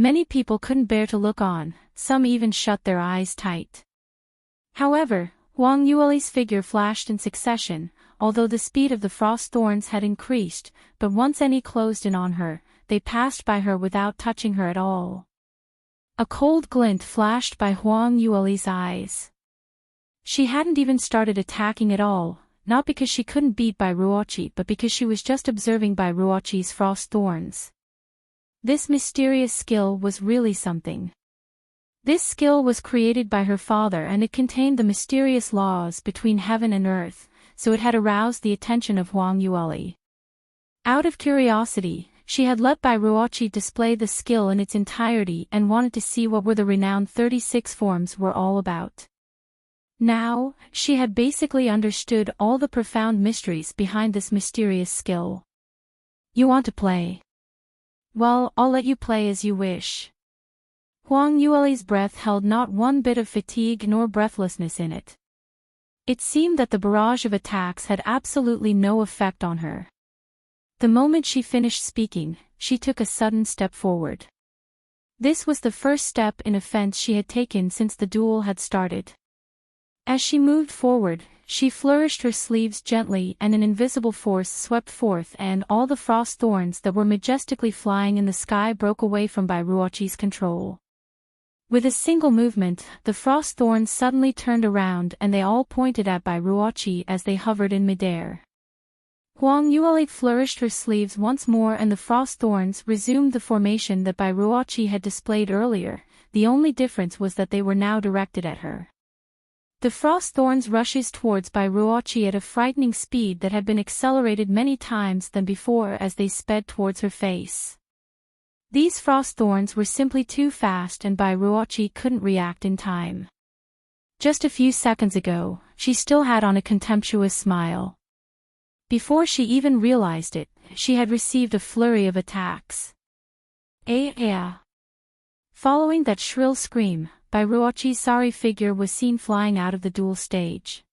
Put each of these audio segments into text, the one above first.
Many people couldn't bear to look on, some even shut their eyes tight. However, Huang Yueli's figure flashed in succession, although the speed of the frost thorns had increased, but once any closed in on her, they passed by her without touching her at all. A cold glint flashed by Huang Yueli's eyes. She hadn't even started attacking at all, not because she couldn't beat Bai Ruoqi but because she was just observing Bai Ruoqi's frost thorns. This mysterious skill was really something. This skill was created by her father and it contained the mysterious laws between heaven and earth, so it had aroused the attention of Huang Yueli. Out of curiosity, she had let Bai Ruoqi display the skill in its entirety and wanted to see what were the renowned 36 forms were all about. Now, she had basically understood all the profound mysteries behind this mysterious skill. You want to play? Well, I'll let you play as you wish. Huang Yueli's breath held not one bit of fatigue nor breathlessness in it. It seemed that the barrage of attacks had absolutely no effect on her. The moment she finished speaking, she took a sudden step forward. This was the first step in offense she had taken since the duel had started. As she moved forward, she flourished her sleeves gently and an invisible force swept forth and all the frost thorns that were majestically flying in the sky broke away from Bai Ruoqi's control. With a single movement, the frost thorns suddenly turned around and they all pointed at Bai Ruoqi as they hovered in midair. Huang Yueli flourished her sleeves once more and the frost thorns resumed the formation that Bai Ruoqi had displayed earlier, the only difference was that they were now directed at her. The frost thorns rushes towards Bai Ruoqi at a frightening speed that had been accelerated many times than before as they sped towards her face. These frost thorns were simply too fast and Bai Ruoqi couldn't react in time. Just a few seconds ago, she still had on a contemptuous smile. Before she even realized it, she had received a flurry of attacks. Following that shrill scream, Bai Ruoqi's sorry figure was seen flying out of the duel stage.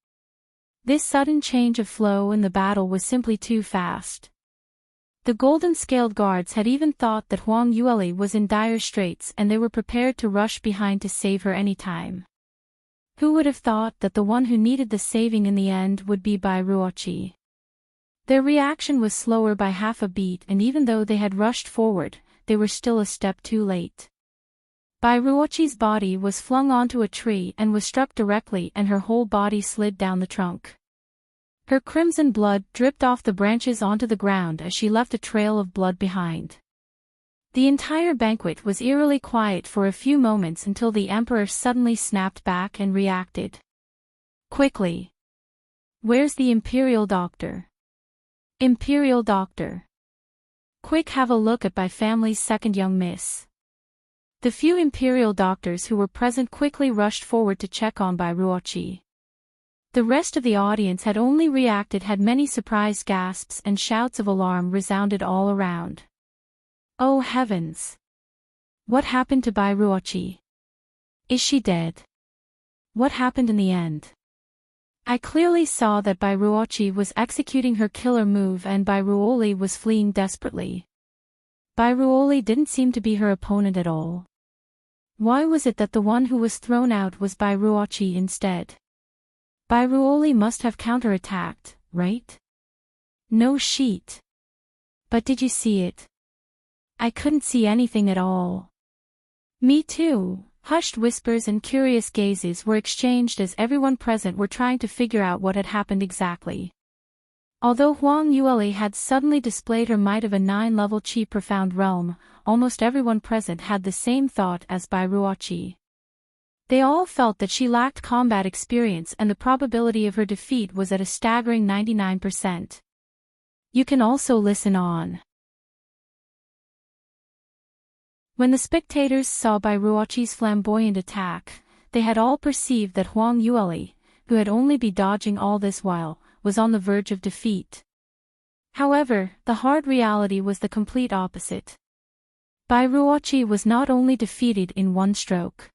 This sudden change of flow in the battle was simply too fast. The golden-scaled guards had even thought that Huang Yueli was in dire straits and they were prepared to rush behind to save her any time. Who would have thought that the one who needed the saving in the end would be Bai Ruoqi? Their reaction was slower by half a beat and even though they had rushed forward, they were still a step too late. Bai Ruoqi's body was flung onto a tree and was struck directly and her whole body slid down the trunk. Her crimson blood dripped off the branches onto the ground as she left a trail of blood behind. The entire banquet was eerily quiet for a few moments until the emperor suddenly snapped back and reacted. Quickly! Where's the imperial doctor? Imperial doctor! Quick, have a look at Bai family's second young miss. The few imperial doctors who were present quickly rushed forward to check on Bai Ruoqi. The rest of the audience had only reacted had many surprised gasps and shouts of alarm resounded all around. Oh heavens! What happened to Bai Ruoqi? Is she dead? What happened in the end? I clearly saw that Bai Ruoqi was executing her killer move and Bai Ruoli was fleeing desperately. Bai Ruoli didn't seem to be her opponent at all. Why was it that the one who was thrown out was Bai Ruoqi instead? Bai Ruoli must have counterattacked, right? No sheet. But did you see it? I couldn't see anything at all. Me too. Hushed whispers and curious gazes were exchanged as everyone present were trying to figure out what had happened exactly. Although Huang Yueli had suddenly displayed her might of a 9-level Qi Profound Realm, almost everyone present had the same thought as Bai Ruoqi. They all felt that she lacked combat experience and the probability of her defeat was at a staggering 99%. You can also listen on. When the spectators saw Bai Ruoqi's flamboyant attack, they had all perceived that Huang Yueli, who had only been dodging all this while, was on the verge of defeat. However, the hard reality was the complete opposite. Bai Ruoqi was not only defeated in one stroke.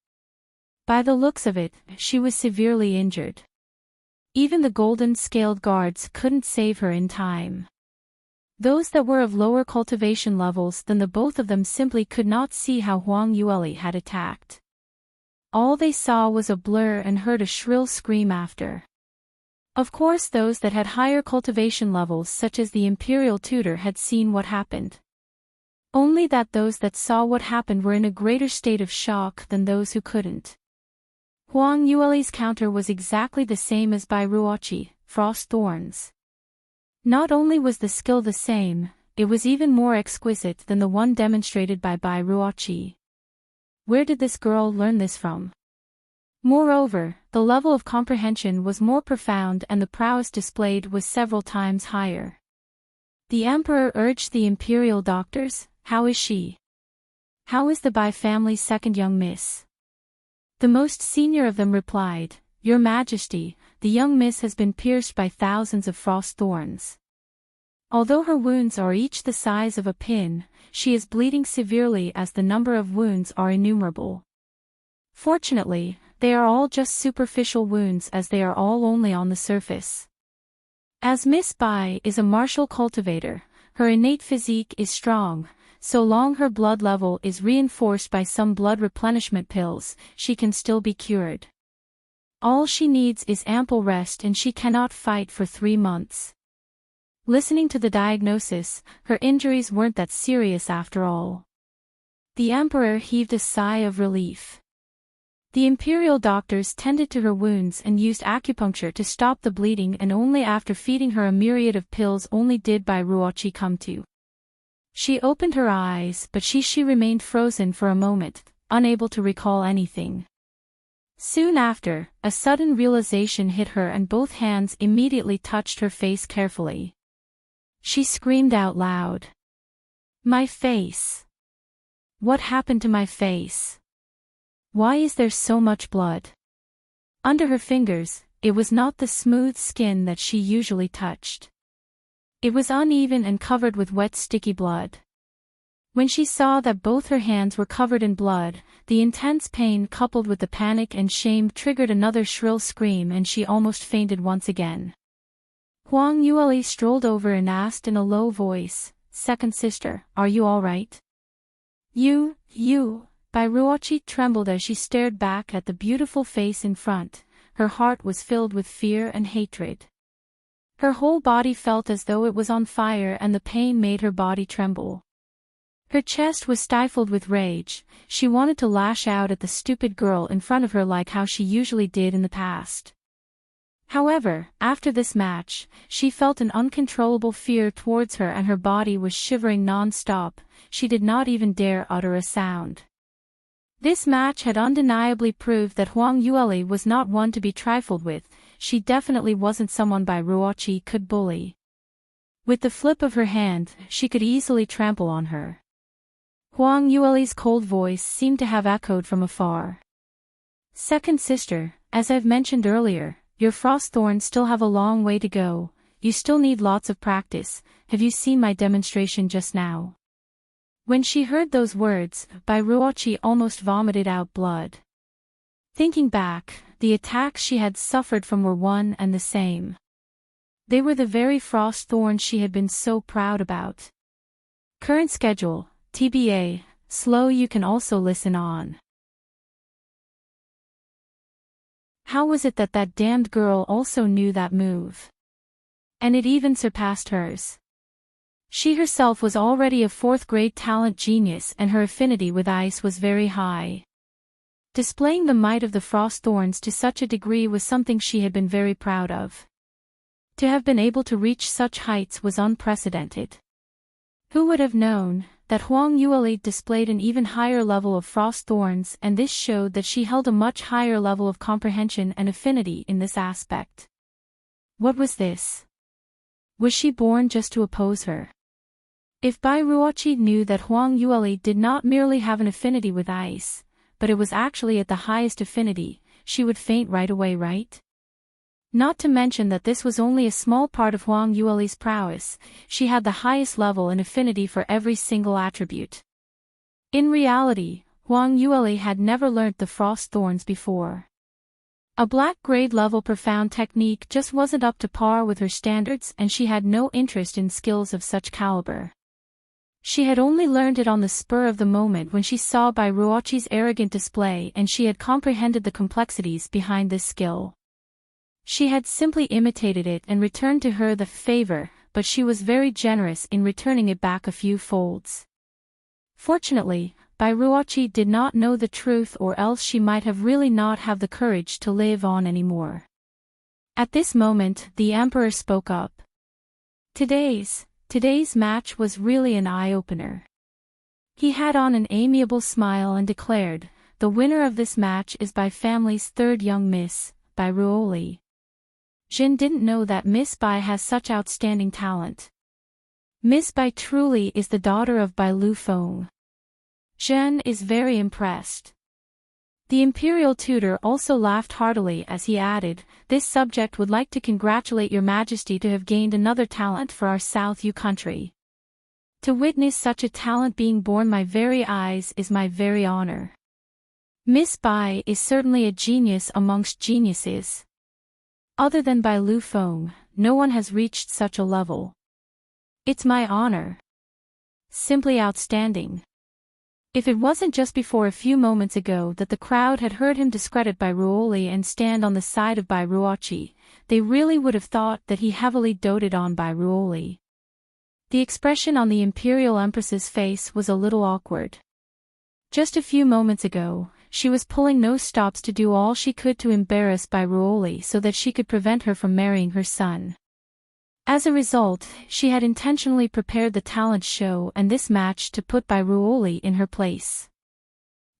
By the looks of it, she was severely injured. Even the golden-scaled guards couldn't save her in time. Those that were of lower cultivation levels than the both of them simply could not see how Huang Yueli had attacked. All they saw was a blur and heard a shrill scream after. Of course those that had higher cultivation levels such as the Imperial Tutor had seen what happened. Only that those that saw what happened were in a greater state of shock than those who couldn't. Huang Yueli's counter was exactly the same as by Ruochi, Frost Thorns. Not only was the skill the same, it was even more exquisite than the one demonstrated by Bai Ruochi. Where did this girl learn this from? Moreover, the level of comprehension was more profound and the prowess displayed was several times higher. The emperor urged the imperial doctors, "How is she? How is the Bai family's second young miss?" The most senior of them replied, "Your Majesty, the young miss has been pierced by thousands of frost thorns. Although her wounds are each the size of a pin, she is bleeding severely as the number of wounds are innumerable. Fortunately, they are all just superficial wounds as they are all only on the surface. As Miss Bai is a martial cultivator, her innate physique is strong, so long her blood level is reinforced by some blood replenishment pills, she can still be cured. All she needs is ample rest and she cannot fight for 3 months." Listening to the diagnosis, her injuries weren't that serious after all. The emperor heaved a sigh of relief. The imperial doctors tended to her wounds and used acupuncture to stop the bleeding, and only after feeding her a myriad of pills only did Bai Ruochi come to. She opened her eyes, but she remained frozen for a moment, unable to recall anything. Soon after, a sudden realization hit her and both hands immediately touched her face carefully. She screamed out loud. "My face! What happened to my face? Why is there so much blood?" Under her fingers, it was not the smooth skin that she usually touched. It was uneven and covered with wet sticky blood. When she saw that both her hands were covered in blood, the intense pain coupled with the panic and shame triggered another shrill scream and she almost fainted once again. Huang Yueli strolled over and asked in a low voice, "Second sister, are you all right?" You. Bai Ruochi trembled as she stared back at the beautiful face in front. Her heart was filled with fear and hatred. Her whole body felt as though it was on fire and the pain made her body tremble. Her chest was stifled with rage. She wanted to lash out at the stupid girl in front of her like how she usually did in the past. However, after this match, she felt an uncontrollable fear towards her and her body was shivering non-stop. She did not even dare utter a sound. This match had undeniably proved that Huang Yueli was not one to be trifled with. She definitely wasn't someone Bai Ruochi could bully. With the flip of her hand, she could easily trample on her. Huang Yueli's cold voice seemed to have echoed from afar. "Second sister, as I've mentioned earlier, your frost thorns still have a long way to go. You still need lots of practice. Have you seen my demonstration just now?" When she heard those words, Bai Ruochi almost vomited out blood. Thinking back, the attacks she had suffered from were one and the same. They were the very frost thorns she had been so proud about. Current schedule, TBA, slow. You can also listen on. How was it that that damned girl also knew that move? And it even surpassed hers. She herself was already a 4th-grade talent genius and her affinity with ice was very high. Displaying the might of the frost thorns to such a degree was something she had been very proud of. To have been able to reach such heights was unprecedented. Who would have known that Huang Yueli displayed an even higher level of frost thorns, and this showed that she held a much higher level of comprehension and affinity in this aspect. What was this? Was she born just to oppose her? If Bai Ruochi knew that Huang Yueli did not merely have an affinity with ice, but it was actually at the highest affinity, she would faint right away, right? Not to mention that this was only a small part of Huang Yueli's prowess. She had the highest level and affinity for every single attribute. In reality, Huang Yueli had never learnt the frost thorns before. A black grade level profound technique just wasn't up to par with her standards, and she had no interest in skills of such caliber. She had only learned it on the spur of the moment when she saw Bai Ruochi's arrogant display, and she had comprehended the complexities behind this skill. She had simply imitated it and returned to her the favor, but she was very generous in returning it back a few folds. Fortunately, Bai Ruochi did not know the truth, or else she might have really not have the courage to live on anymore. At this moment, the emperor spoke up. Today's match was really an eye-opener. He had on an amiable smile and declared, "The winner of this match is Bai family's third young miss, Bai Ruoli." Jin didn't know that Miss Bai has such outstanding talent. Miss Bai truly is the daughter of Bai Lu Feng. Jin is very impressed. The imperial tutor also laughed heartily as he added, "This subject would like to congratulate your majesty to have gained another talent for our South Yu country. To witness such a talent being born my very eyes is my very honor. Miss Bai is certainly a genius amongst geniuses. Other than Bai Lu Feng, no one has reached such a level. It's my honor. Simply outstanding." If it wasn't just before a few moments ago that the crowd had heard him discredit Bai Ruoli and stand on the side of Bai Ruochi, they really would have thought that he heavily doted on Bai Ruoli. The expression on the Imperial Empress's face was a little awkward. Just a few moments ago, she was pulling no stops to do all she could to embarrass Bai Ruoli so that she could prevent her from marrying her son. As a result, she had intentionally prepared the talent show and this match to put Bai Ruoli in her place.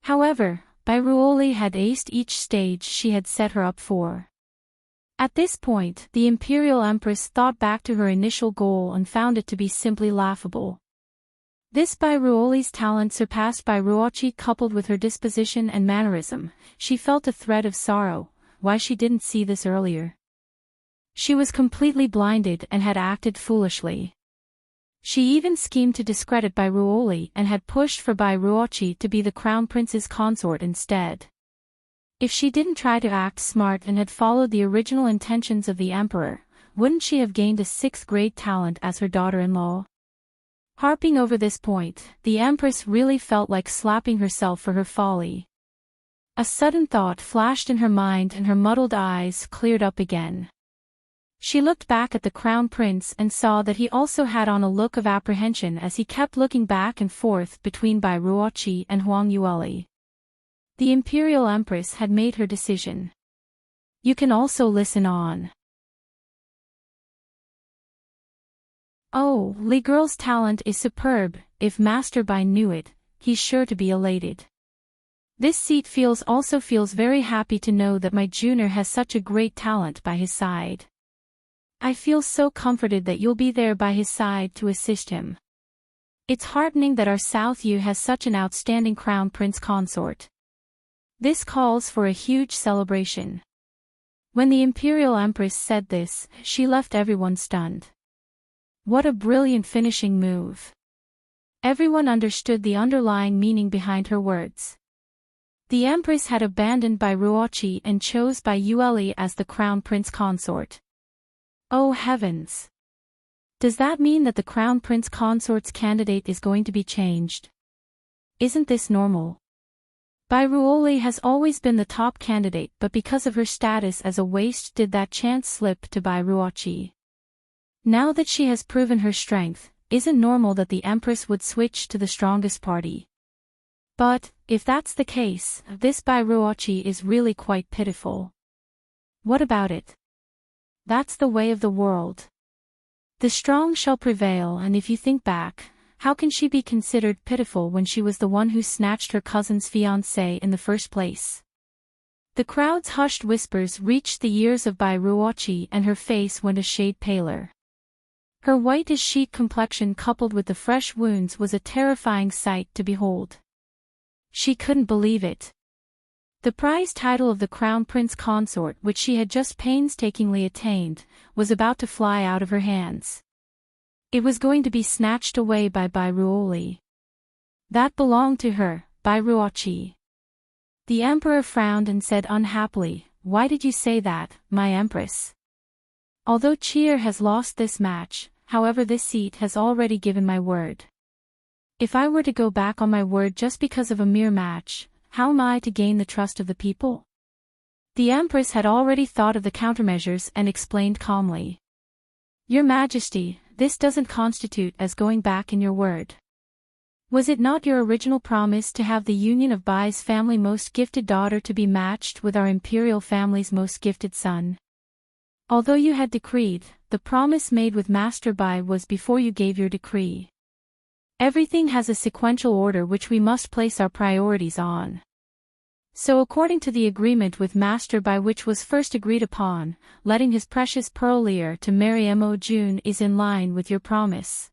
However, Bai Ruoli had aced each stage she had set her up for. At this point, the Imperial Empress thought back to her initial goal and found it to be simply laughable. This Bai Ruoli's talent surpassed Bai Ruochi, coupled with her disposition and mannerism. She felt a thread of sorrow. Why she didn't see this earlier? She was completely blinded and had acted foolishly. She even schemed to discredit Bai Ruoli and had pushed for Bai Ruochi to be the crown prince's consort instead. If she didn't try to act smart and had followed the original intentions of the emperor, wouldn't she have gained a 6th grade talent as her daughter-in-law? Harping over this point, the empress really felt like slapping herself for her folly. A sudden thought flashed in her mind and her muddled eyes cleared up again. She looked back at the crown prince and saw that he also had on a look of apprehension as he kept looking back and forth between Bai Ruochi and Huang Yueli. The imperial empress had made her decision. You can also listen on. Oh, Li Girl's talent is superb. If Master Bai knew it, he's sure to be elated. This seat also feels very happy to know that my junior has such a great talent by his side. I feel so comforted that you'll be there by his side to assist him. It's heartening that our South Yu has such an outstanding crown prince consort. This calls for a huge celebration. When the imperial empress said this, she left everyone stunned. What a brilliant finishing move. Everyone understood the underlying meaning behind her words. The empress had abandoned Bai Ruochi and chose Bai Yueli as the crown prince consort. Oh heavens! Does that mean that the crown prince consort's candidate is going to be changed? Isn't this normal? Bai Ruoli has always been the top candidate, but because of her status as a waste did that chance slip to Bai Ruochi. Now that she has proven her strength, isn't normal that the empress would switch to the strongest party. But, if that's the case, this Bai Ruochi is really quite pitiful. What about it? That's the way of the world. The strong shall prevail, and if you think back, how can she be considered pitiful when she was the one who snatched her cousin's fiancé in the first place? The crowd's hushed whispers reached the ears of Bai Ruochi and her face went a shade paler. Her white-as-sheet complexion coupled with the fresh wounds was a terrifying sight to behold. She couldn't believe it. The prize title of the crown prince consort, which she had just painstakingly attained, was about to fly out of her hands. It was going to be snatched away by Bai Ruoli. That belonged to her, Bai Ruochi. The emperor frowned and said unhappily, why did you say that, my empress? Although Cheer has lost this match, however this seat has already given my word. If I were to go back on my word just because of a mere match, how am I to gain the trust of the people? The Empress had already thought of the countermeasures and explained calmly. Your Majesty, this doesn't constitute as going back in your word. Was it not your original promise to have the union of Bai's family most gifted daughter to be matched with our imperial family's most gifted son? Although you had decreed, the promise made with Master Bai was before you gave your decree. Everything has a sequential order which we must place our priorities on. So according to the agreement with Master Bai which was first agreed upon, letting his precious Pearl Lear to marry Mo June is in line with your promise.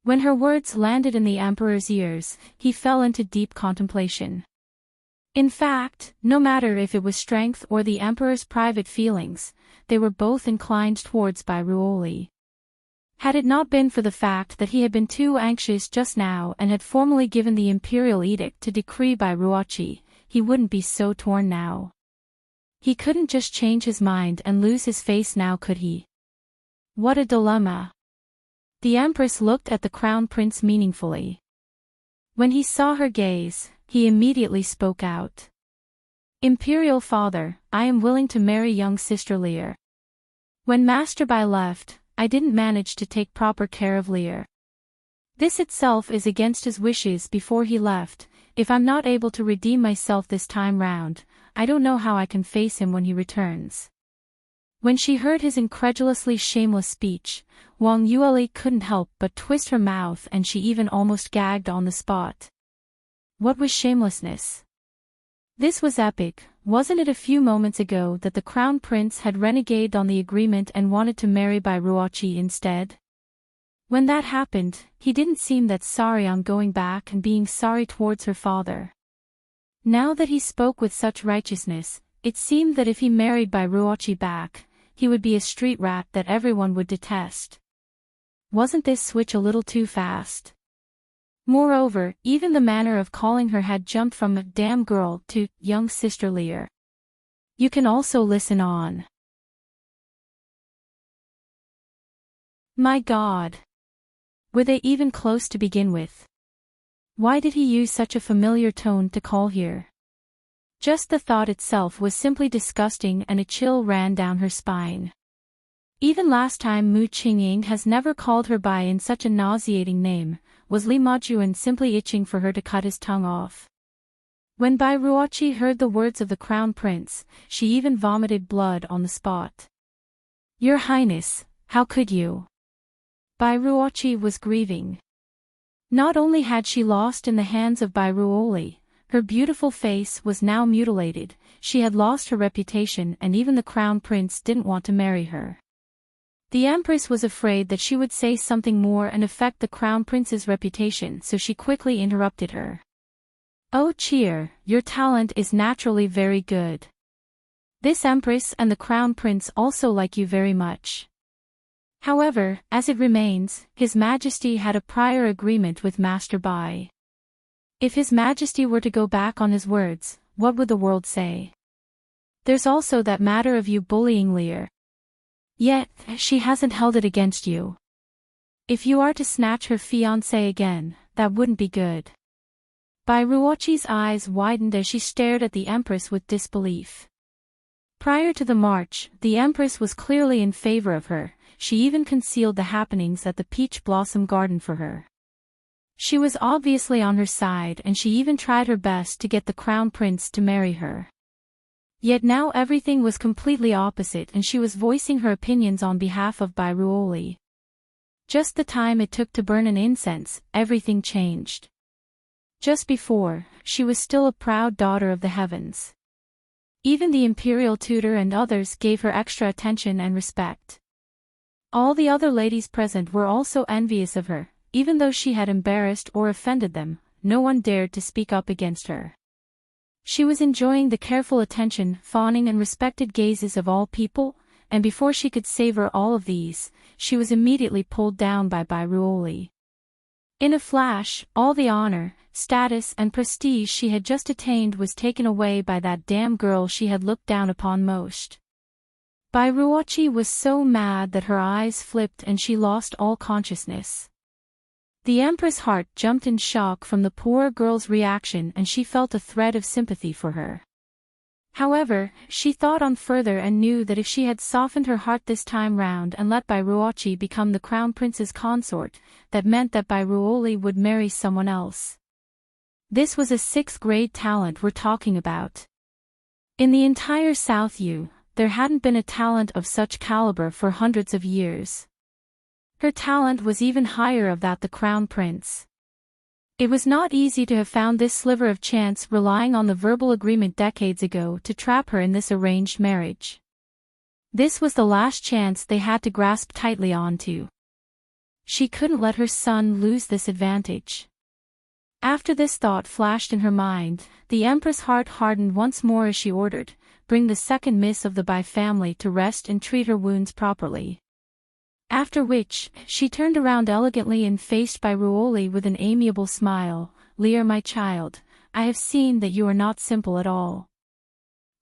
When her words landed in the Emperor's ears, he fell into deep contemplation. In fact, no matter if it was strength or the Emperor's private feelings, they were both inclined towards Bai Ruoli. Had it not been for the fact that he had been too anxious just now and had formally given the imperial edict to decree Bai Ruochi, he wouldn't be so torn now. He couldn't just change his mind and lose his face now, could he? What a dilemma. The Empress looked at the Crown Prince meaningfully. When he saw her gaze, he immediately spoke out. Imperial Father, I am willing to marry young Sister Lear. When Master Bai left, I didn't manage to take proper care of Lear. This itself is against his wishes before he left. If I'm not able to redeem myself this time round, I don't know how I can face him when he returns. When she heard his incredulously shameless speech, Wang Yueli couldn't help but twist her mouth and she even almost gagged on the spot. What was shamelessness? This was epic. Wasn't it a few moments ago that the Crown Prince had renegade on the agreement and wanted to marry Bai Ruochi instead? When that happened, he didn't seem that sorry on going back and being sorry towards her father. Now that he spoke with such righteousness, it seemed that if he married Bai Ruochi back, he would be a street rat that everyone would detest. Wasn't this switch a little too fast? Moreover, even the manner of calling her had jumped from damn girl to young Sister Lear. You can also listen on. My God. Were they even close to begin with? Why did he use such a familiar tone to call here? Just the thought itself was simply disgusting and a chill ran down her spine. Even last time Mu Qingying has never called her by in such a nauseating name, was Li Majuan simply itching for her to cut his tongue off. When Bai Ruochi heard the words of the Crown Prince, she even vomited blood on the spot. Your Highness, how could you? Bai Ruochi was grieving. Not only had she lost in the hands of Bai Ruoli, her beautiful face was now mutilated, she had lost her reputation and even the Crown Prince didn't want to marry her. The Empress was afraid that she would say something more and affect the Crown Prince's reputation, so she quickly interrupted her. Oh Cheer, your talent is naturally very good. This Empress and the Crown Prince also like you very much. However, as it remains, His Majesty had a prior agreement with Master Bai. If His Majesty were to go back on his words, what would the world say? There's also that matter of you bullying Lear. Yet, she hasn't held it against you. If you are to snatch her fiancé again, that wouldn't be good. Bai Ruochi's eyes widened as she stared at the Empress with disbelief. Prior to the march, the Empress was clearly in favor of her, she even concealed the happenings at the Peach Blossom Garden for her. She was obviously on her side and she even tried her best to get the Crown Prince to marry her. Yet now everything was completely opposite and she was voicing her opinions on behalf of Bai Ruoli. Just the time it took to burn an incense, everything changed. Just before, she was still a proud daughter of the heavens. Even the imperial tutor and others gave her extra attention and respect. All the other ladies present were also envious of her, even though she had embarrassed or offended them, no one dared to speak up against her. She was enjoying the careful attention, fawning and respected gazes of all people, and before she could savor all of these, she was immediately pulled down by Bai Ruoli. In a flash, all the honor, status and prestige she had just attained was taken away by that damn girl she had looked down upon most. Bairuochi was so mad that her eyes flipped and she lost all consciousness. The Empress' heart jumped in shock from the poor girl's reaction and she felt a thread of sympathy for her. However, she thought on further and knew that if she had softened her heart this time round and let Bairuochi become the crown prince's consort, that meant that Bairuoli would marry someone else. This was a 6th grade talent we're talking about. In the entire South U, there hadn't been a talent of such caliber for hundreds of years. Her talent was even higher of that the crown prince. It was not easy to have found this sliver of chance relying on the verbal agreement decades ago to trap her in this arranged marriage. This was the last chance they had to grasp tightly onto. She couldn't let her son lose this advantage. After this thought flashed in her mind, the Empress' heart hardened once more as she ordered, "Bring the second miss of the Bai family to rest and treat her wounds properly." After which, she turned around elegantly and faced Bairuoli with an amiable smile. "Lear, my child, I have seen that you are not simple at all.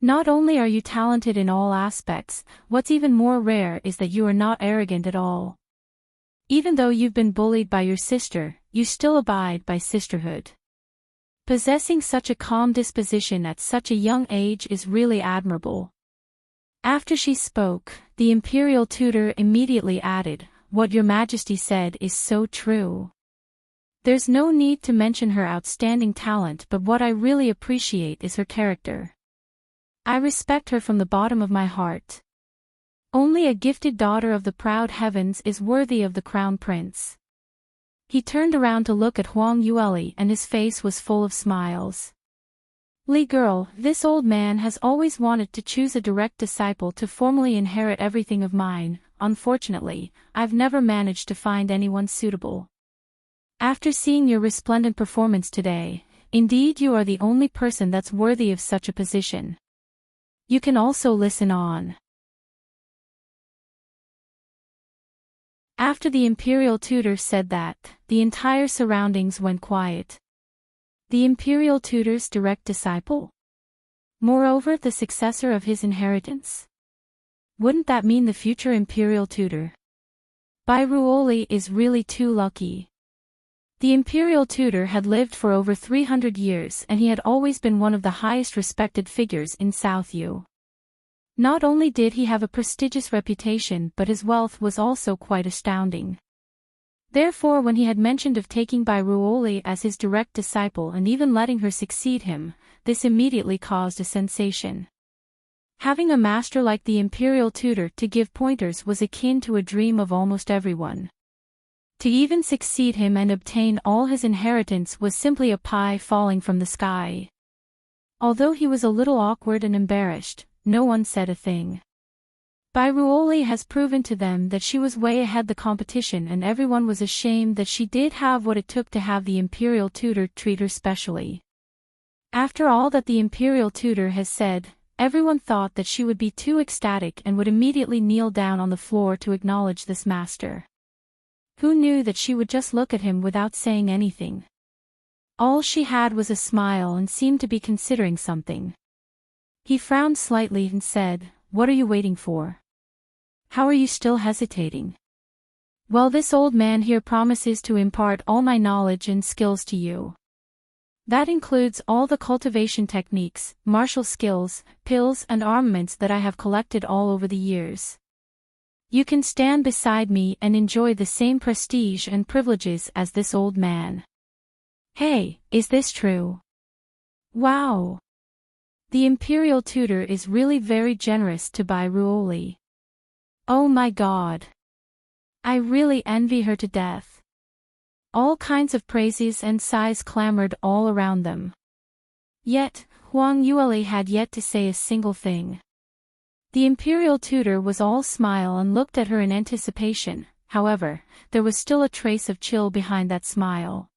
Not only are you talented in all aspects, what's even more rare is that you are not arrogant at all. Even though you've been bullied by your sister, you still abide by sisterhood. Possessing such a calm disposition at such a young age is really admirable." After she spoke, the imperial tutor immediately added, "What your majesty said is so true. There's no need to mention her outstanding talent, but what I really appreciate is her character. I respect her from the bottom of my heart. Only a gifted daughter of the proud heavens is worthy of the crown prince." He turned around to look at Huang Yueli and his face was full of smiles. "Li girl, this old man has always wanted to choose a direct disciple to formally inherit everything of mine. Unfortunately, I've never managed to find anyone suitable. After seeing your resplendent performance today, indeed you are the only person that's worthy of such a position. You can also listen on." After the imperial tutor said that, the entire surroundings went quiet. The imperial tutor's direct disciple? Moreover, the successor of his inheritance? Wouldn't that mean the future imperial tutor? Bairuoli is really too lucky. The imperial tutor had lived for over 300 years and he had always been one of the highest respected figures in South U. Not only did he have a prestigious reputation but his wealth was also quite astounding. Therefore when he had mentioned of taking Bairuoli as his direct disciple and even letting her succeed him, this immediately caused a sensation. Having a master like the imperial tutor to give pointers was akin to a dream of almost everyone. To even succeed him and obtain all his inheritance was simply a pie falling from the sky. Although he was a little awkward and embarrassed, no one said a thing. Bairuoli has proven to them that she was way ahead the competition and everyone was ashamed that she did have what it took to have the imperial tutor treat her specially. After all that the imperial tutor has said, everyone thought that she would be too ecstatic and would immediately kneel down on the floor to acknowledge this master. Who knew that she would just look at him without saying anything? All she had was a smile and seemed to be considering something. He frowned slightly and said, "What are you waiting for? How are you still hesitating? Well, this old man here promises to impart all my knowledge and skills to you. That includes all the cultivation techniques, martial skills, pills and armaments that I have collected all over the years. You can stand beside me and enjoy the same prestige and privileges as this old man." Hey, is this true? Wow! The imperial tutor is really very generous to Bairuoli. Oh my god! I really envy her to death. All kinds of praises and sighs clamored all around them. Yet, Huang Yueli had yet to say a single thing. The imperial tutor was all smile and looked at her in anticipation, however, there was still a trace of chill behind that smile.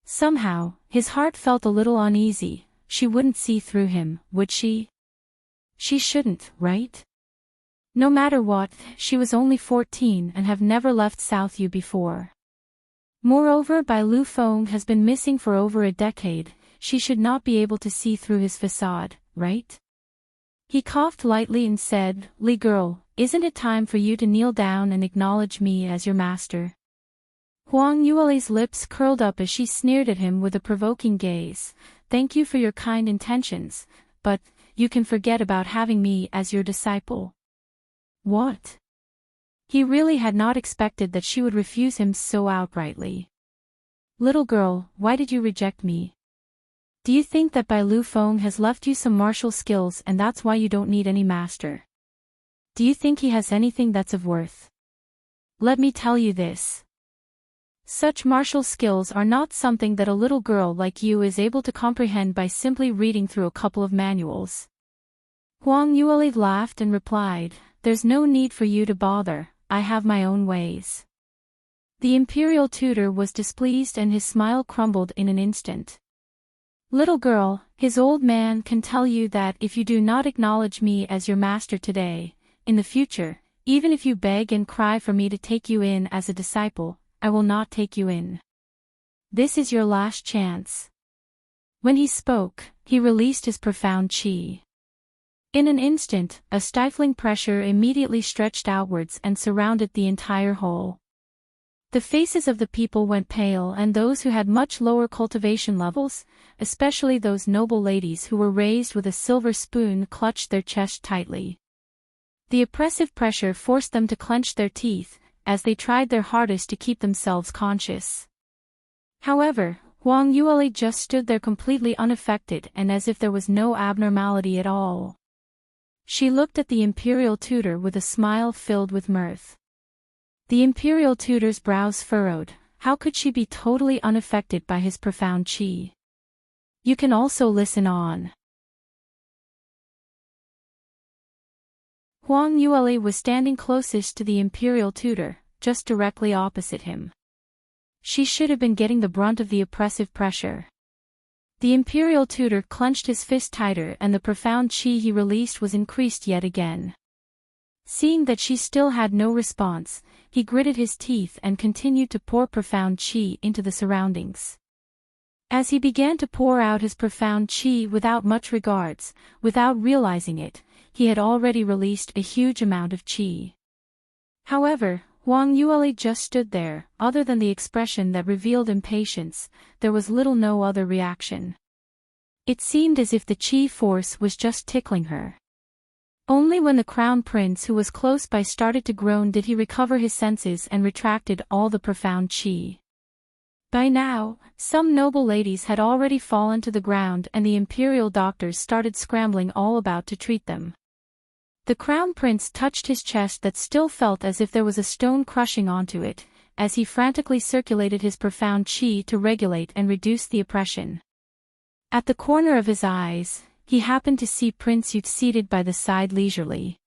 Somehow, his heart felt a little uneasy. She wouldn't see through him, would she? She shouldn't, right? No matter what, she was only 14 and have never left South U before. Moreover, Bai Lu Feng has been missing for over a decade. She should not be able to see through his facade, right? He coughed lightly and said, "Li girl, isn't it time for you to kneel down and acknowledge me as your master?" Huang Yueli's lips curled up as she sneered at him with a provoking gaze. "Thank you for your kind intentions, but you can forget about having me as your disciple." What? He really had not expected that she would refuse him so outrightly. "Little girl, why did you reject me? Do you think that Bai Lu Feng has left you some martial skills and that's why you don't need any master? Do you think he has anything that's of worth? Let me tell you this. Such martial skills are not something that a little girl like you is able to comprehend by simply reading through a couple of manuals." Huang Yueli laughed and replied, "There's no need for you to bother, I have my own ways." The imperial tutor was displeased and his smile crumbled in an instant. "Little girl, his old man can tell you that if you do not acknowledge me as your master today, in the future, even if you beg and cry for me to take you in as a disciple, I will not take you in. This is your last chance." When he spoke, he released his profound qi. In an instant, a stifling pressure immediately stretched outwards and surrounded the entire hole. The faces of the people went pale and those who had much lower cultivation levels, especially those noble ladies who were raised with a silver spoon, clutched their chest tightly. The oppressive pressure forced them to clench their teeth, as they tried their hardest to keep themselves conscious. However, Huang Yueli just stood there completely unaffected and as if there was no abnormality at all. She looked at the imperial tutor with a smile filled with mirth. The imperial tutor's brows furrowed. How could she be totally unaffected by his profound qi? You can also listen on. Huang Yueli was standing closest to the imperial tutor, just directly opposite him. She should have been getting the brunt of the oppressive pressure. The imperial tutor clenched his fist tighter and the profound qi he released was increased yet again. Seeing that she still had no response, he gritted his teeth and continued to pour profound qi into the surroundings. As he began to pour out his profound qi without much regards, without realizing it, he had already released a huge amount of qi. However, Huang Yueli just stood there. Other than the expression that revealed impatience, there was no other reaction. It seemed as if the qi force was just tickling her. Only when the crown prince who was close by started to groan did he recover his senses and retracted all the profound qi. By now, some noble ladies had already fallen to the ground and the imperial doctors started scrambling all about to treat them. The crown prince touched his chest that still felt as if there was a stone crushing onto it, as he frantically circulated his profound qi to regulate and reduce the oppression. At the corner of his eyes, he happened to see Prince Yute seated by the side leisurely.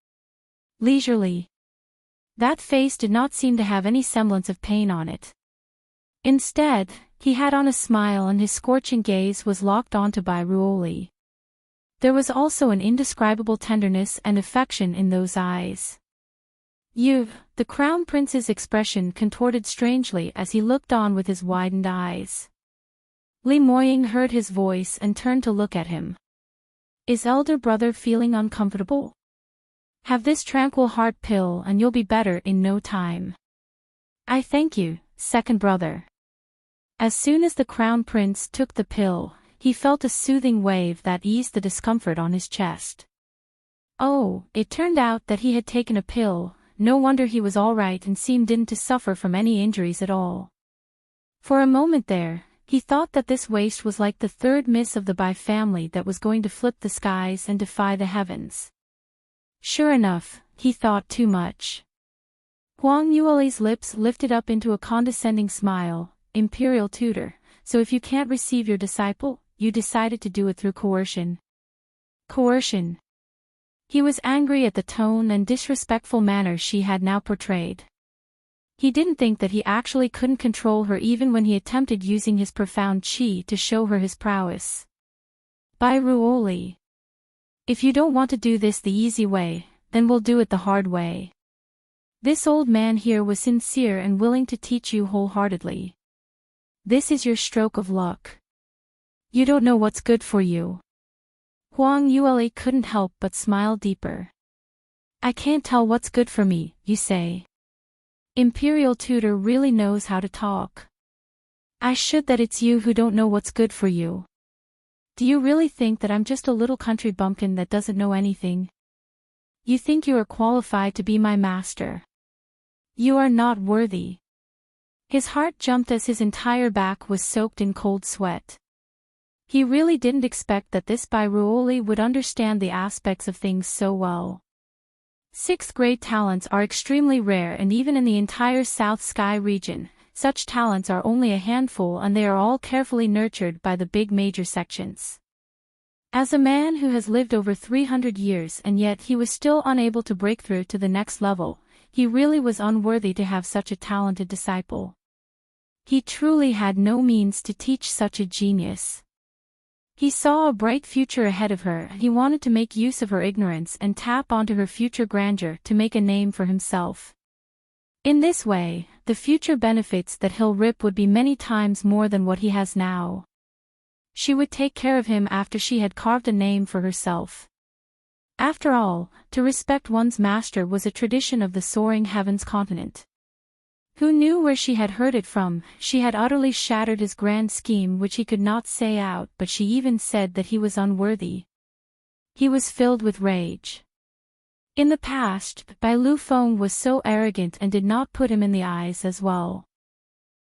Leisurely. That face did not seem to have any semblance of pain on it. Instead, he had on a smile and his scorching gaze was locked onto Bai Ruoli. There was also an indescribable tenderness and affection in those eyes. The crown prince's expression contorted strangely as he looked on with his widened eyes. Li Moying heard his voice and turned to look at him. Is elder brother feeling uncomfortable? Have this tranquil heart pill and you'll be better in no time. I thank you, second brother. As soon as the crown prince took the pill, he felt a soothing wave that eased the discomfort on his chest. Oh, it turned out that he had taken a pill. No wonder he was all right and didn't to suffer from any injuries at all. For a moment there, he thought that this waste was like the third miss of the Bai family that was going to flip the skies and defy the heavens. Sure enough, he thought too much. Huang Yueli's lips lifted up into a condescending smile. Imperial tutor, so if you can't receive your disciple, you decided to do it through coercion. Coercion. He was angry at the tone and disrespectful manner she had now portrayed. He didn't think that he actually couldn't control her even when he attempted using his profound qi to show her his prowess. Bai Ruoli. If you don't want to do this the easy way, then we'll do it the hard way. This old man here was sincere and willing to teach you wholeheartedly. This is your stroke of luck. You don't know what's good for you. Huang Yuli couldn't help but smile deeper. I can't tell what's good for me, you say. Imperial Tutor really knows how to talk. I should that it's you who don't know what's good for you. Do you really think that I'm just a little country bumpkin that doesn't know anything? You think you are qualified to be my master. You are not worthy. His heart jumped as his entire back was soaked in cold sweat. He really didn't expect that this Bairuoli would understand the aspects of things so well. Sixth grade talents are extremely rare, and even in the entire South Sky region, such talents are only a handful, and they are all carefully nurtured by the big major sections. As a man who has lived over 300 years and yet he was still unable to break through to the next level, he really was unworthy to have such a talented disciple. He truly had no means to teach such a genius. He saw a bright future ahead of her, and he wanted to make use of her ignorance and tap onto her future grandeur to make a name for himself. In this way, the future benefits that he'll reap would be many times more than what he has now. She would take care of him after she had carved a name for herself. After all, to respect one's master was a tradition of the soaring heavens continent. Who knew where she had heard it from? She had utterly shattered his grand scheme, which he could not say out, but she even said that he was unworthy. He was filled with rage. In the past, Bai Lu Feng was so arrogant and did not put him in the eyes as well.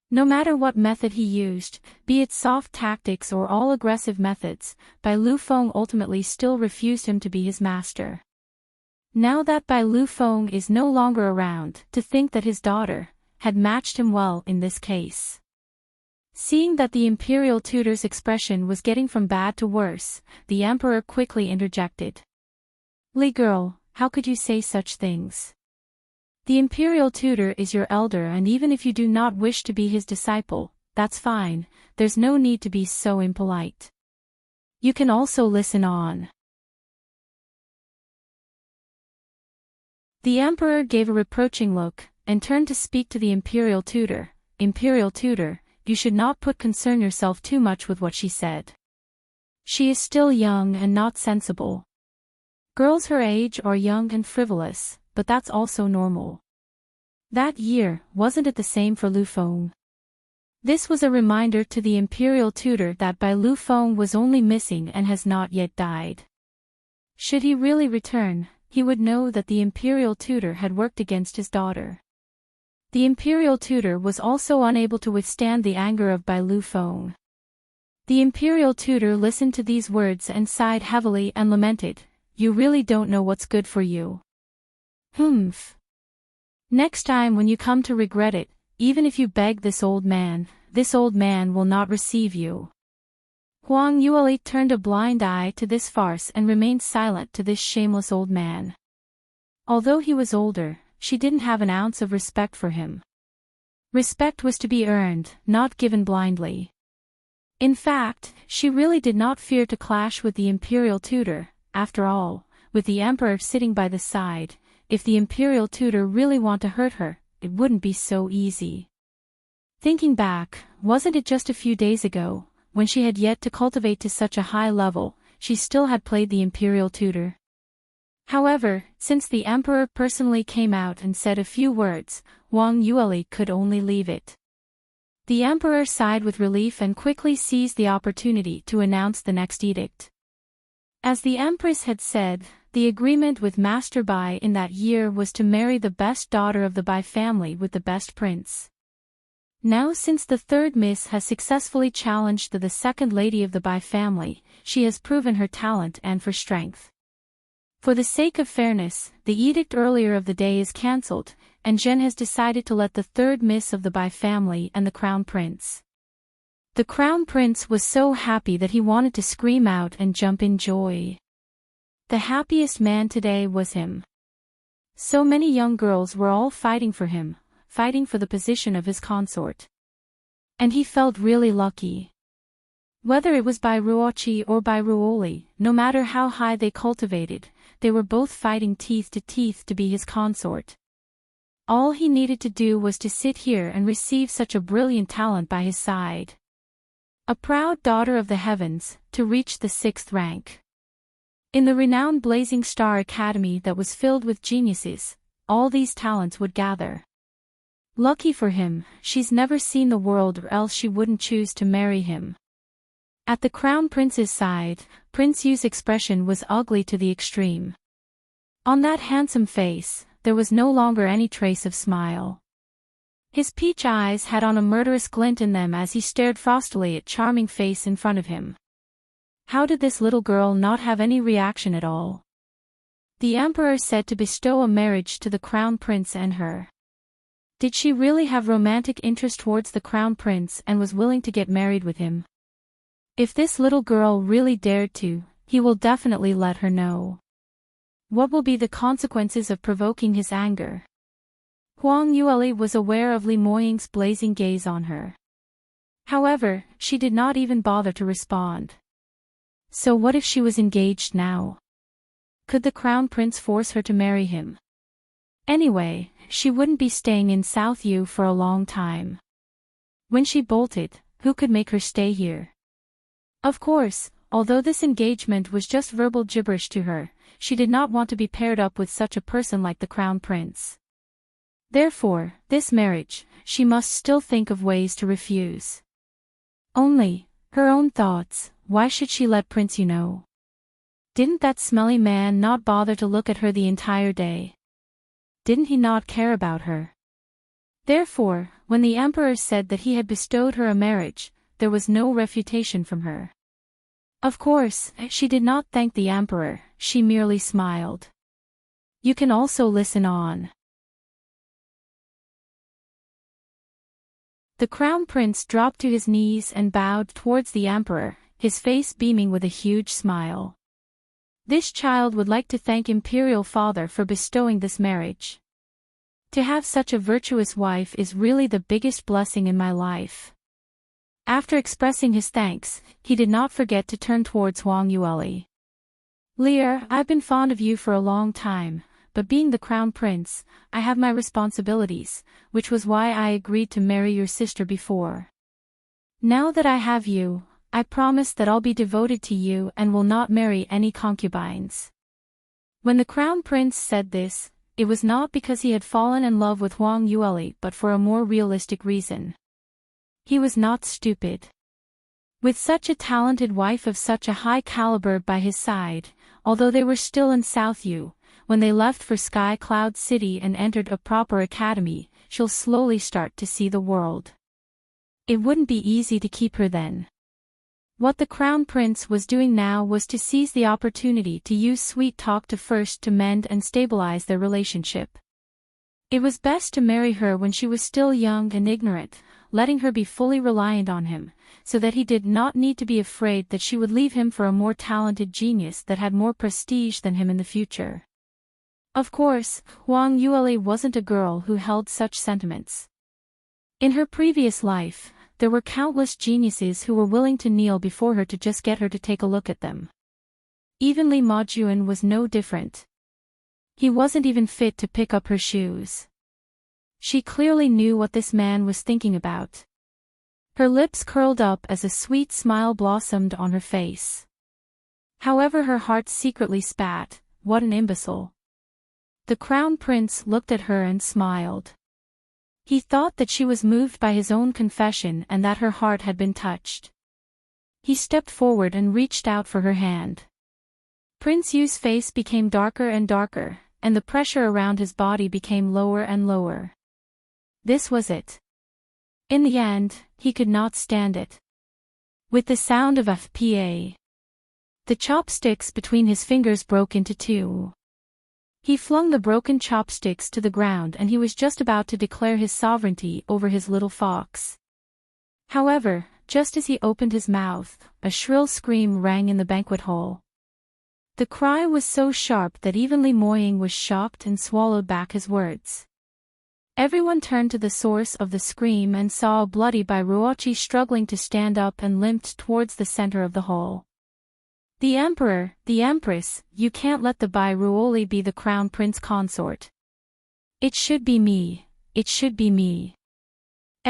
No matter what method he used, be it soft tactics or all aggressive methods, Bai Lu Feng ultimately still refused him to be his master. Now that Bai Lu Feng is no longer around, to think that his daughter had matched him well in this case. Seeing that the Imperial Tutor's expression was getting from bad to worse, the Emperor quickly interjected. Li girl, how could you say such things? The Imperial Tutor is your elder, and even if you do not wish to be his disciple, that's fine, there's no need to be so impolite. You can also listen on. The Emperor gave a reproaching look, and turned to speak to the Imperial Tutor. Imperial Tutor, you should not concern yourself too much with what she said. She is still young and not sensible. Girls her age are young and frivolous, but that's also normal. That year, wasn't it the same for Lu Feng? This was a reminder to the Imperial Tutor that Bai Lu Feng was only missing and has not yet died. Should he really return, he would know that the Imperial Tutor had worked against his daughter. The Imperial Tutor was also unable to withstand the anger of Bai Lu Feng. The Imperial Tutor listened to these words and sighed heavily and lamented, "You really don't know what's good for you. Humph. Next time when you come to regret it, even if you beg this old man will not receive you." Huang Yuli turned a blind eye to this farce and remained silent to this shameless old man. Although he was older, she didn't have an ounce of respect for him. Respect was to be earned, not given blindly. In fact, she really did not fear to clash with the Imperial Tutor. After all, with the Emperor sitting by the side, if the Imperial Tutor really want to hurt her, it wouldn't be so easy. Thinking back, wasn't it just a few days ago, when she had yet to cultivate to such a high level, she still had played the Imperial Tutor? However, since the Emperor personally came out and said a few words, Huang Yuli could only leave it. The Emperor sighed with relief and quickly seized the opportunity to announce the next edict. As the Empress had said, the agreement with Master Bai in that year was to marry the best daughter of the Bai family with the best prince. Now since the third miss has successfully challenged the second lady of the Bai family, she has proven her talent and for strength. For the sake of fairness, the edict earlier of the day is cancelled, and Zhen has decided to let the third miss of the Bai family and the Crown Prince. The Crown Prince was so happy that he wanted to scream out and jump in joy. The happiest man today was him. So many young girls were all fighting for him, fighting for the position of his consort. And he felt really lucky. Whether it was by Ruochi or by Ruoli, no matter how high they cultivated, they were both fighting teeth to be his consort. All he needed to do was to sit here and receive such a brilliant talent by his side. A proud daughter of the heavens, to reach the 6th rank. In the renowned Blazing Star Academy that was filled with geniuses, all these talents would gather. Lucky for him, she's never seen the world or else she wouldn't choose to marry him. At the Crown Prince's side, Prince Yu's expression was ugly to the extreme. On that handsome face, there was no longer any trace of smile. His peach eyes had on a murderous glint in them as he stared frostily at charming face in front of him. How did this little girl not have any reaction at all? The emperor said to bestow a marriage to the crown prince and her. Did she really have romantic interest towards the crown prince and was willing to get married with him? If this little girl really dared to, he will definitely let her know. What will be the consequences of provoking his anger? Huang Yueli was aware of Li Moying's blazing gaze on her. However, she did not even bother to respond. So what if she was engaged now? Could the crown prince force her to marry him? Anyway, she wouldn't be staying in South Yu for a long time. When she bolted, who could make her stay here? Of course, although this engagement was just verbal gibberish to her, she did not want to be paired up with such a person like the crown prince. Therefore, this marriage, she must still think of ways to refuse. Only, her own thoughts, why should she let Prince Yu know? Didn't that smelly man not bother to look at her the entire day? Didn't he not care about her? Therefore, when the emperor said that he had bestowed her a marriage, there was no refutation from her. Of course, she did not thank the emperor, she merely smiled. You can also listen on. The crown prince dropped to his knees and bowed towards the emperor, his face beaming with a huge smile. This child would like to thank Imperial Father for bestowing this marriage. To have such a virtuous wife is really the biggest blessing in my life. After expressing his thanks, he did not forget to turn towards Huang Yueli. Lear, I've been fond of you for a long time, but being the crown prince, I have my responsibilities, which was why I agreed to marry your sister before. Now that I have you, I promise that I'll be devoted to you and will not marry any concubines. When the crown prince said this, it was not because he had fallen in love with Huang Yueli but for a more realistic reason. He was not stupid. With such a talented wife of such a high caliber by his side, although they were still in South Yu, when they left for Sky Cloud City and entered a proper academy, she'll slowly start to see the world. It wouldn't be easy to keep her then. What the crown prince was doing now was to seize the opportunity to use sweet talk to mend and stabilize their relationship. It was best to marry her when she was still young and ignorant, letting her be fully reliant on him, so that he did not need to be afraid that she would leave him for a more talented genius that had more prestige than him in the future. Of course, Huang Yueli wasn't a girl who held such sentiments. In her previous life, there were countless geniuses who were willing to kneel before her to just get her to take a look at them. Even Li Majuan was no different. He wasn't even fit to pick up her shoes. She clearly knew what this man was thinking about. Her lips curled up as a sweet smile blossomed on her face. However, her heart secretly spat, what an imbecile. The crown prince looked at her and smiled. He thought that she was moved by his own confession and that her heart had been touched. He stepped forward and reached out for her hand. Prince Yu's face became darker and darker, and the pressure around his body became lower and lower. This was it. In the end, he could not stand it. With the sound of FPA, the chopsticks between his fingers broke into two. He flung the broken chopsticks to the ground and he was just about to declare his sovereignty over his little fox. However, just as he opened his mouth, a shrill scream rang in the banquet hall. The cry was so sharp that even Li Moying was shocked and swallowed back his words. Everyone turned to the source of the scream and saw a bloody Bai Ruoqi struggling to stand up and limped towards the center of the hall. The emperor, the empress, you can't let the Bai Ruoli be the crown prince consort. It should be me, it should be me.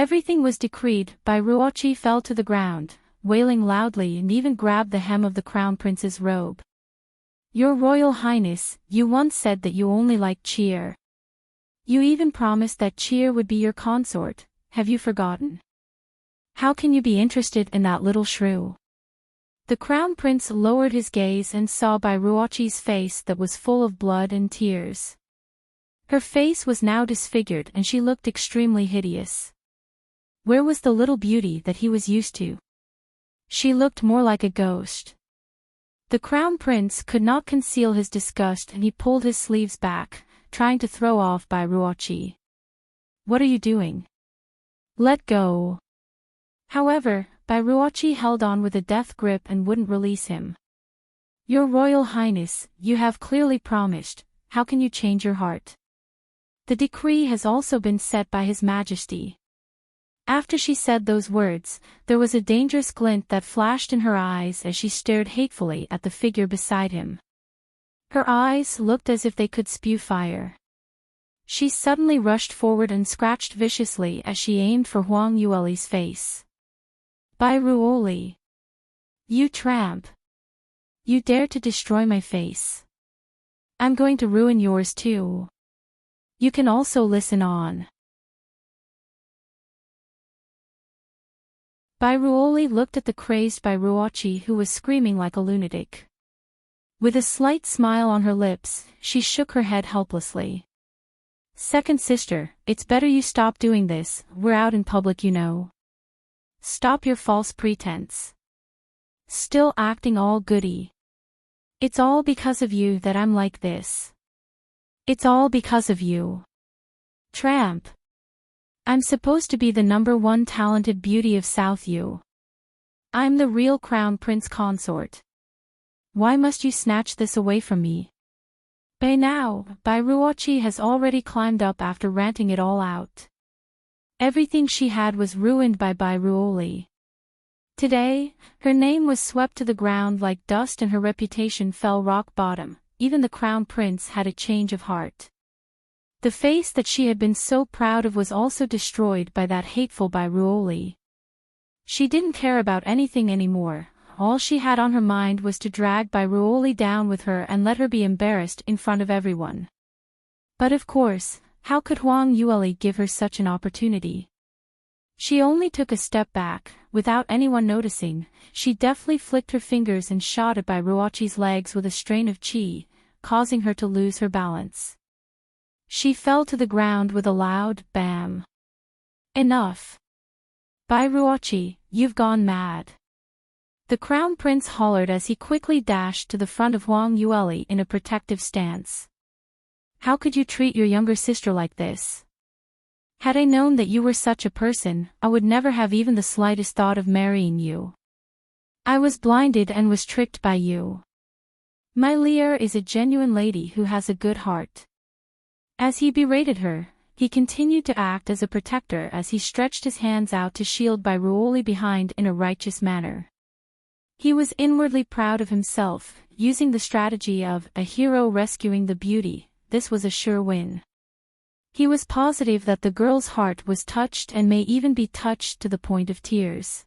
Everything was decreed. Bairuochi fell to the ground, wailing loudly, and even grabbed the hem of the crown prince's robe. Your Royal Highness, you once said that you only liked cheer. You even promised that cheer would be your consort. Have you forgotten? How can you be interested in that little shrew? The crown prince lowered his gaze and saw Bairuochi's face that was full of blood and tears. Her face was now disfigured and she looked extremely hideous. Where was the little beauty that he was used to? She looked more like a ghost. The crown prince could not conceal his disgust and he pulled his sleeves back, trying to throw off Bairuochi. What are you doing? Let go. However, Bairuochi held on with a death grip and wouldn't release him. Your Royal Highness, you have clearly promised, how can you change your heart? The decree has also been set by His Majesty. After she said those words, there was a dangerous glint that flashed in her eyes as she stared hatefully at the figure beside him. Her eyes looked as if they could spew fire. She suddenly rushed forward and scratched viciously as she aimed for Huang Yueli's face. Bairuoli! You tramp! You dare to destroy my face. I'm going to ruin yours too. You can also listen on. Bairuoli looked at the crazed Bairuochi who was screaming like a lunatic. With a slight smile on her lips, she shook her head helplessly. Second sister, it's better you stop doing this, we're out in public you know. Stop your false pretense. Still acting all goody. It's all because of you that I'm like this. It's all because of you. Tramp. I'm supposed to be the #1 talented beauty of South U. I'm the real crown prince consort. Why must you snatch this away from me? By now, Bairuochi has already climbed up after ranting it all out. Everything she had was ruined by Bairuoli. Today, her name was swept to the ground like dust and her reputation fell rock bottom. Even the crown prince had a change of heart. The face that she had been so proud of was also destroyed by that hateful Bairuoli. She didn't care about anything anymore. All she had on her mind was to drag Bairuoli down with her and let her be embarrassed in front of everyone. But of course, how could Huang Yueli give her such an opportunity? She only took a step back, without anyone noticing. She deftly flicked her fingers and shot at Bairuochi's legs with a strain of chi, causing her to lose her balance. She fell to the ground with a loud bam. Enough. Bairuochi, you've gone mad. The crown prince hollered as he quickly dashed to the front of Huang Yueli in a protective stance. How could you treat your younger sister like this? Had I known that you were such a person, I would never have even the slightest thought of marrying you. I was blinded and was tricked by you. My Lear is a genuine lady who has a good heart. As he berated her, he continued to act as a protector as he stretched his hands out to shield Bairuoli behind in a righteous manner. He was inwardly proud of himself, using the strategy of a hero rescuing the beauty. This was a sure win. He was positive that the girl's heart was touched and may even be touched to the point of tears.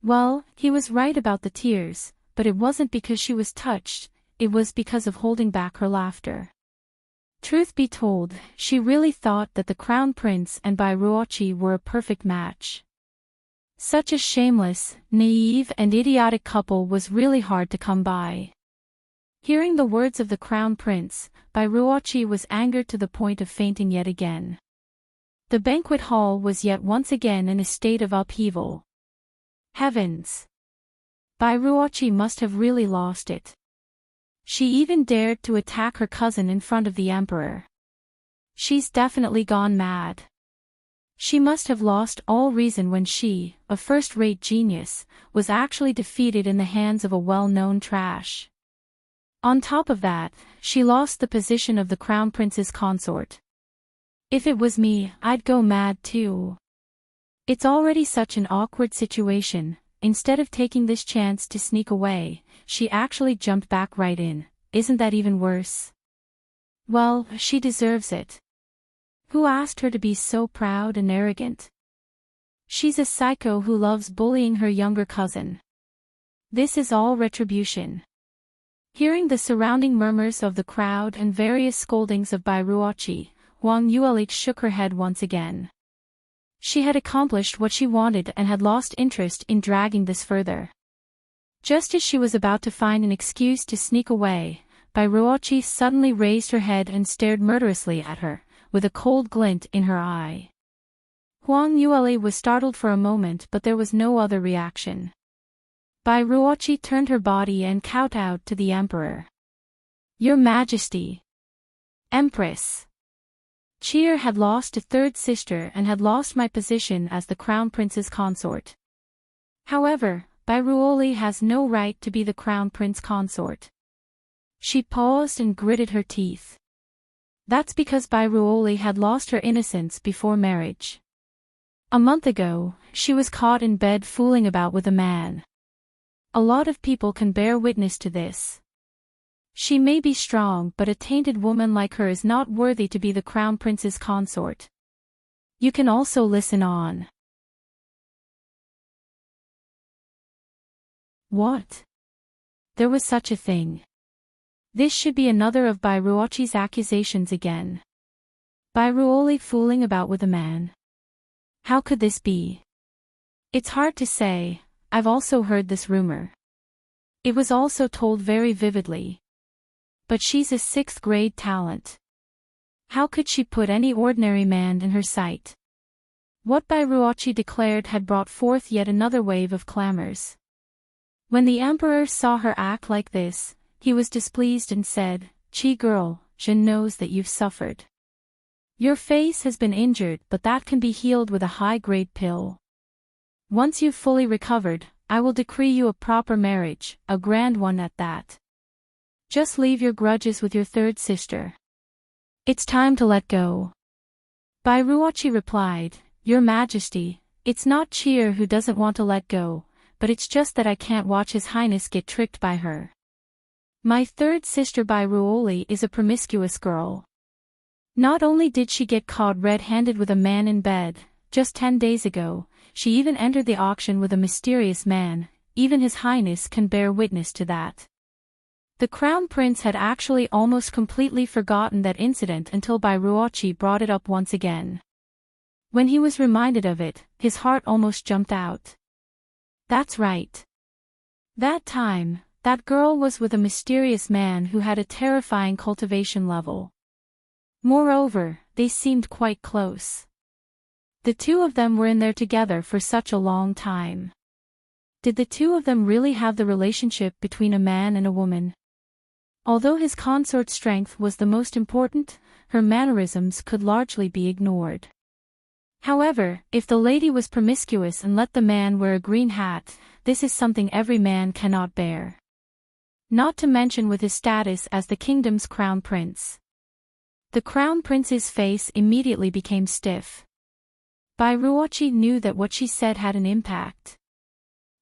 Well, he was right about the tears, but it wasn't because she was touched, it was because of holding back her laughter. Truth be told, she really thought that the crown prince and Bairuochi were a perfect match. Such a shameless, naive and idiotic couple was really hard to come by. Hearing the words of the crown prince, Bairuochi was angered to the point of fainting yet again. The banquet hall was yet once again in a state of upheaval. Heavens! Bairuochi must have really lost it. She even dared to attack her cousin in front of the emperor. She's definitely gone mad. She must have lost all reason when she, a first-rate genius, was actually defeated in the hands of a well-known trash. On top of that, she lost the position of the crown prince's consort. If it was me, I'd go mad too. It's already such an awkward situation. Instead of taking this chance to sneak away, she actually jumped back right in. Isn't that even worse? Well, she deserves it. Who asked her to be so proud and arrogant? She's a psycho who loves bullying her younger cousin. This is all retribution. Hearing the surrounding murmurs of the crowd and various scoldings of Bairuochi, Huang Yuelich shook her head once again. She had accomplished what she wanted and had lost interest in dragging this further. Just as she was about to find an excuse to sneak away, Bairuochi suddenly raised her head and stared murderously at her, with a cold glint in her eye. Huang Yueli was startled for a moment, but there was no other reaction. Bairuochi turned her body and kowtowed to the emperor. Your Majesty! Empress! Cheer had lost a third sister and had lost my position as the crown prince's consort. However, Bairuoli has no right to be the crown prince consort. She paused and gritted her teeth. That's because Bairuoli had lost her innocence before marriage. A month ago, she was caught in bed fooling about with a man. A lot of people can bear witness to this. She may be strong, but a tainted woman like her is not worthy to be the crown prince's consort. You can also listen on. What? There was such a thing. This should be another of Bairuochi's accusations again. Bairuoli fooling about with a man. How could this be? It's hard to say. I've also heard this rumor. It was also told very vividly. But she's a 6th grade talent. How could she put any ordinary man in her sight? What Bairuochi declared had brought forth yet another wave of clamors. When the emperor saw her act like this, he was displeased and said, "Chi girl, Jin knows that you've suffered. Your face has been injured, but that can be healed with a high-grade pill. Once you've fully recovered, I will decree you a proper marriage, a grand one at that. Just leave your grudges with your third sister. It's time to let go." Bairuochi replied, "Your Majesty, it's not Cheer who doesn't want to let go, but it's just that I can't watch His Highness get tricked by her. My third sister Bairuoli is a promiscuous girl. Not only did she get caught red-handed with a man in bed, just 10 days ago, she even entered the auction with a mysterious man. Even His Highness can bear witness to that." The Crown Prince had actually almost completely forgotten that incident until Bairuochi brought it up once again. When he was reminded of it, his heart almost jumped out. That's right. That time, that girl was with a mysterious man who had a terrifying cultivation level. Moreover, they seemed quite close. The two of them were in there together for such a long time. Did the two of them really have the relationship between a man and a woman? Although his consort's strength was the most important, her mannerisms could largely be ignored. However, if the lady was promiscuous and let the man wear a green hat, this is something every man cannot bear. Not to mention with his status as the kingdom's crown prince. The crown prince's face immediately became stiff. Bairuochi knew that what she said had an impact.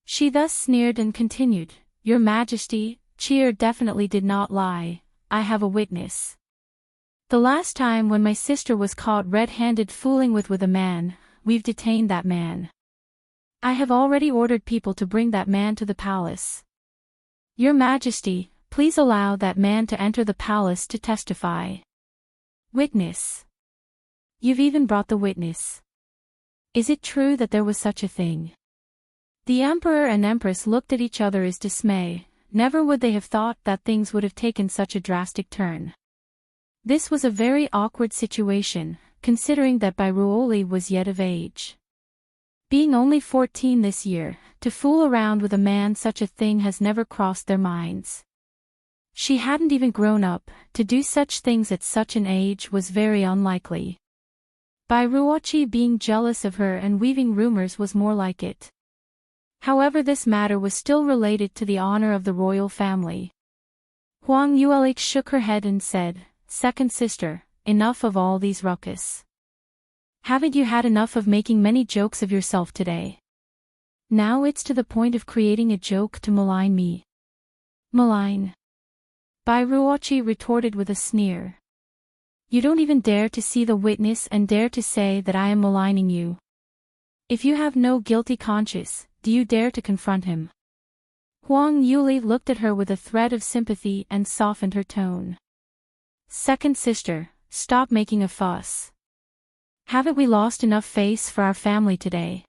She thus sneered and continued, "Your Majesty, Cheer definitely did not lie. I have a witness. The last time when my sister was caught red-handed fooling with a man, we've detained that man. I have already ordered people to bring that man to the palace. Your Majesty, please allow that man to enter the palace to testify." Witness. You've even brought the witness. Is it true that there was such a thing? The Emperor and Empress looked at each other in dismay. Never would they have thought that things would have taken such a drastic turn. This was a very awkward situation, considering that Bairuoli was yet of age. Being only 14 this year, to fool around with a man, such a thing has never crossed their minds. She hadn't even grown up. To do such things at such an age was very unlikely. Bairuochi being jealous of her and weaving rumors was more like it. However, this matter was still related to the honor of the royal family. Huang Yuelik shook her head and said, "Second sister, enough of all these ruckus. Haven't you had enough of making many jokes of yourself today? Now it's to the point of creating a joke to malign me." "Malign?" Bairuochi retorted with a sneer. You don't even dare to see the witness and dare to say that I am maligning you. If you have no guilty conscience, do you dare to confront him?" Huang Yuli looked at her with a thread of sympathy and softened her tone. "Second sister, stop making a fuss. Haven't we lost enough face for our family today?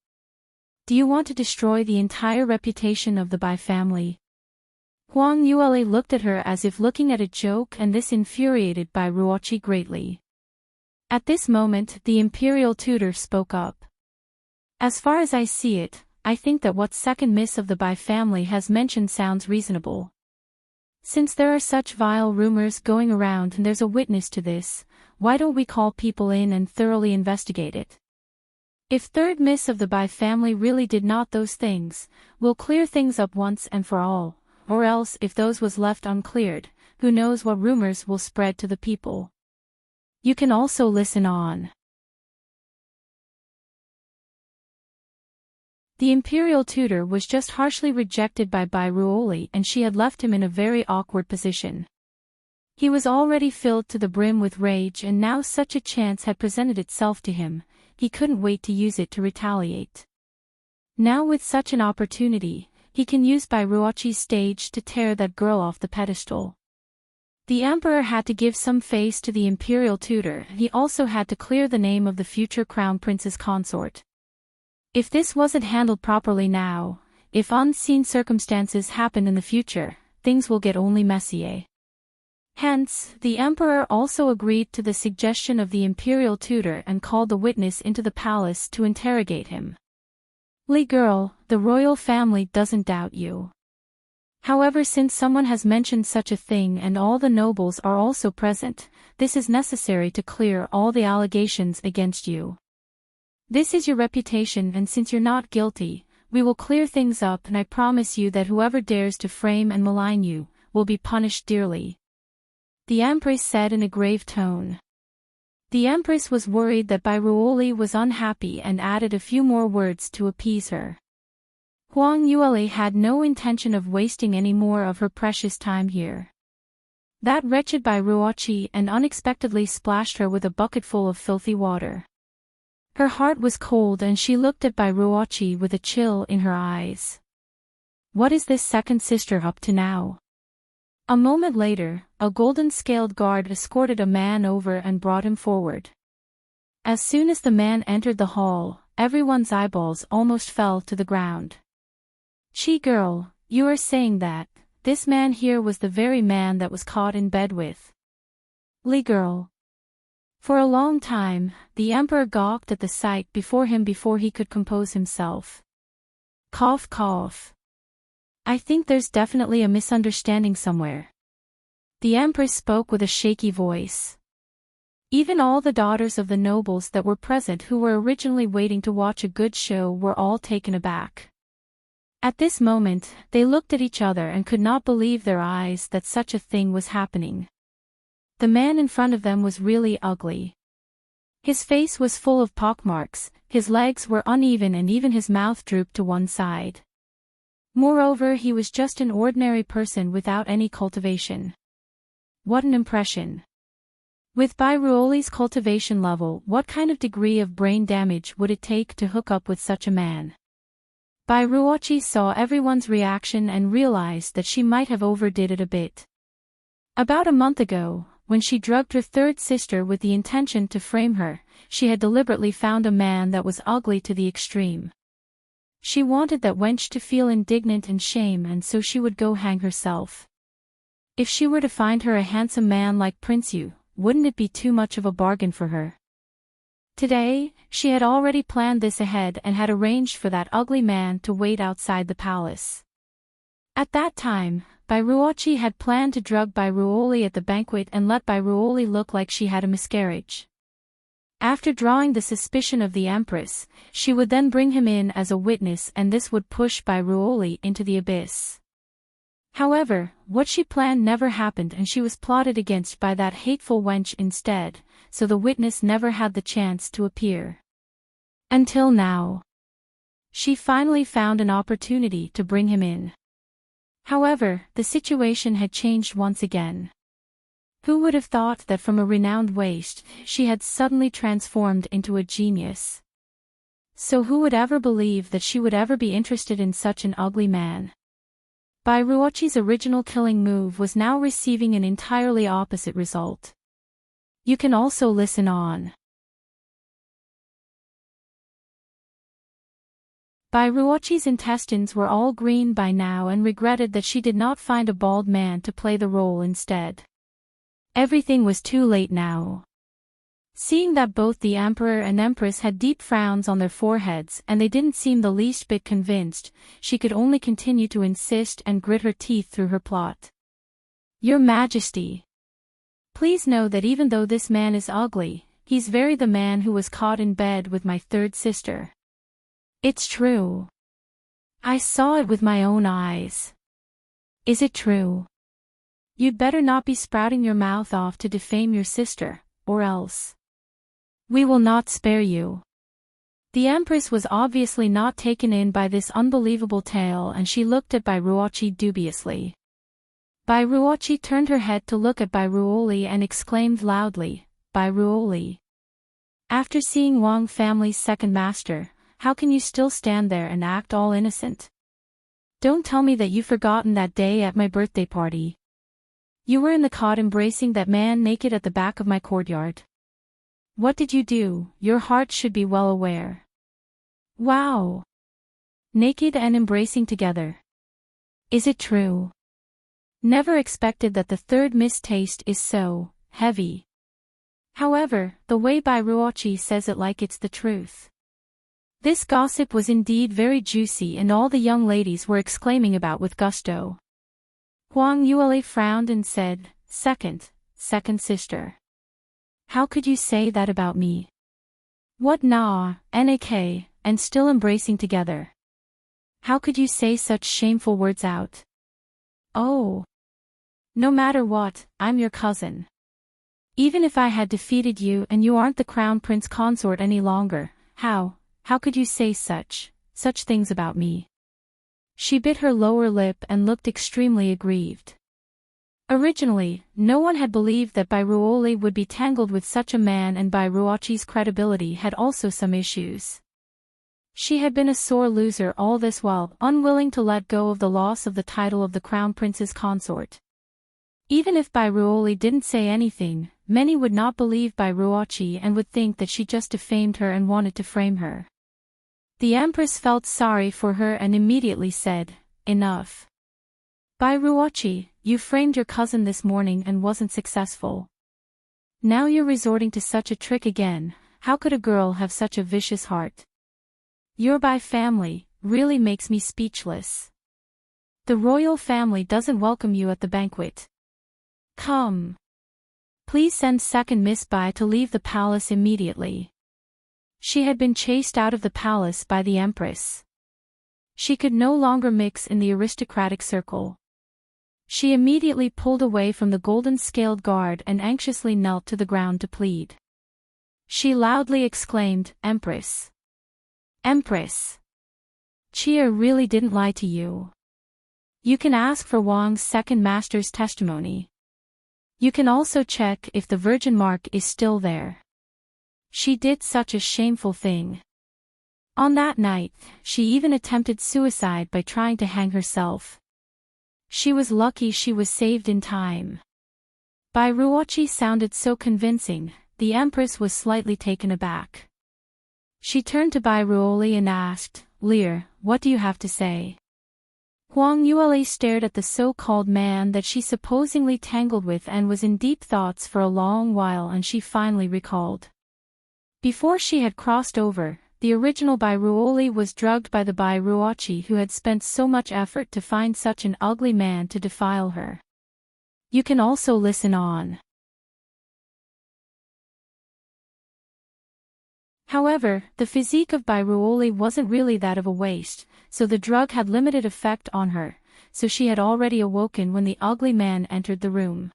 Do you want to destroy the entire reputation of the Bai family?" Huang Yuli looked at her as if looking at a joke, and this infuriated Bai Ruoqi greatly. At this moment, the imperial tutor spoke up. "As far as I see it, I think that what second miss of the Bai family has mentioned sounds reasonable. Since there are such vile rumors going around and there's a witness to this, why don't we call people in and thoroughly investigate it? If third miss of the Bai family really did not those things, we'll clear things up once and for all, or else if those was left uncleared, who knows what rumors will spread to the people. You can also listen on." The imperial tutor was just harshly rejected by Bai Ruoli, and she had left him in a very awkward position. He was already filled to the brim with rage, and now such a chance had presented itself to him. He couldn't wait to use it to retaliate. Now with such an opportunity, he can use Bai Ruoqi's stage to tear that girl off the pedestal. The emperor had to give some face to the imperial tutor, and he also had to clear the name of the future crown prince's consort. If this wasn't handled properly now, if unseen circumstances happen in the future, things will get only messier. Hence, the emperor also agreed to the suggestion of the imperial tutor and called the witness into the palace to interrogate him. "Li girl, the royal family doesn't doubt you. However, since someone has mentioned such a thing and all the nobles are also present, this is necessary to clear all the allegations against you. This is your reputation, and since you're not guilty, we will clear things up, and I promise you that whoever dares to frame and malign you will be punished dearly," the empress said in a grave tone. The empress was worried that Bai Ruoli was unhappy and added a few more words to appease her. Huang Yuli had no intention of wasting any more of her precious time here. That wretched Bai Ruoqi and unexpectedly splashed her with a bucketful of filthy water. Her heart was cold and she looked at Bai Ruoqi with a chill in her eyes. What is this second sister up to now? A moment later, a golden-scaled guard escorted a man over and brought him forward. As soon as the man entered the hall, everyone's eyeballs almost fell to the ground. "Chi girl, you are saying that this man here was the very man that was caught in bed with Li girl?" For a long time, the emperor gawked at the sight before him before he could compose himself. Cough cough. "I think there's definitely a misunderstanding somewhere." The empress spoke with a shaky voice. Even all the daughters of the nobles that were present who were originally waiting to watch a good show were all taken aback. At this moment, they looked at each other and could not believe their eyes that such a thing was happening. The man in front of them was really ugly. His face was full of pockmarks, his legs were uneven and even his mouth drooped to one side. Moreover, he was just an ordinary person without any cultivation. What an impression! With Bai Ruoli's cultivation level, what kind of degree of brain damage would it take to hook up with such a man? Bai Ruoqi saw everyone's reaction and realized that she might have overdid it a bit. About a month ago, when she drugged her third sister with the intention to frame her, she had deliberately found a man that was ugly to the extreme. She wanted that wench to feel indignant and shame, and so she would go hang herself. If she were to find her a handsome man like Prince Yu, wouldn't it be too much of a bargain for her? Today, she had already planned this ahead and had arranged for that ugly man to wait outside the palace. At that time, Bai Ruoqi had planned to drug Bai Ruoli at the banquet and let Bai Ruoli look like she had a miscarriage. After drawing the suspicion of the empress, she would then bring him in as a witness, and this would push Bai Ruoli into the abyss. However, what she planned never happened, and she was plotted against by that hateful wench instead, so the witness never had the chance to appear. Until now. She finally found an opportunity to bring him in. However, the situation had changed once again. Who would have thought that from a renowned waste, she had suddenly transformed into a genius? So who would ever believe that she would ever be interested in such an ugly man? Bairuochi's original killing move was now receiving an entirely opposite result. You can also listen on. Bairuochi's intestines were all green by now and regretted that she did not find a bald man to play the role instead. Everything was too late now. Seeing that both the Emperor and Empress had deep frowns on their foreheads and they didn't seem the least bit convinced, she could only continue to insist and grit her teeth through her plot. Your Majesty, please know that even though this man is ugly, he's very the man who was caught in bed with my third sister. It's true. I saw it with my own eyes. Is it true? You'd better not be sprouting your mouth off to defame your sister, or else we will not spare you. The Empress was obviously not taken in by this unbelievable tale and she looked at Bairuochi dubiously. Bairuochi turned her head to look at Bairuoli and exclaimed loudly, Bairuoli. After seeing Wang family's second master, how can you still stand there and act all innocent? Don't tell me that you've forgotten that day at my birthday party. You were in the cot embracing that man naked at the back of my courtyard. What did you do? Your heart should be well aware. Wow! Naked and embracing together. Is it true? Never expected that the third mistaste is so heavy. However, the way Bairuochi says it like it's the truth. This gossip was indeed very juicy and all the young ladies were exclaiming about with gusto. Huang Yuele frowned and said, second sister. How could you say that about me? What nak, and still embracing together. How could you say such shameful words out? Oh. No matter what, I'm your cousin. Even if I had defeated you and you aren't the crown prince consort any longer, how could you say such things about me? She bit her lower lip and looked extremely aggrieved. Originally, no one had believed that Bairuoli would be tangled with such a man and Bairuochi's credibility had also some issues. She had been a sore loser all this while, unwilling to let go of the loss of the title of the crown prince's consort. Even if Bairuoli didn't say anything, many would not believe Bairuochi and would think that she just defamed her and wanted to frame her. The Empress felt sorry for her and immediately said, enough. Bairuochi, you framed your cousin this morning and wasn't successful. Now you're resorting to such a trick again. How could a girl have such a vicious heart? Your Bai family really makes me speechless. The royal family doesn't welcome you at the banquet. Come. Please send second Miss Bai to leave the palace immediately. She had been chased out of the palace by the Empress. She could no longer mix in the aristocratic circle. She immediately pulled away from the golden-scaled guard and anxiously knelt to the ground to plead. She loudly exclaimed, Empress! Empress! Chia really didn't lie to you. You can ask for Wang's second master's testimony. You can also check if the virgin mark is still there. She did such a shameful thing. On that night, she even attempted suicide by trying to hang herself. She was lucky she was saved in time. Bairuochi sounded so convincing, the Empress was slightly taken aback. She turned to Bairuoli and asked, Lear, what do you have to say? Huang Yuele stared at the so-called man that she supposedly tangled with and was in deep thoughts for a long while and she finally recalled. Before she had crossed over, the original Bairuoli was drugged by the Bairuochi who had spent so much effort to find such an ugly man to defile her. You can also listen on. However, the physique of Bairuoli wasn't really that of a waste, so the drug had limited effect on her, so she had already awoken when the ugly man entered the room.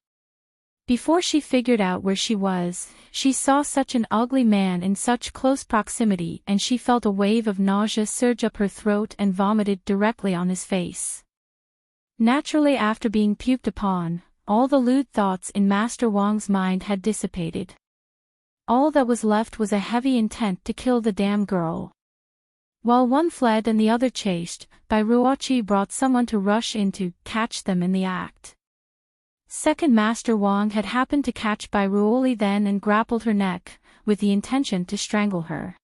Before she figured out where she was, she saw such an ugly man in such close proximity and she felt a wave of nausea surge up her throat and vomited directly on his face. Naturally, after being puked upon, all the lewd thoughts in Master Wang's mind had dissipated. All that was left was a heavy intent to kill the damn girl. While one fled and the other chased, Bai Ruoqi brought someone to rush in to catch them in the act. Second Master Wang had happened to catch Bai Ruoli then and grappled her neck, with the intention to strangle her.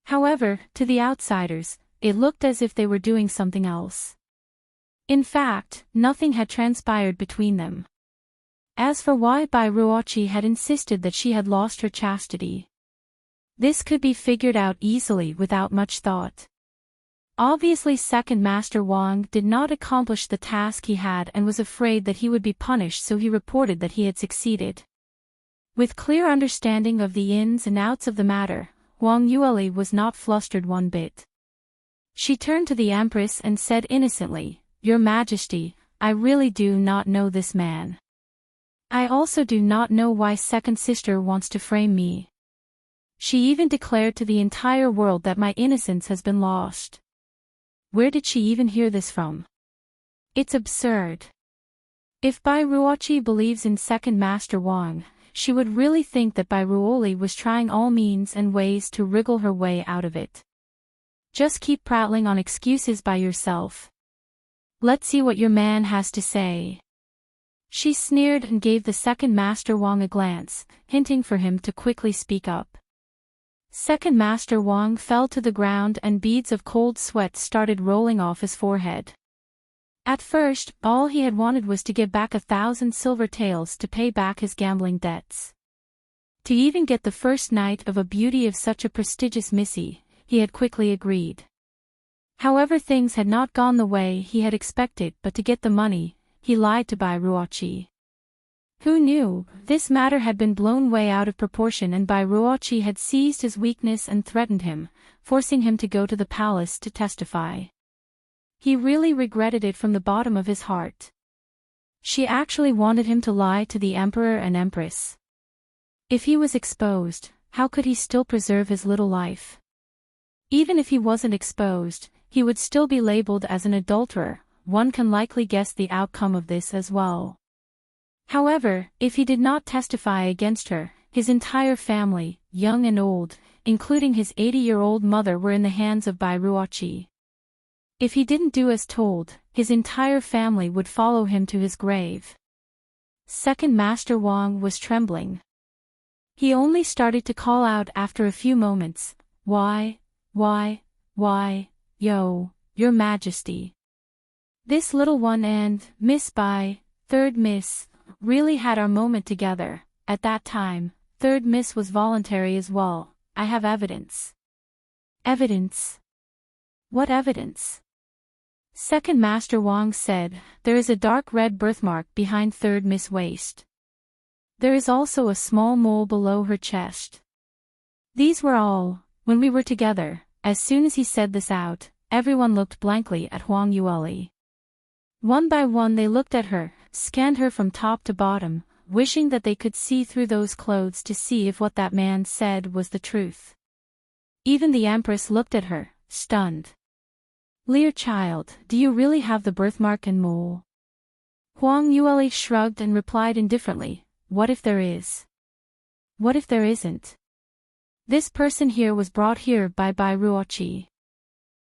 However, to the outsiders, it looked as if they were doing something else. In fact, nothing had transpired between them. As for why Bai Ruoqi had insisted that she had lost her chastity, this could be figured out easily without much thought. Obviously Second Master Wang did not accomplish the task he had and was afraid that he would be punished, so he reported that he had succeeded. With clear understanding of the ins and outs of the matter, Huang Yueli was not flustered one bit. She turned to the Empress and said innocently, "Your Majesty, I really do not know this man. I also do not know why Second Sister wants to frame me. She even declared to the entire world that my innocence has been lost. Where did she even hear this from? It's absurd." If Bai Ruoqi believes in Second Master Wang, she would really think that Bai Ruoli was trying all means and ways to wriggle her way out of it. Just keep prattling on excuses by yourself. Let's see what your man has to say. She sneered and gave the Second Master Wang a glance, hinting for him to quickly speak up. Second Master Wang fell to the ground and beads of cold sweat started rolling off his forehead. At first, all he had wanted was to give back 1,000 silver taels to pay back his gambling debts. To even get the first night of a beauty of such a prestigious missy, he had quickly agreed. However, things had not gone the way he had expected, but to get the money, he lied to Bai Ruoqi. Who knew, this matter had been blown way out of proportion and Bai Ruoqi had seized his weakness and threatened him, forcing him to go to the palace to testify. He really regretted it from the bottom of his heart. She actually wanted him to lie to the Emperor and Empress. If he was exposed, how could he still preserve his little life? Even if he wasn't exposed, he would still be labeled as an adulterer. One can likely guess the outcome of this as well. However, if he did not testify against her, his entire family, young and old, including his 80-year-old mother, were in the hands of Bai Ruoqi. If he didn't do as told, his entire family would follow him to his grave. Second Master Wang was trembling. He only started to call out after a few moments, why, yo, Your Majesty. This little one and Miss Bai, Third Miss, really had our moment together. At that time, Third Miss was voluntary as well. I have evidence. Evidence? What evidence? Second Master Wang said, there is a dark red birthmark behind Third Miss' waist. There is also a small mole below her chest. These were all, when we were together. As soon as he said this out, everyone looked blankly at Huang Yueli. One by one they looked at her, scanned her from top to bottom, wishing that they could see through those clothes to see if what that man said was the truth. Even the Empress looked at her, stunned. Dear child, do you really have the birthmark and mole? Huang Yueli shrugged and replied indifferently, what if there is? What if there isn't? This person here was brought here by Bai Ruoqi.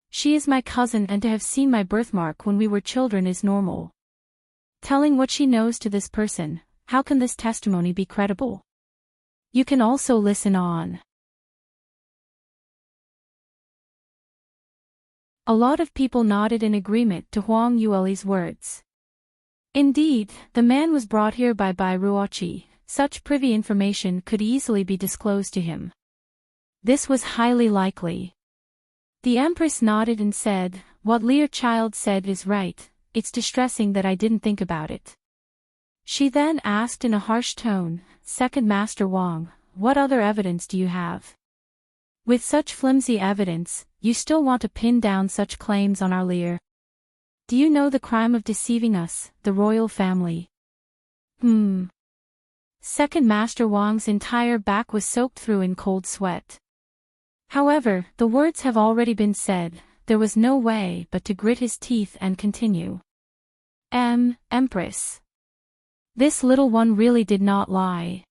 She is my cousin, and to have seen my birthmark when we were children is normal. Telling what she knows to this person, how can this testimony be credible? You can also listen on. A lot of people nodded in agreement to Huang Yueli's words. Indeed, the man was brought here by Bai Ruoqi. Such privy information could easily be disclosed to him. This was highly likely. The Empress nodded and said, what Lear child said is right, it's distressing that I didn't think about it. She then asked in a harsh tone, Second Master Wang, what other evidence do you have? With such flimsy evidence, you still want to pin down such claims on our Lear? Do you know the crime of deceiving us, the royal family? Second Master Wang's entire back was soaked through in cold sweat. However, the words have already been said, there was no way but to grit his teeth and continue. Empress. This little one really did not lie.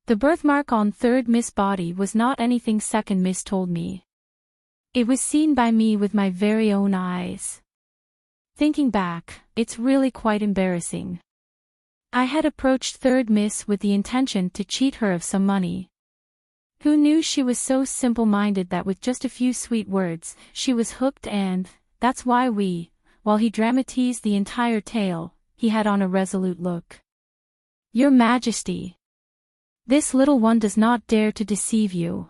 The birthmark on third Miss' body was not anything second Miss told me. It was seen by me with my very own eyes. Thinking back, it's really quite embarrassing. I had approached third Miss with the intention to cheat her of some money. Who knew she was so simple-minded that with just a few sweet words, she was hooked, and that's why while he dramatized the entire tale, he had on a resolute look. Your Majesty, this little one does not dare to deceive you.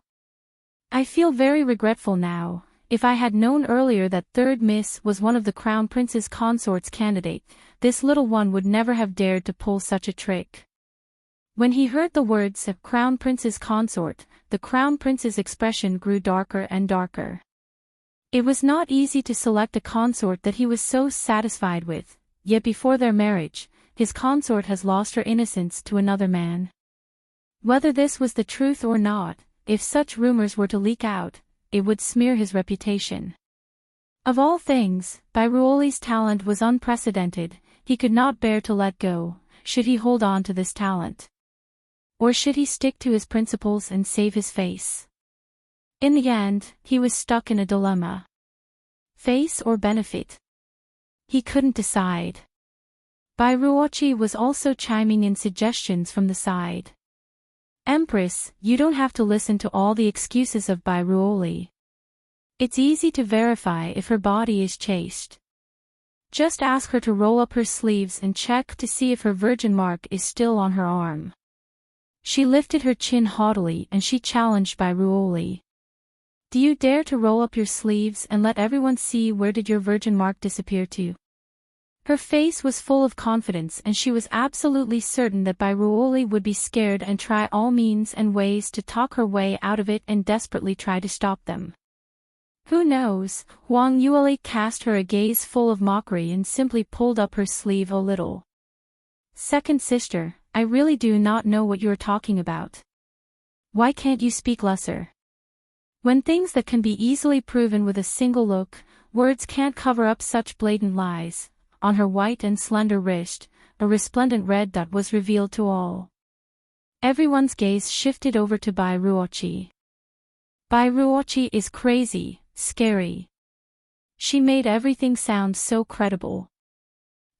I feel very regretful now. If I had known earlier that third Miss was one of the Crown Prince's consort's candidate, this little one would never have dared to pull such a trick. When he heard the words of Crown Prince's consort, the Crown Prince's expression grew darker and darker. It was not easy to select a consort that he was so satisfied with, yet before their marriage, his consort has lost her innocence to another man. Whether this was the truth or not, if such rumors were to leak out, it would smear his reputation. Of all things, Byruoli's talent was unprecedented. He could not bear to let go. Should he hold on to this talent? Or should he stick to his principles and save his face? In the end, he was stuck in a dilemma. Face or benefit? He couldn't decide. Byruochi was also chiming in suggestions from the side. Empress, you don't have to listen to all the excuses of Byruoli. It's easy to verify if her body is chaste. Just ask her to roll up her sleeves and check to see if her virgin mark is still on her arm. She lifted her chin haughtily and she challenged Byruoli. Do you dare to roll up your sleeves and let everyone see where did your virgin mark disappear to? Her face was full of confidence and she was absolutely certain that Byruoli would be scared and try all means and ways to talk her way out of it and desperately try to stop them. Who knows? Huang Yueli cast her a gaze full of mockery and simply pulled up her sleeve a little. Second sister, I really do not know what you are talking about. Why can't you speak lesser? When things that can be easily proven with a single look, words can't cover up such blatant lies. On her white and slender wrist, a resplendent red dot was revealed to all. Everyone's gaze shifted over to Byruochi. Byruochi is crazy, scary. She made everything sound so credible.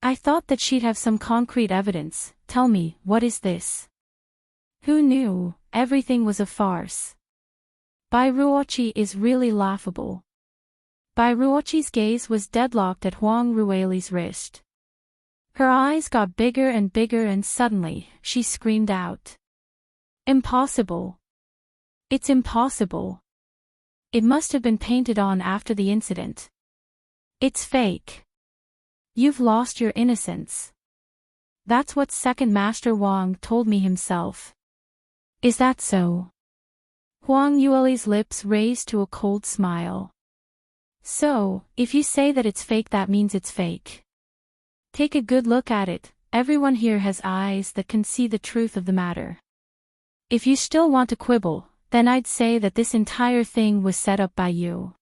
I thought that she'd have some concrete evidence. Tell me, what is this? Who knew? Everything was a farce. Byruochi is really laughable. Byruochi's gaze was deadlocked at Huang Rueli's wrist. Her eyes got bigger and suddenly, she screamed out. Impossible. It's impossible. It must have been painted on after the incident. It's fake. You've lost your innocence. That's what Second Master Wang told me himself. Is that so? Huang Yueli's lips raised to a cold smile. So, if you say that it's fake, that means it's fake. Take a good look at it. Everyone here has eyes that can see the truth of the matter. If you still want to quibble, then I'd say that this entire thing was set up by you.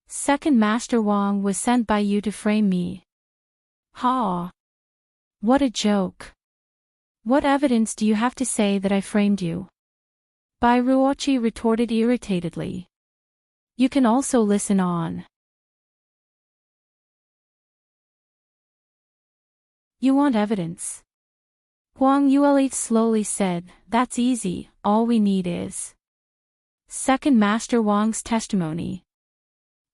Second Master Wang was sent by you to frame me. Ha! What a joke. What evidence do you have to say that I framed you? Byruochi retorted irritatedly. You can also listen on. You want evidence? Huang Yueli slowly said, that's easy, all we need is Second Master Wang's testimony.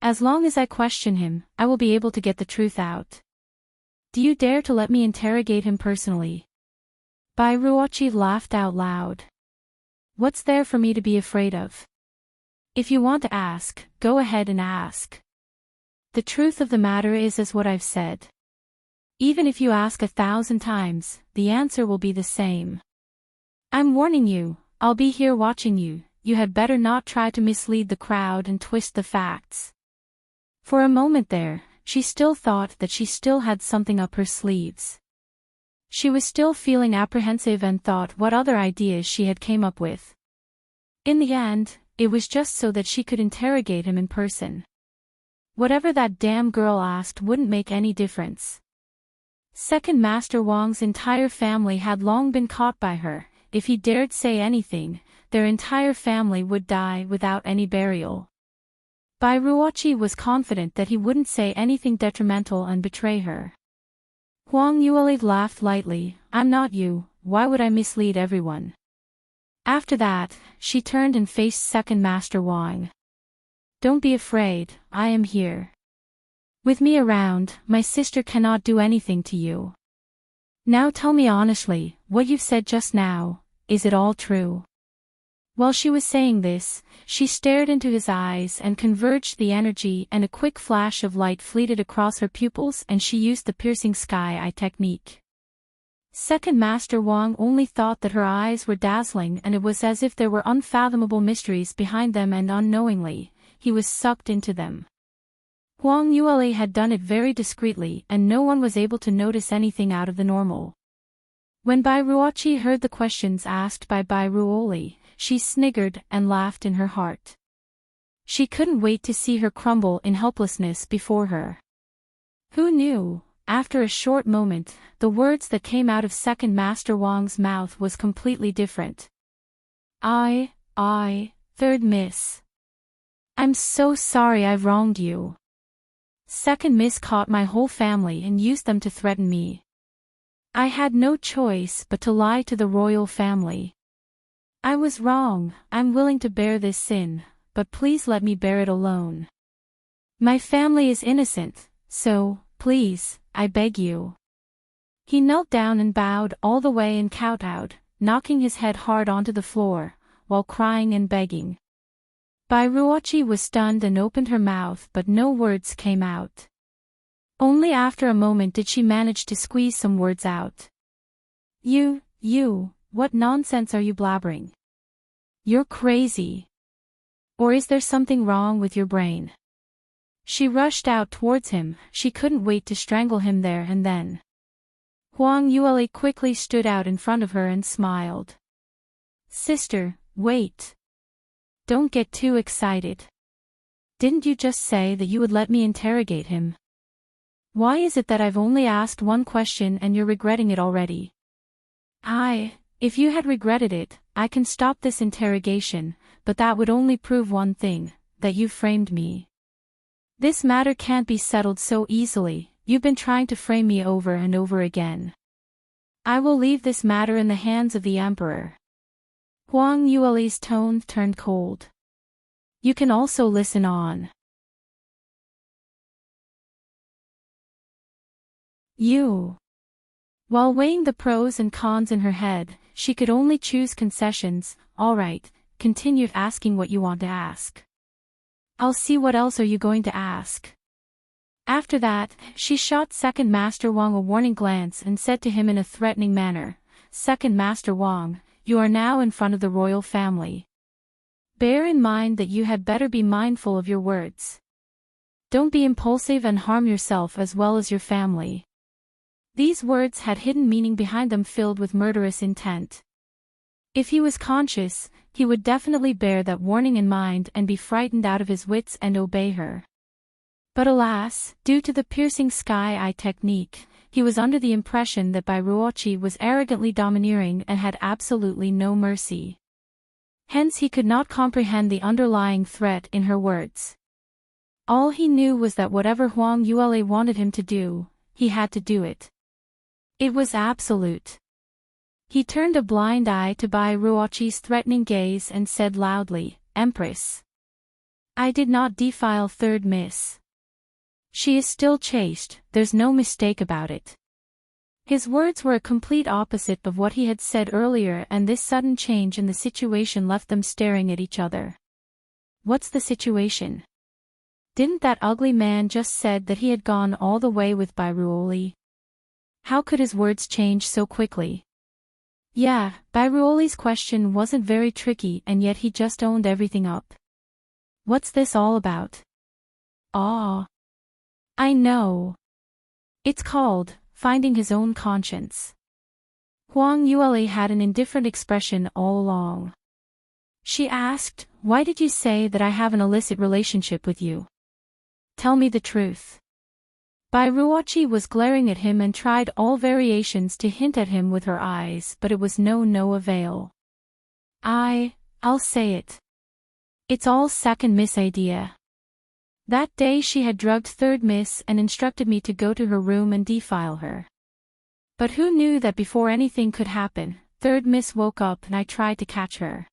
As long as I question him, I will be able to get the truth out. Do you dare to let me interrogate him personally? Byruochi laughed out loud. What's there for me to be afraid of? If you want to ask, go ahead and ask. The truth of the matter is as what I've said. Even if you ask 1,000 times, the answer will be the same. I'm warning you, I'll be here watching you. You had better not try to mislead the crowd and twist the facts. For a moment there, she still thought that she still had something up her sleeves. She was still feeling apprehensive and thought what other ideas she had came up with. In the end, it was just so that she could interrogate him in person. Whatever that damn girl asked wouldn't make any difference. Second Master Wang's entire family had long been caught by her. If he dared say anything, their entire family would die without any burial. Bai Ruoqi was confident that he wouldn't say anything detrimental and betray her. Huang Yueli laughed lightly. I'm not you, why would I mislead everyone? After that, she turned and faced Second Master Wang. Don't be afraid, I am here. With me around, my sister cannot do anything to you. Now tell me honestly, what you've said just now, is it all true? While she was saying this, she stared into his eyes and converged the energy, and a quick flash of light fleeted across her pupils, and she used the piercing sky eye technique. Second Master Wang only thought that her eyes were dazzling, and it was as if there were unfathomable mysteries behind them, and unknowingly, he was sucked into them. Huang Yueli had done it very discreetly, and no one was able to notice anything out of the normal. When Bai Ruoqi heard the questions asked by Bai Ruoli, she sniggered and laughed in her heart. She couldn't wait to see her crumble in helplessness before her. Who knew? After a short moment, the words that came out of Second Master Wang's mouth was completely different. Third Miss. I'm so sorry I've wronged you. Second Miss caught my whole family and used them to threaten me. I had no choice but to lie to the royal family. I was wrong, I'm willing to bear this sin, but please let me bear it alone. My family is innocent, so, please, I beg you. He knelt down and bowed all the way and kowtowed, knocking his head hard onto the floor, while crying and begging. Bai Ruoqi was stunned and opened her mouth, but no words came out. Only after a moment did she manage to squeeze some words out. What nonsense are you blabbering? You're crazy. Or is there something wrong with your brain? She rushed out towards him, she couldn't wait to strangle him there and then. Huang Yueli quickly stood out in front of her and smiled. Sister, wait. Don't get too excited. Didn't you just say that you would let me interrogate him? Why is it that I've only asked one question and you're regretting it already? If you had regretted it, I can stop this interrogation, but that would only prove one thing, that you framed me. This matter can't be settled so easily, you've been trying to frame me over and over again. I will leave this matter in the hands of the Emperor. Huang Yueli's tone turned cold. You can also listen on. While weighing the pros and cons in her head, she could only choose concessions. All right, continue asking what you want to ask. I'll see what else are you going to ask. After that, she shot Second Master Wang a warning glance and said to him in a threatening manner, Second Master Wang, you are now in front of the royal family. Bear in mind that you had better be mindful of your words. Don't be impulsive and harm yourself as well as your family. These words had hidden meaning behind them, filled with murderous intent. If he was conscious, he would definitely bear that warning in mind and be frightened out of his wits and obey her. But alas, due to the piercing sky eye technique, he was under the impression that Bai Ruoqi was arrogantly domineering and had absolutely no mercy. Hence he could not comprehend the underlying threat in her words. All he knew was that whatever Huang Yueli wanted him to do, he had to do it. It was absolute. He turned a blind eye to Bai Ruoqi's threatening gaze and said loudly, Empress. I did not defile Third Miss. She is still chaste, there's no mistake about it. His words were a complete opposite of what he had said earlier, and this sudden change in the situation left them staring at each other. What's the situation? Didn't that ugly man just said that he had gone all the way with Bai Ruoli? How could his words change so quickly? Yeah, Bai Ruoli's question wasn't very tricky, and yet he just owned everything up. What's this all about? I know. It's called finding his own conscience. Huang Yueli had an indifferent expression all along. She asked, why did you say that I have an illicit relationship with you? Tell me the truth. Bairuochi was glaring at him and tried all variations to hint at him with her eyes, but it was no avail. I'll say it. It's all second miss idea. That day she had drugged third miss and instructed me to go to her room and defile her. But who knew that before anything could happen, third miss woke up and I tried to catch her.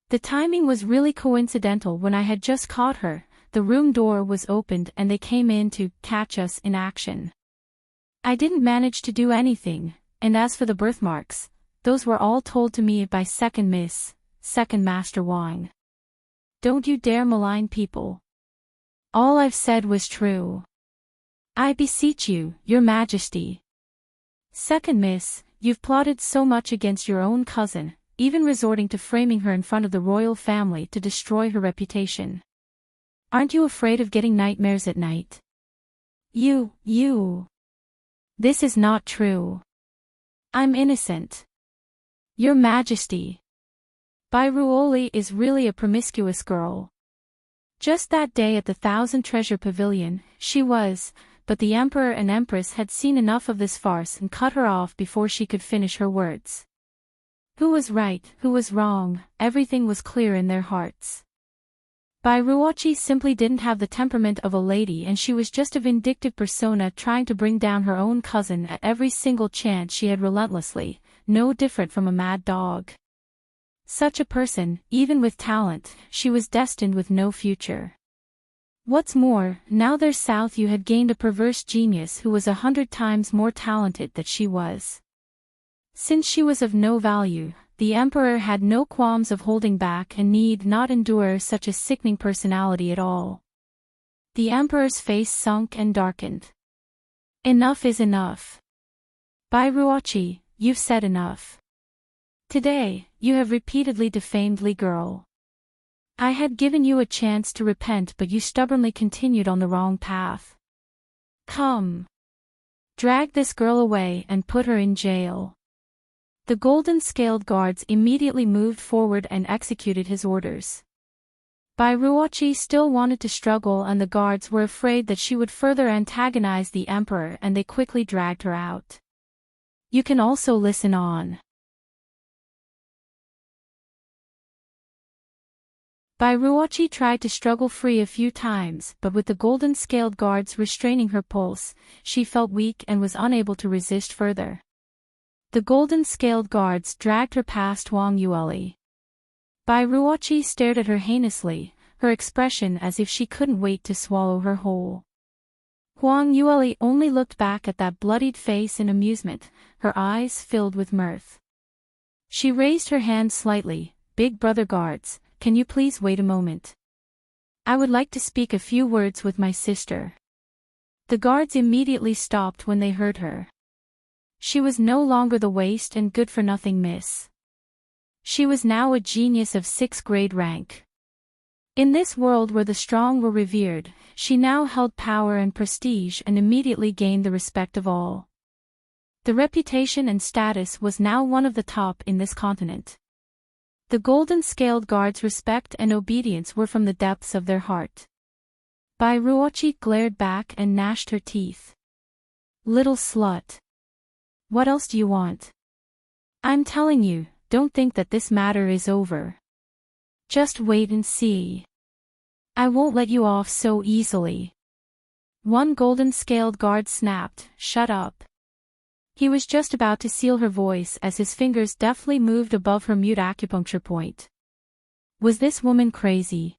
The timing was really coincidental. When I had just caught her, the room door was opened and they came in to catch us in action. I didn't manage to do anything, and as for the birthmarks, those were all told to me by second miss, second master Wang. Don't you dare malign people. All I've said was true. I beseech you, your majesty. Second miss, you've plotted so much against your own cousin, even resorting to framing her in front of the royal family to destroy her reputation. Aren't you afraid of getting nightmares at night? You. This is not true. I'm innocent. Your Majesty. Bairuoli is really a promiscuous girl. Just that day at the Thousand Treasure Pavilion, she was, but the Emperor and Empress had seen enough of this farce and cut her off before she could finish her words. Who was right, who was wrong, everything was clear in their hearts. Bairuochi simply didn't have the temperament of a lady, and she was just a vindictive persona trying to bring down her own cousin at every single chance she had relentlessly, no different from a mad dog. Such a person, even with talent, she was destined with no future. What's more, now there's South you had gained a perverse genius who was 100 times more talented than she was. Since she was of no value, the Emperor had no qualms of holding back and need not endure such a sickening personality at all. The Emperor's face sunk and darkened. Enough is enough. Bairuochi, you've said enough. Today, you have repeatedly defamed Li Girl. I had given you a chance to repent, but you stubbornly continued on the wrong path. Come. Drag this girl away and put her in jail. The golden-scaled guards immediately moved forward and executed his orders. Bairuochi still wanted to struggle, and the guards were afraid that she would further antagonize the Emperor, and they quickly dragged her out. You can also listen on. Bairuochi tried to struggle free a few times, but with the golden-scaled guards restraining her pulse, she felt weak and was unable to resist further. The golden-scaled guards dragged her past Wang Yueli. Bairuochi stared at her heinously, her expression as if she couldn't wait to swallow her whole. Wang Yueli only looked back at that bloodied face in amusement, her eyes filled with mirth. She raised her hand slightly. Big brother guards, can you please wait a moment? I would like to speak a few words with my sister. The guards immediately stopped when they heard her. She was no longer the waste and good-for-nothing miss. She was now a genius of 6th grade rank. In this world where the strong were revered, she now held power and prestige and immediately gained the respect of all. The reputation and status was now one of the top in this continent. The golden-scaled guards' respect and obedience were from the depths of their heart. Bairuochi glared back and gnashed her teeth. Little slut. What else do you want? I'm telling you, don't think that this matter is over. Just wait and see. I won't let you off so easily. One golden-scaled guard snapped, shut up. He was just about to seal her voice as his fingers deftly moved above her mute acupuncture point. Was this woman crazy?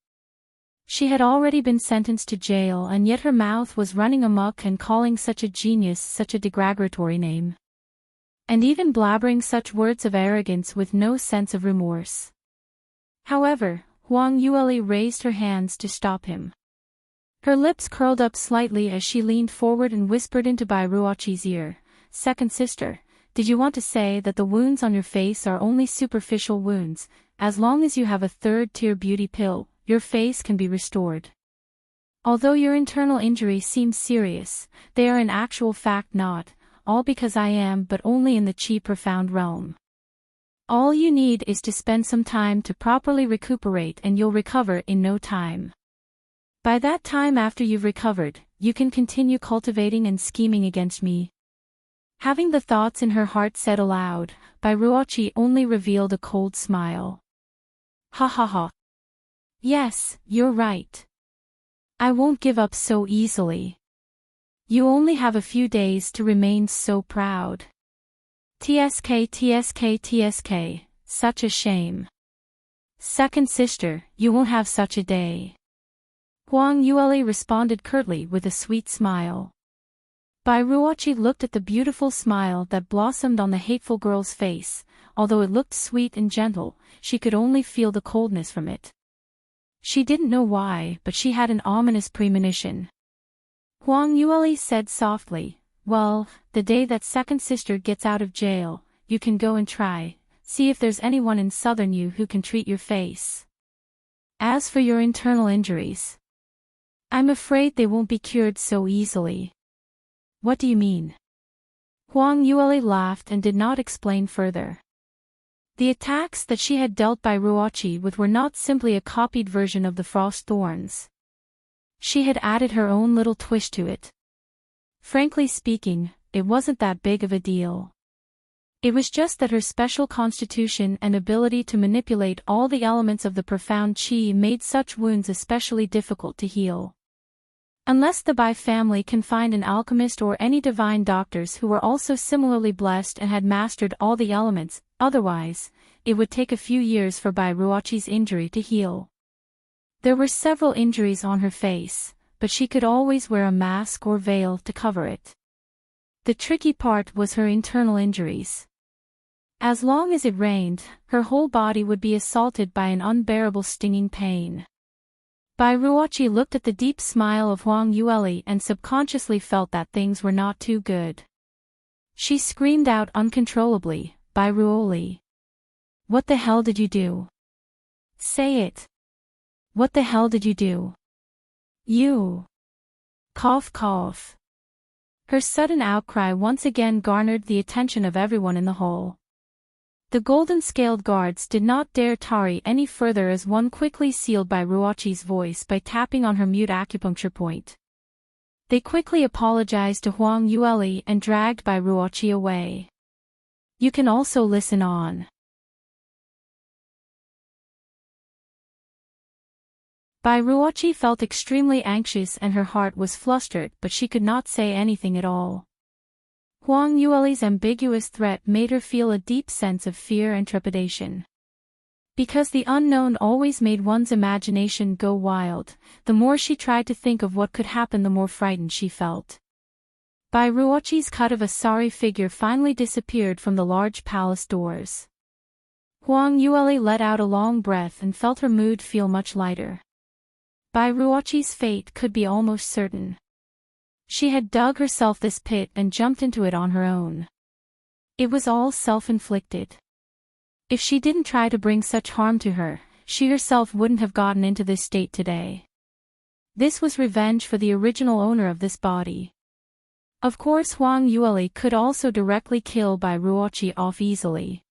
She had already been sentenced to jail, and yet her mouth was running amok and calling such a genius such a derogatory name. And even blabbering such words of arrogance with no sense of remorse. However, Wang Yueli raised her hands to stop him. Her lips curled up slightly as she leaned forward and whispered into Bairuochi's ear, "Second sister, did you want to say that the wounds on your face are only superficial wounds? As long as you have a third-tier beauty pill, your face can be restored. Although your internal injuries seem serious, they are in actual fact not, all because I am but only in the chi profound realm. All you need is to spend some time to properly recuperate and you'll recover in no time. By that time after you've recovered, you can continue cultivating and scheming against me. Having the thoughts in her heart said aloud, Bairuochi only revealed a cold smile. Ha ha ha. Yes, you're right. I won't give up so easily. You only have a few days to remain so proud. TSK TSK TSK, such a shame. Second sister, you won't have such a day. Huang Yueli responded curtly with a sweet smile. Bairuochi looked at the beautiful smile that blossomed on the hateful girl's face. Although it looked sweet and gentle, she could only feel the coldness from it. She didn't know why, but she had an ominous premonition. Huang Yueli said softly, well, the day that second sister gets out of jail, you can go and try, see if there's anyone in southern you who can treat your face. As for your internal injuries, I'm afraid they won't be cured so easily. What do you mean? Huang Yueli laughed and did not explain further. The attacks that she had dealt Bairuochi with were not simply a copied version of the frost thorns. She had added her own little twist to it. Frankly speaking, it wasn't that big of a deal. It was just that her special constitution and ability to manipulate all the elements of the profound qi made such wounds especially difficult to heal. Unless the Bai family can find an alchemist or any divine doctors who were also similarly blessed and had mastered all the elements, otherwise, it would take a few years for Bairuochi's injury to heal. There were several injuries on her face, but she could always wear a mask or veil to cover it. The tricky part was her internal injuries. As long as it rained, her whole body would be assaulted by an unbearable stinging pain. Bairuochi looked at the deep smile of Huang Yueli and subconsciously felt that things were not too good. She screamed out uncontrollably, Bairuoli. What the hell did you do? Say it. What the hell did you do? You. Cough cough. Her sudden outcry once again garnered the attention of everyone in the hall. The golden-scaled guards did not dare tarry any further as one quickly sealed Bairuochi's voice by tapping on her mute acupuncture point. They quickly apologized to Huang Yueli and dragged Bairuochi away. You can also listen on. Bairuochi felt extremely anxious and her heart was flustered, but she could not say anything at all. Huang Yueli's ambiguous threat made her feel a deep sense of fear and trepidation. Because the unknown always made one's imagination go wild, the more she tried to think of what could happen the more frightened she felt. Bairuochi's cut of a sorry figure finally disappeared from the large palace doors. Huang Yueli let out a long breath and felt her mood feel much lighter. Bairuochi's fate could be almost certain. She had dug herself this pit and jumped into it on her own. It was all self-inflicted. If she didn't try to bring such harm to her, she herself wouldn't have gotten into this state today. This was revenge for the original owner of this body. Of course Huang Yueli could also directly kill Bairuochi off easily.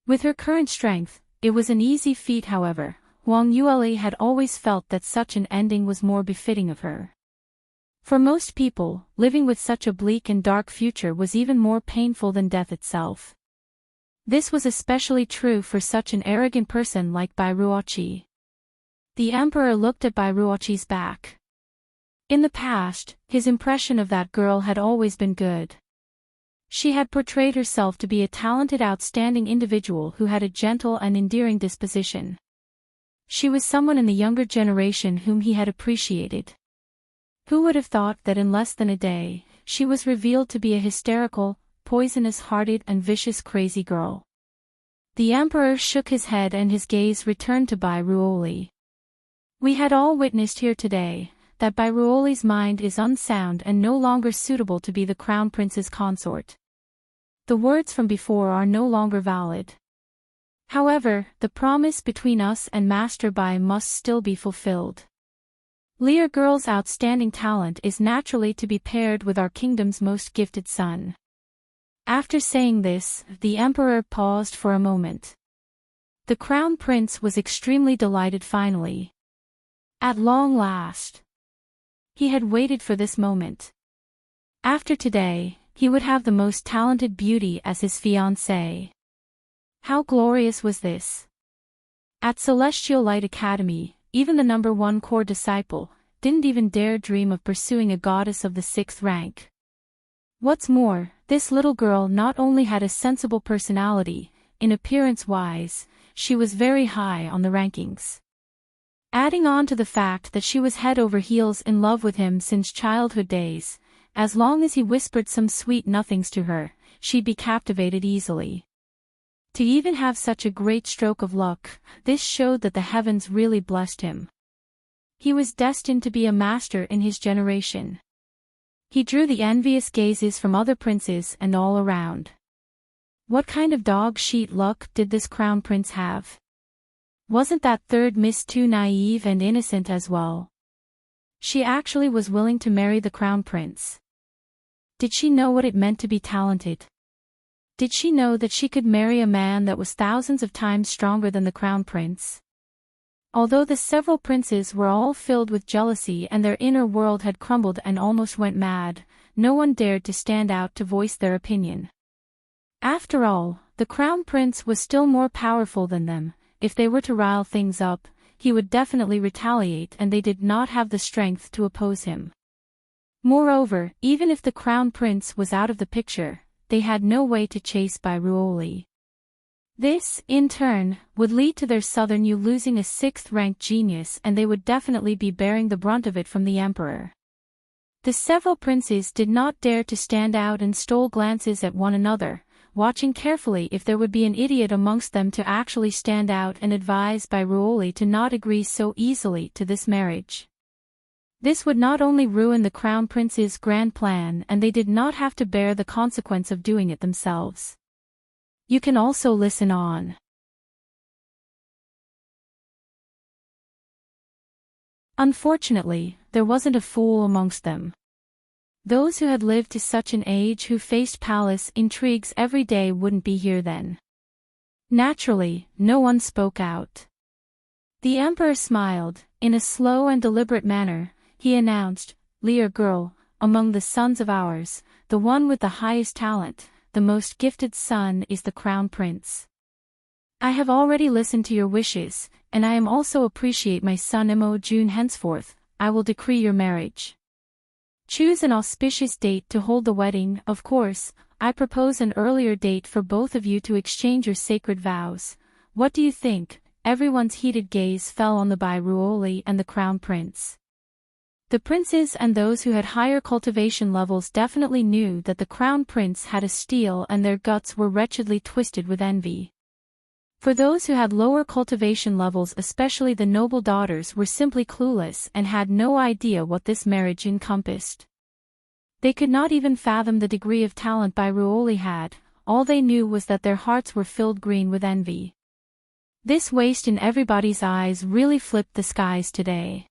With her current strength, it was an easy feat. However, Huang Yueli had always felt that such an ending was more befitting of her. For most people, living with such a bleak and dark future was even more painful than death itself. This was especially true for such an arrogant person like Bairuochi. The emperor looked at Bairuochi's back. In the past, his impression of that girl had always been good. She had portrayed herself to be a talented, outstanding individual who had a gentle and endearing disposition. She was someone in the younger generation whom he had appreciated. Who would have thought that in less than a day, she was revealed to be a hysterical, poisonous-hearted and vicious crazy girl? The emperor shook his head and his gaze returned to Bairuoli. We had all witnessed here today, that Bairuoli's mind is unsound and no longer suitable to be the crown prince's consort. The words from before are no longer valid. However, the promise between us and Master Bai must still be fulfilled. Lear Girl's outstanding talent is naturally to be paired with our kingdom's most gifted son. After saying this, the emperor paused for a moment. The crown prince was extremely delighted finally. At long last. He had waited for this moment. After today, he would have the most talented beauty as his fiancée. How glorious was this! At Celestial Light Academy, even the #1 core disciple didn't even dare dream of pursuing a goddess of the 6th rank. What's more, this little girl not only had a sensible personality, in appearance-wise, she was very high on the rankings. Adding on to the fact that she was head over heels in love with him since childhood days, as long as he whispered some sweet nothings to her, she'd be captivated easily. To even have such a great stroke of luck, this showed that the heavens really blessed him. He was destined to be a master in his generation. He drew the envious gazes from other princes and all around. What kind of dog-shit luck did this crown prince have? Wasn't that third Miss too naive and innocent as well? She actually was willing to marry the crown prince. Did she know what it meant to be talented? Did she know that she could marry a man that was thousands of times stronger than the crown prince? Although the several princes were all filled with jealousy and their inner world had crumbled and almost went mad, no one dared to stand out to voice their opinion. After all, the crown prince was still more powerful than them. If they were to rile things up, he would definitely retaliate, and they did not have the strength to oppose him. Moreover, even if the crown prince was out of the picture, they had no way to chase Ruoli. This, in turn, would lead to their southern you losing a 6th-ranked genius, and they would definitely be bearing the brunt of it from the emperor. The several princes did not dare to stand out and stole glances at one another, watching carefully if there would be an idiot amongst them to actually stand out and advise Ruoli to not agree so easily to this marriage. This would not only ruin the crown prince's grand plan, and they did not have to bear the consequence of doing it themselves. You can also listen on. Unfortunately, there wasn't a fool amongst them. Those who had lived to such an age who faced palace intrigues every day wouldn't be here then. Naturally, no one spoke out. The emperor smiled. In a slow and deliberate manner, he announced, "Dear girl, among the sons of ours, the one with the highest talent, the most gifted son is the crown prince. I have already listened to your wishes, and I am also appreciate my son Imo June. Henceforth, I will decree your marriage. Choose an auspicious date to hold the wedding. Of course, I propose an earlier date for both of you to exchange your sacred vows. What do you think?" Everyone's heated gaze fell on the Ruoli and the crown prince. The princes and those who had higher cultivation levels definitely knew that the crown prince had a steel, and their guts were wretchedly twisted with envy. For those who had lower cultivation levels, especially the noble daughters, were simply clueless and had no idea what this marriage encompassed. They could not even fathom the degree of talent Ruoli had. All they knew was that their hearts were filled green with envy. This waste in everybody's eyes really flipped the skies today.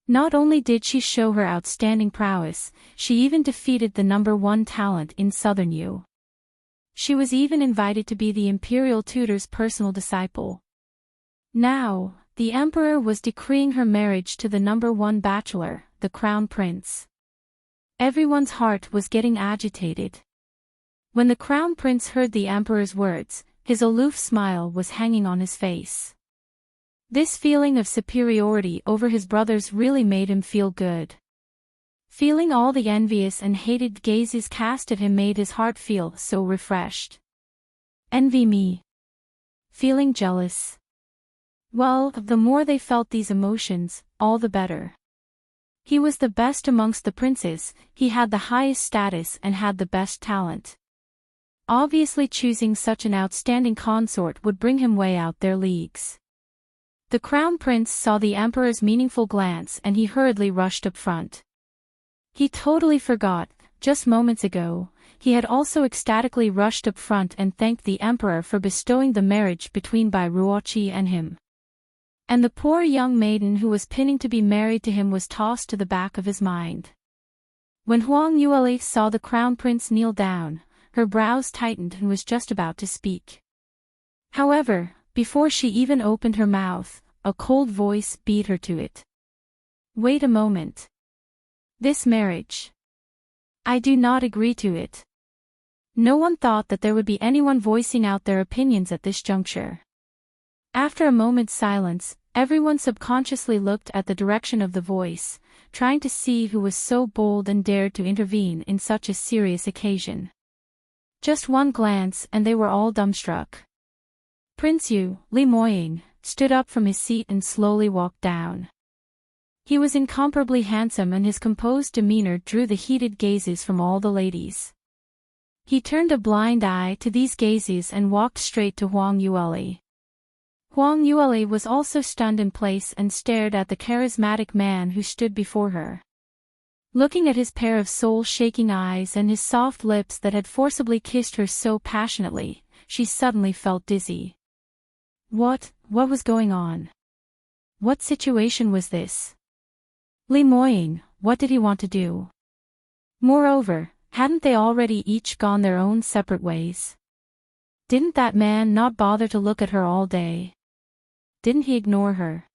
Not only did she show her outstanding prowess, she even defeated the #1 talent in Southern U. She was even invited to be the imperial tutor's personal disciple. Now, the emperor was decreeing her marriage to the #1 bachelor, the crown prince. Everyone's heart was getting agitated. When the crown prince heard the emperor's words, his aloof smile was hanging on his face. This feeling of superiority over his brothers really made him feel good. Feeling all the envious and hated gazes cast at him made his heart feel so refreshed. Envy me? Feeling jealous? Well, the more they felt these emotions, all the better. He was the best amongst the princes, he had the highest status and had the best talent. Obviously, choosing such an outstanding consort would bring him way out their leagues. The crown prince saw the emperor's meaningful glance and he hurriedly rushed up front. He totally forgot, just moments ago, he had also ecstatically rushed up front and thanked the emperor for bestowing the marriage between Ruoli and him. And the poor young maiden who was pinning to be married to him was tossed to the back of his mind. When Huang Yueli saw the crown prince kneel down, her brows tightened and was just about to speak. However, before she even opened her mouth, a cold voice beat her to it. "Wait a moment. This marriage. I do not agree to it. No one thought that there would be anyone voicing out their opinions at this juncture. After a moment's silence, everyone subconsciously looked at the direction of the voice, trying to see who was so bold and dared to intervene in such a serious occasion. Just one glance and they were all dumbstruck. Prince Yu, Li Moying, stood up from his seat and slowly walked down. He was incomparably handsome and his composed demeanor drew the heated gazes from all the ladies. He turned a blind eye to these gazes and walked straight to Huang Yueli. Huang Yueli was also stunned in place and stared at the charismatic man who stood before her. Looking at his pair of soul-shaking eyes and his soft lips that had forcibly kissed her so passionately, she suddenly felt dizzy. What was going on? What situation was this? Li Moying, what did he want to do? Moreover, hadn't they already each gone their own separate ways? Didn't that man not bother to look at her all day? Didn't he ignore her?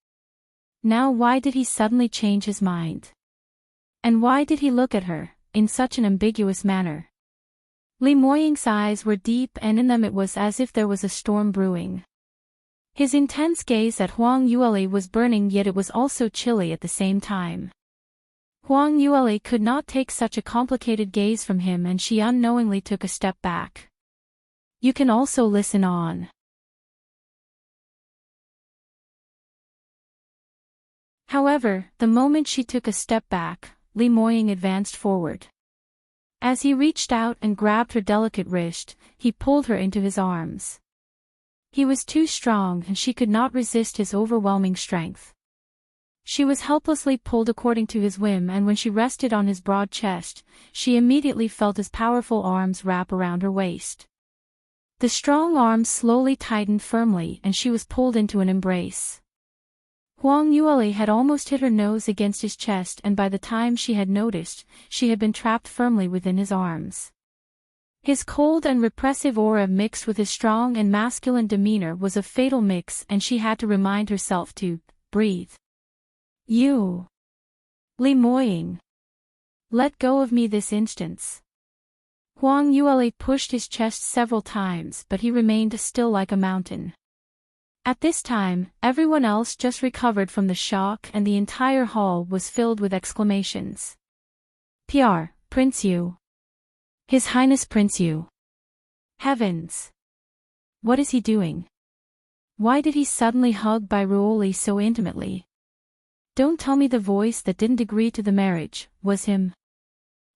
Now why did he suddenly change his mind? And why did he look at her, in such an ambiguous manner? Li Moying's eyes were deep and in them it was as if there was a storm brewing. His intense gaze at Huang Yueli was burning yet it was also chilly at the same time. Huang Yueli could not take such a complicated gaze from him and she unknowingly took a step back. You can also listen on. However, the moment she took a step back, Li Moying advanced forward. As he reached out and grabbed her delicate wrist, he pulled her into his arms. He was too strong and she could not resist his overwhelming strength. She was helplessly pulled according to his whim and when she rested on his broad chest, she immediately felt his powerful arms wrap around her waist. The strong arms slowly tightened firmly and she was pulled into an embrace. Huang Yueli had almost hit her nose against his chest and by the time she had noticed, she had been trapped firmly within his arms. His cold and repressive aura mixed with his strong and masculine demeanor was a fatal mix and she had to remind herself to breathe. You. Li Moying. Let go of me this instance. Huang Yueli pushed his chest several times but he remained still like a mountain. At this time, everyone else just recovered from the shock and the entire hall was filled with exclamations. Prince Yu. His Highness Prince Yu. Heavens! What is he doing? Why did he suddenly hug Bairuoli so intimately? Don't tell me the voice that didn't agree to the marriage was him.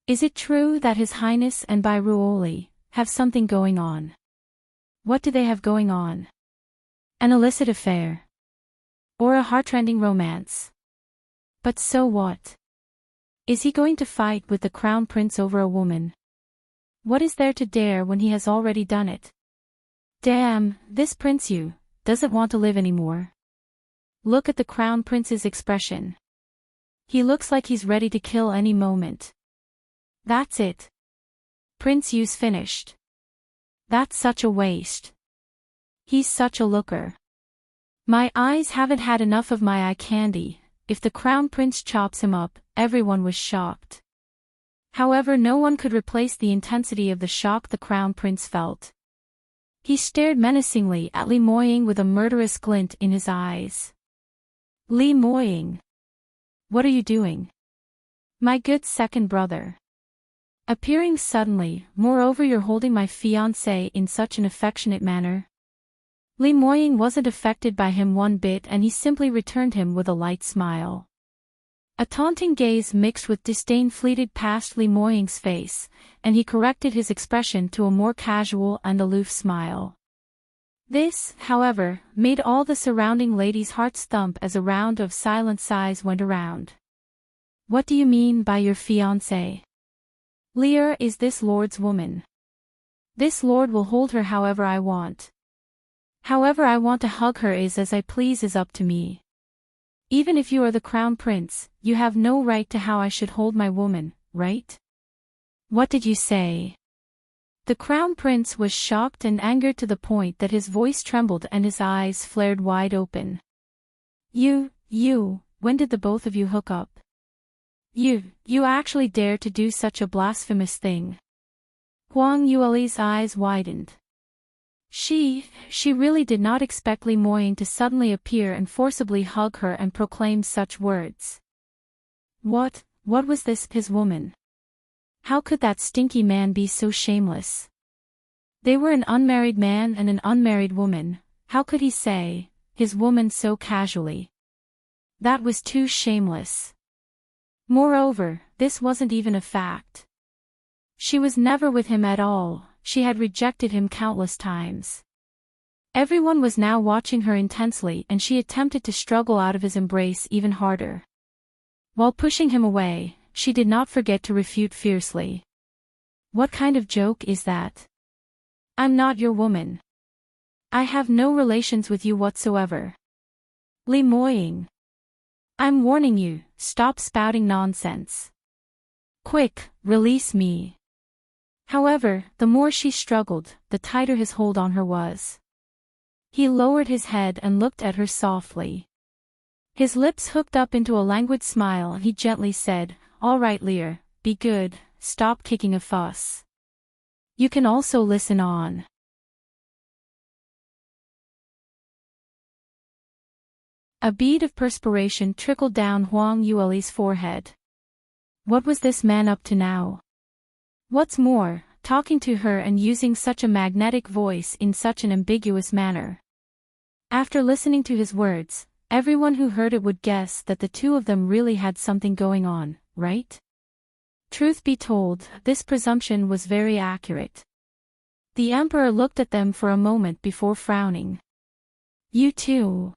Is it true that His Highness and Bairuoli have something going on? What do they have going on? An illicit affair? Or a heartrending romance? But so what? Is he going to fight with the crown prince over a woman? What is there to dare when he has already done it? Damn, this Prince Yu doesn't want to live anymore. Look at the crown prince's expression. He looks like he's ready to kill any moment. That's it. Prince Yu's finished. That's such a waste. He's such a looker. My eyes haven't had enough of my eye candy. If the crown prince chops him up, everyone was shocked. However, no one could replace the intensity of the shock the crown prince felt. He stared menacingly at Li Moying with a murderous glint in his eyes. Li Moying. What are you doing? My good second brother. Appearing suddenly, moreover you're holding my fiancé in such an affectionate manner. Li Moying wasn't affected by him one bit and he simply returned him with a light smile. A taunting gaze mixed with disdain fleeted past Li Moying's face, and he corrected his expression to a more casual and aloof smile. This, however, made all the surrounding ladies' hearts thump as a round of silent sighs went around. What do you mean by your fiancé? Lear is this lord's woman. This lord will hold her however I want. However I want to hug her is as I please is up to me. Even if you are the crown prince, you have no right to how I should hold my woman, right? What did you say? The crown prince was shocked and angered to the point that his voice trembled and his eyes flared wide open. You, when did the both of you hook up? You actually dare to do such a blasphemous thing?" Huang Yueli's eyes widened. She really did not expect Li Moying to suddenly appear and forcibly hug her and proclaim such words. What was this, his woman? How could that stinky man be so shameless? They were an unmarried man and an unmarried woman, how could he say, his woman, so casually? That was too shameless. Moreover, this wasn't even a fact. She was never with him at all, she had rejected him countless times. Everyone was now watching her intensely and she attempted to struggle out of his embrace even harder. While pushing him away, she did not forget to refute fiercely. "What kind of joke is that? I'm not your woman. I have no relations with you whatsoever. Li Moying. I'm warning you, stop spouting nonsense. Quick, release me." However, the more she struggled, the tighter his hold on her was. He lowered his head and looked at her softly. His lips hooked up into a languid smile and he gently said, "All right, Lear, be good, stop kicking a fuss. You can also listen on." A bead of perspiration trickled down Huang Yueli's forehead. What was this man up to now? What's more, talking to her and using such a magnetic voice in such an ambiguous manner. After listening to his words, everyone who heard it would guess that the two of them really had something going on, right? Truth be told, this presumption was very accurate. The emperor looked at them for a moment before frowning. "You two.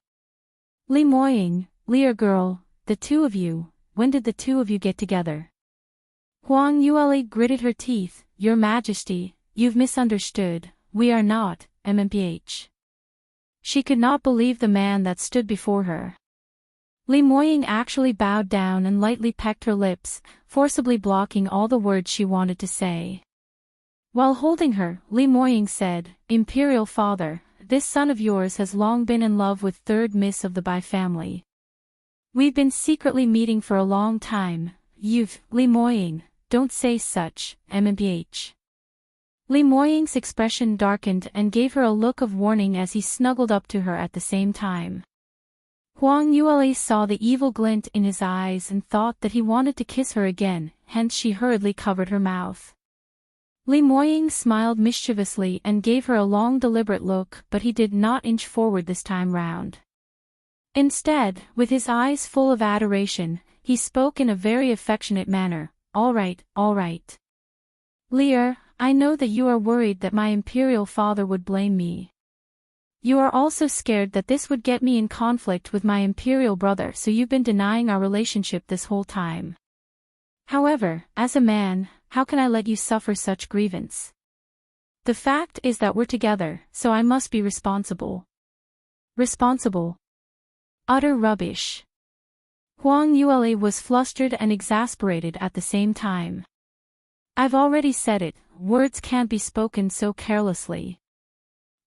Li Moying, Lear girl, the two of you, when did the two of you get together?" Huang Yueli gritted her teeth. "Your Majesty, you've misunderstood, we are not, MMPH. She could not believe the man that stood before her. Li Moying actually bowed down and lightly pecked her lips, forcibly blocking all the words she wanted to say. While holding her, Li Moying said, "Imperial father, this son of yours has long been in love with third miss of the Bai family. We've been secretly meeting for a long time. Li Moying, don't say such, MMPH. Li Moying's expression darkened and gave her a look of warning as he snuggled up to her at the same time. Huang Yueli saw the evil glint in his eyes and thought that he wanted to kiss her again, hence she hurriedly covered her mouth. Li Moying smiled mischievously and gave her a long deliberate look, but he did not inch forward this time round. Instead, with his eyes full of adoration, he spoke in a very affectionate manner. All right. Lear, I know that you are worried that my imperial father would blame me. You are also scared that this would get me in conflict with my imperial brother, so you've been denying our relationship this whole time. However, as a man, how can I let you suffer such grievance? The fact is that we're together, so I must be responsible." Responsible? Utter rubbish. Huang Yueli was flustered and exasperated at the same time. "I've already said it, words can't be spoken so carelessly.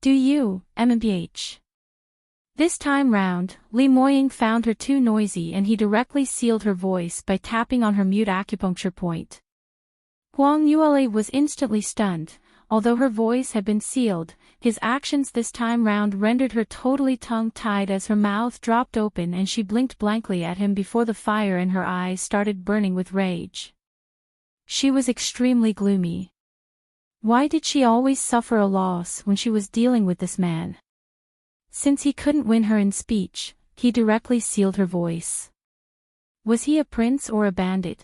Do you, MMPH?" This time round, Li Moying found her too noisy and he directly sealed her voice by tapping on her mute acupuncture point. Huang Yueli was instantly stunned. Although her voice had been sealed, his actions this time round rendered her totally tongue-tied as her mouth dropped open and she blinked blankly at him before the fire in her eyes started burning with rage. She was extremely gloomy. Why did she always suffer a loss when she was dealing with this man? Since he couldn't win her in speech, he directly sealed her voice. Was he a prince or a bandit?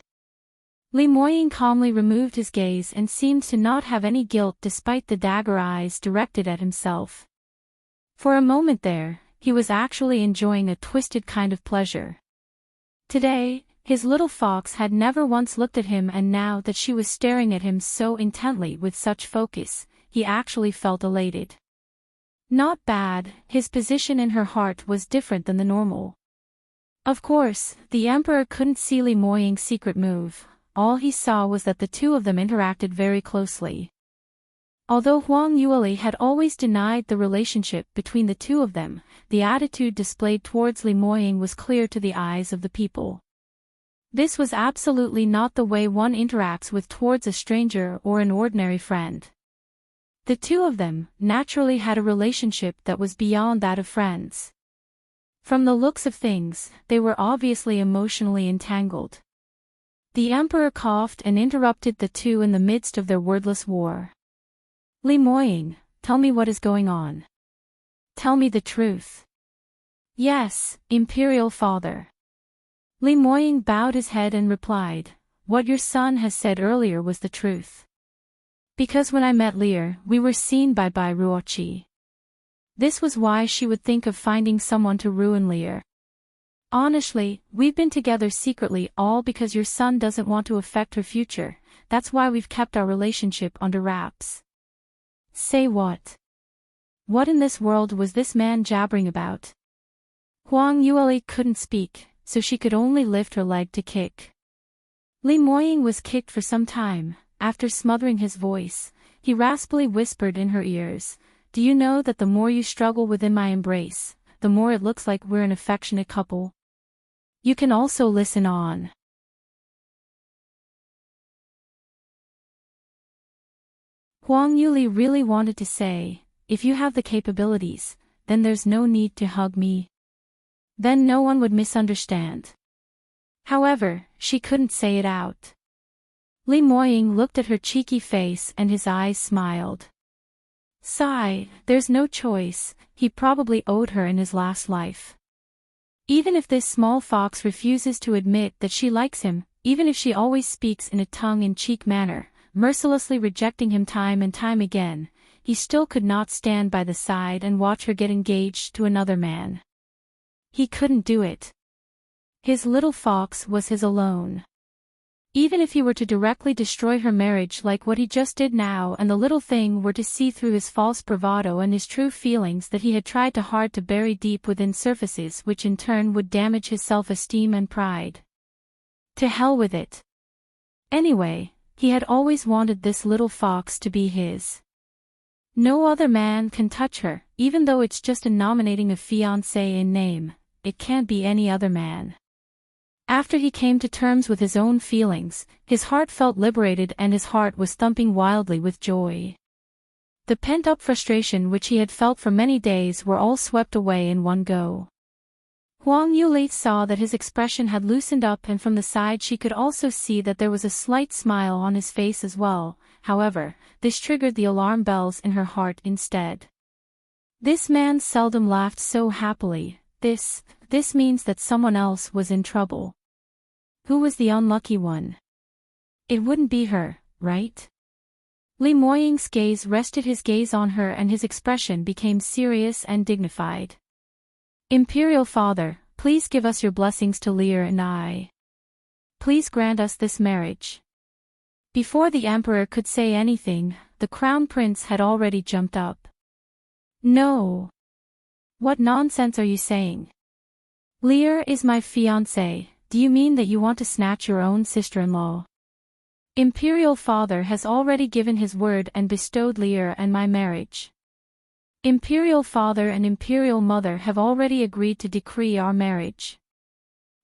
Li Moying calmly removed his gaze and seemed to not have any guilt despite the dagger eyes directed at himself. For a moment there, he was actually enjoying a twisted kind of pleasure. Today, his little fox had never once looked at him, and now that she was staring at him so intently with such focus, he actually felt elated. Not bad, his position in her heart was different than the normal. Of course, the emperor couldn't see Li Moying's secret move. All he saw was that the two of them interacted very closely. Although Huang Yueli had always denied the relationship between the two of them, the attitude displayed towards Li Moying was clear to the eyes of the people. This was absolutely not the way one interacts with towards a stranger or an ordinary friend. The two of them, naturally, had a relationship that was beyond that of friends. From the looks of things, they were obviously emotionally entangled. The emperor coughed and interrupted the two in the midst of their wordless war. "Li Moying, tell me what is going on. Tell me the truth." "Yes, Imperial Father." Li Moying bowed his head and replied, "What your son has said earlier was the truth. Because when I met Lear, we were seen by Ruochi. This was why she would think of finding someone to ruin Lear. Honestly, we've been together secretly all because your son doesn't want to affect her future, that's why we've kept our relationship under wraps." "Say what? What in this world was this man jabbering about?" Huang Yueli couldn't speak, so she could only lift her leg to kick. Li Moying was kicked for some time. After smothering his voice, he raspily whispered in her ears, "Do you know that the more you struggle within my embrace, the more it looks like we're an affectionate couple? You can also listen on." Huang Yuli really wanted to say, "If you have the capabilities, then there's no need to hug me. Then no one would misunderstand." However, she couldn't say it out. Li Moying looked at her cheeky face and his eyes smiled. Sigh, there's no choice, he probably owed her in his last life. Even if this small fox refuses to admit that she likes him, even if she always speaks in a tongue-in-cheek manner, mercilessly rejecting him time and time again, he still could not stand by the side and watch her get engaged to another man. He couldn't do it. His little fox was his alone. Even if he were to directly destroy her marriage like what he just did now, and the little thing were to see through his false bravado and his true feelings that he had tried too hard to bury deep within surfaces, which in turn would damage his self-esteem and pride. To hell with it. Anyway, he had always wanted this little fox to be his. No other man can touch her, even though it's just a nominating a fiancé in name, it can't be any other man. After he came to terms with his own feelings, his heart felt liberated and his heart was thumping wildly with joy. The pent-up frustration which he had felt for many days were all swept away in one go. Huang Yuli saw that his expression had loosened up, and from the side she could also see that there was a slight smile on his face as well. However, this triggered the alarm bells in her heart instead. This man seldom laughed so happily. This means that someone else was in trouble. Who was the unlucky one? It wouldn't be her, right? Li Moying's gaze rested his gaze on her and his expression became serious and dignified. Imperial Father, please give us your blessings to Lear and I. Please grant us this marriage. Before the Emperor could say anything, the Crown Prince had already jumped up. No. What nonsense are you saying? Lear is my fiancé. Do you mean that you want to snatch your own sister-in-law? Imperial Father has already given his word and bestowed Lear and my marriage. Imperial Father and Imperial Mother have already agreed to decree our marriage.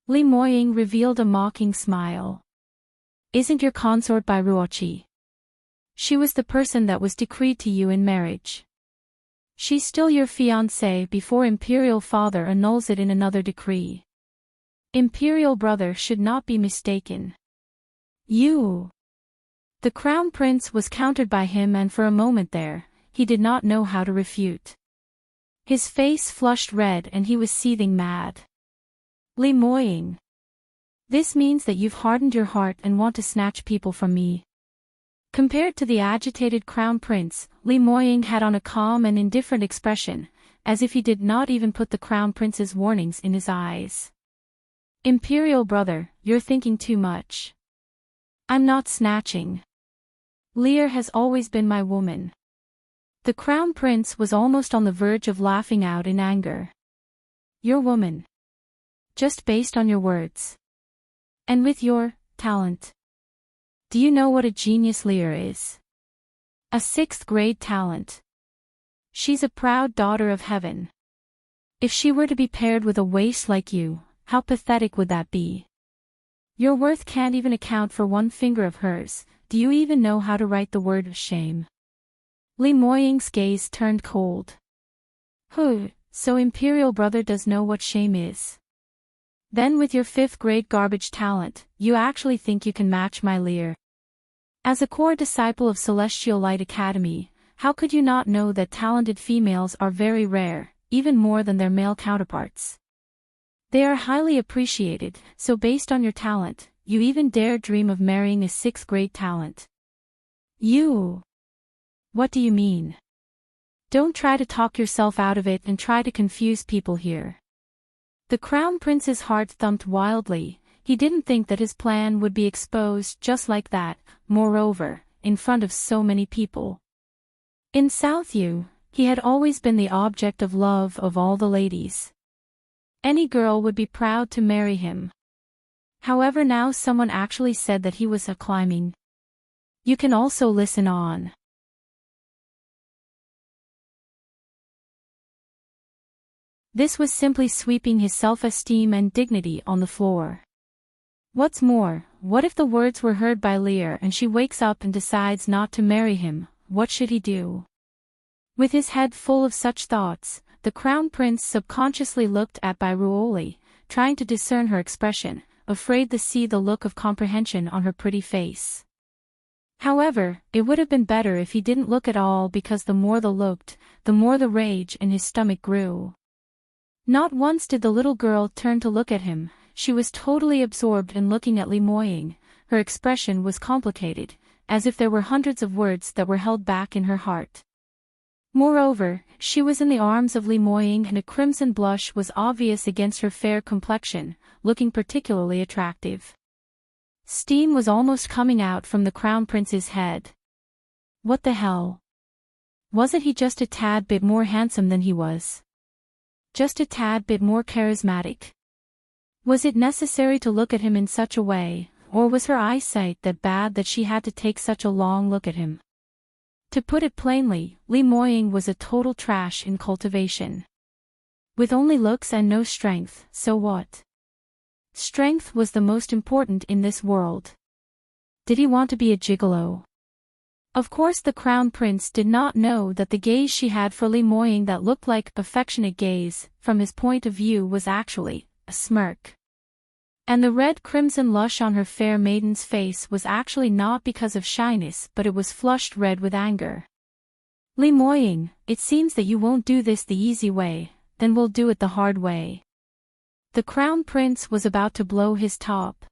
Li Moying revealed a mocking smile. Isn't your consort by Ruochi? She was the person that was decreed to you in marriage. She's still your fiancé before Imperial Father annuls it in another decree. Imperial Brother should not be mistaken. You. The Crown Prince was countered by him, and for a moment there, he did not know how to refute. His face flushed red and he was seething mad. Li Moying. This means that you've hardened your heart and want to snatch people from me. Compared to the agitated Crown Prince, Li Moying had on a calm and indifferent expression, as if he did not even put the Crown Prince's warnings in his eyes. Imperial Brother, you're thinking too much. I'm not snatching. Lear has always been my woman. The Crown Prince was almost on the verge of laughing out in anger. Your woman. Just based on your words. And with your talent. Do you know what a genius Lear is? A 6th grade talent. She's a proud daughter of heaven. If she were to be paired with a waste like you, how pathetic would that be? Your worth can't even account for one finger of hers. Do you even know how to write the word shame? Li Moying's gaze turned cold. So Imperial Brother does know what shame is. Then with your 5th grade garbage talent, you actually think you can match my Lear? As a core disciple of Celestial Light Academy, how could you not know that talented females are very rare, even more than their male counterparts? They are highly appreciated, so based on your talent, you even dare dream of marrying a 6th grade talent. You. What do you mean? Don't try to talk yourself out of it and try to confuse people here. The Crown Prince's heart thumped wildly. He didn't think that his plan would be exposed just like that, moreover, in front of so many people. In Southview, he had always been the object of love of all the ladies. Any girl would be proud to marry him. However, now someone actually said that he was a climbing. You can also listen on. This was simply sweeping his self-esteem and dignity on the floor. What's more, what if the words were heard by Lear and she wakes up and decides not to marry him? What should he do? With his head full of such thoughts, the Crown Prince subconsciously looked at Ruoli, trying to discern her expression, afraid to see the look of comprehension on her pretty face. However, it would have been better if he didn't look at all, because the more they looked, the more the rage in his stomach grew. Not once did the little girl turn to look at him. She was totally absorbed in looking at Li Moying. Her expression was complicated, as if there were hundreds of words that were held back in her heart. Moreover, she was in the arms of Li Moying and a crimson blush was obvious against her fair complexion, looking particularly attractive. Steam was almost coming out from the Crown Prince's head. What the hell? Wasn't he just a tad bit more handsome than he was? Just a tad bit more charismatic? Was it necessary to look at him in such a way, or was her eyesight that bad that she had to take such a long look at him? To put it plainly, Li Moying was a total trash in cultivation. With only looks and no strength, so what? Strength was the most important in this world. Did he want to be a gigolo? Of course the Crown Prince did not know that the gaze she had for Li Moying, that looked like affectionate gaze, from his point of view was actually a smirk. And the red-crimson lush on her fair maiden's face was actually not because of shyness, but it was flushed red with anger. Li Moying, it seems that you won't do this the easy way, then we'll do it the hard way. The Crown Prince was about to blow his top.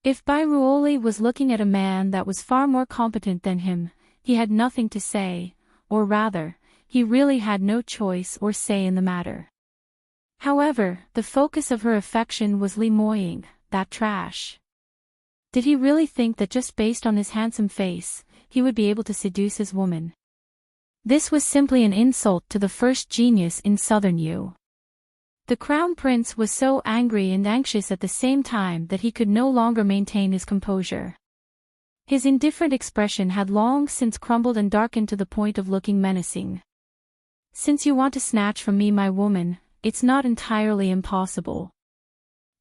If Ruoli was looking at a man that was far more competent than him, he had nothing to say, or rather, he really had no choice or say in the matter. However, the focus of her affection was Li Moying, that trash. Did he really think that just based on his handsome face, he would be able to seduce his woman? This was simply an insult to the first genius in Southern U. The Crown Prince was so angry and anxious at the same time that he could no longer maintain his composure. His indifferent expression had long since crumbled and darkened to the point of looking menacing. Since you want to snatch from me my woman, it's not entirely impossible.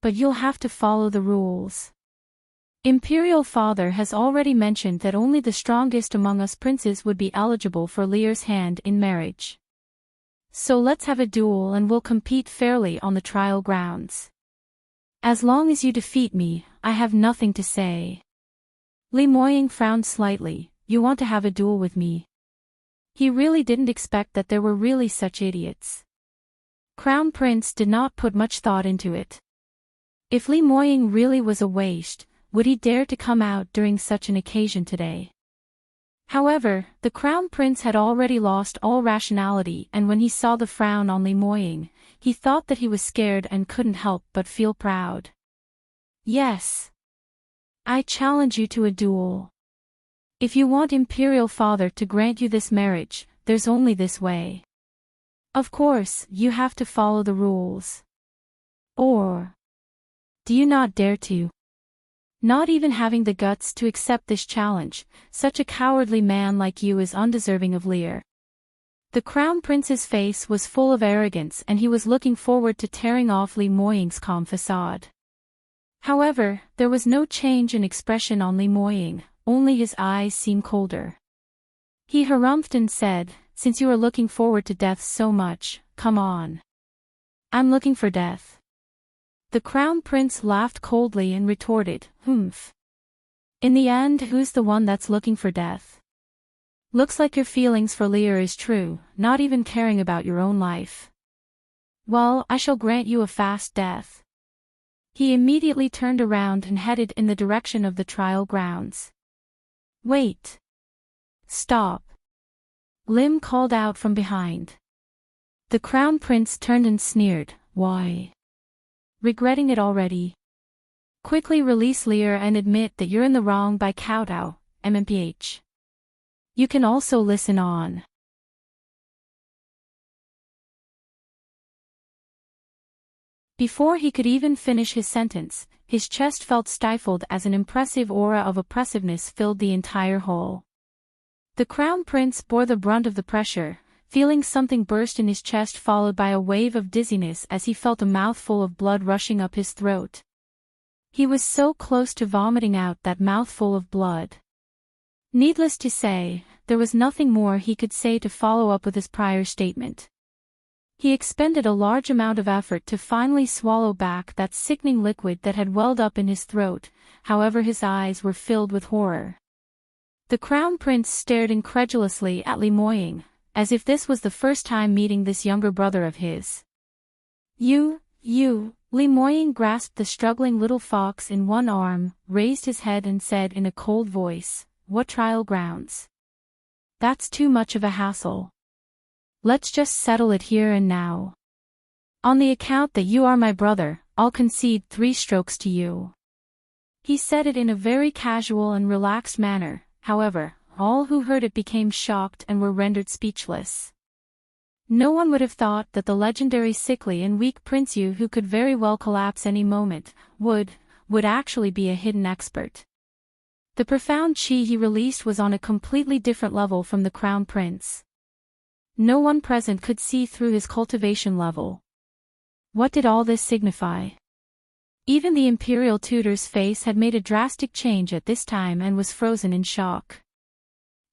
But you'll have to follow the rules. Imperial Father has already mentioned that only the strongest among us princes would be eligible for Lear's hand in marriage. So let's have a duel and we'll compete fairly on the trial grounds. As long as you defeat me, I have nothing to say. Li Moying frowned slightly. You want to have a duel with me? He really didn't expect that there were really such idiots. Crown Prince did not put much thought into it. If Li Moying really was a waste, would he dare to come out during such an occasion today? However, the Crown Prince had already lost all rationality, and when he saw the frown on Li Moying, he thought that he was scared and couldn't help but feel proud. Yes. I challenge you to a duel. If you want Imperial Father to grant you this marriage, there's only this way. Of course, you have to follow the rules. Or do you not dare to? Not even having the guts to accept this challenge, such a cowardly man like you is undeserving of Lear. The Crown Prince's face was full of arrogance and he was looking forward to tearing off Li Moying's calm facade. However, there was no change in expression on Li Moying, only his eyes seemed colder. He harumphed and said, "Since you are looking forward to death so much, come on." "I'm looking for death." The Crown Prince laughed coldly and retorted, "Humph. In the end, who's the one that's looking for death? Looks like your feelings for Lear is true, not even caring about your own life. Well, I shall grant you a fast death." He immediately turned around and headed in the direction of the trial grounds. "Wait. Stop." Lim called out from behind. The Crown Prince turned and sneered, "Why? Regretting it already? Quickly release Lear and admit that you're in the wrong by kowtow, MMPH. You can also listen on." Before he could even finish his sentence, his chest felt stifled as an impressive aura of oppressiveness filled the entire hall. The Crown Prince bore the brunt of the pressure, feeling something burst in his chest followed by a wave of dizziness as he felt a mouthful of blood rushing up his throat. He was so close to vomiting out that mouthful of blood. Needless to say, there was nothing more he could say to follow up with his prior statement. He expended a large amount of effort to finally swallow back that sickening liquid that had welled up in his throat, however his eyes were filled with horror. The Crown Prince stared incredulously at Li Moying, as if this was the first time meeting this younger brother of his. You, Li Moying grasped the struggling little fox in one arm, raised his head and said in a cold voice, "What trial grounds? That's too much of a hassle. Let's just settle it here and now. On the account that you are my brother, I'll concede 3 strokes to you." He said it in a very casual and relaxed manner, however, all who heard it became shocked and were rendered speechless. No one would have thought that the legendary sickly and weak Prince Yu, who could very well collapse any moment, would actually be a hidden expert. The profound chi he released was on a completely different level from the Crown Prince. No one present could see through his cultivation level. What did all this signify? Even the Imperial Tutor's face had made a drastic change at this time and was frozen in shock.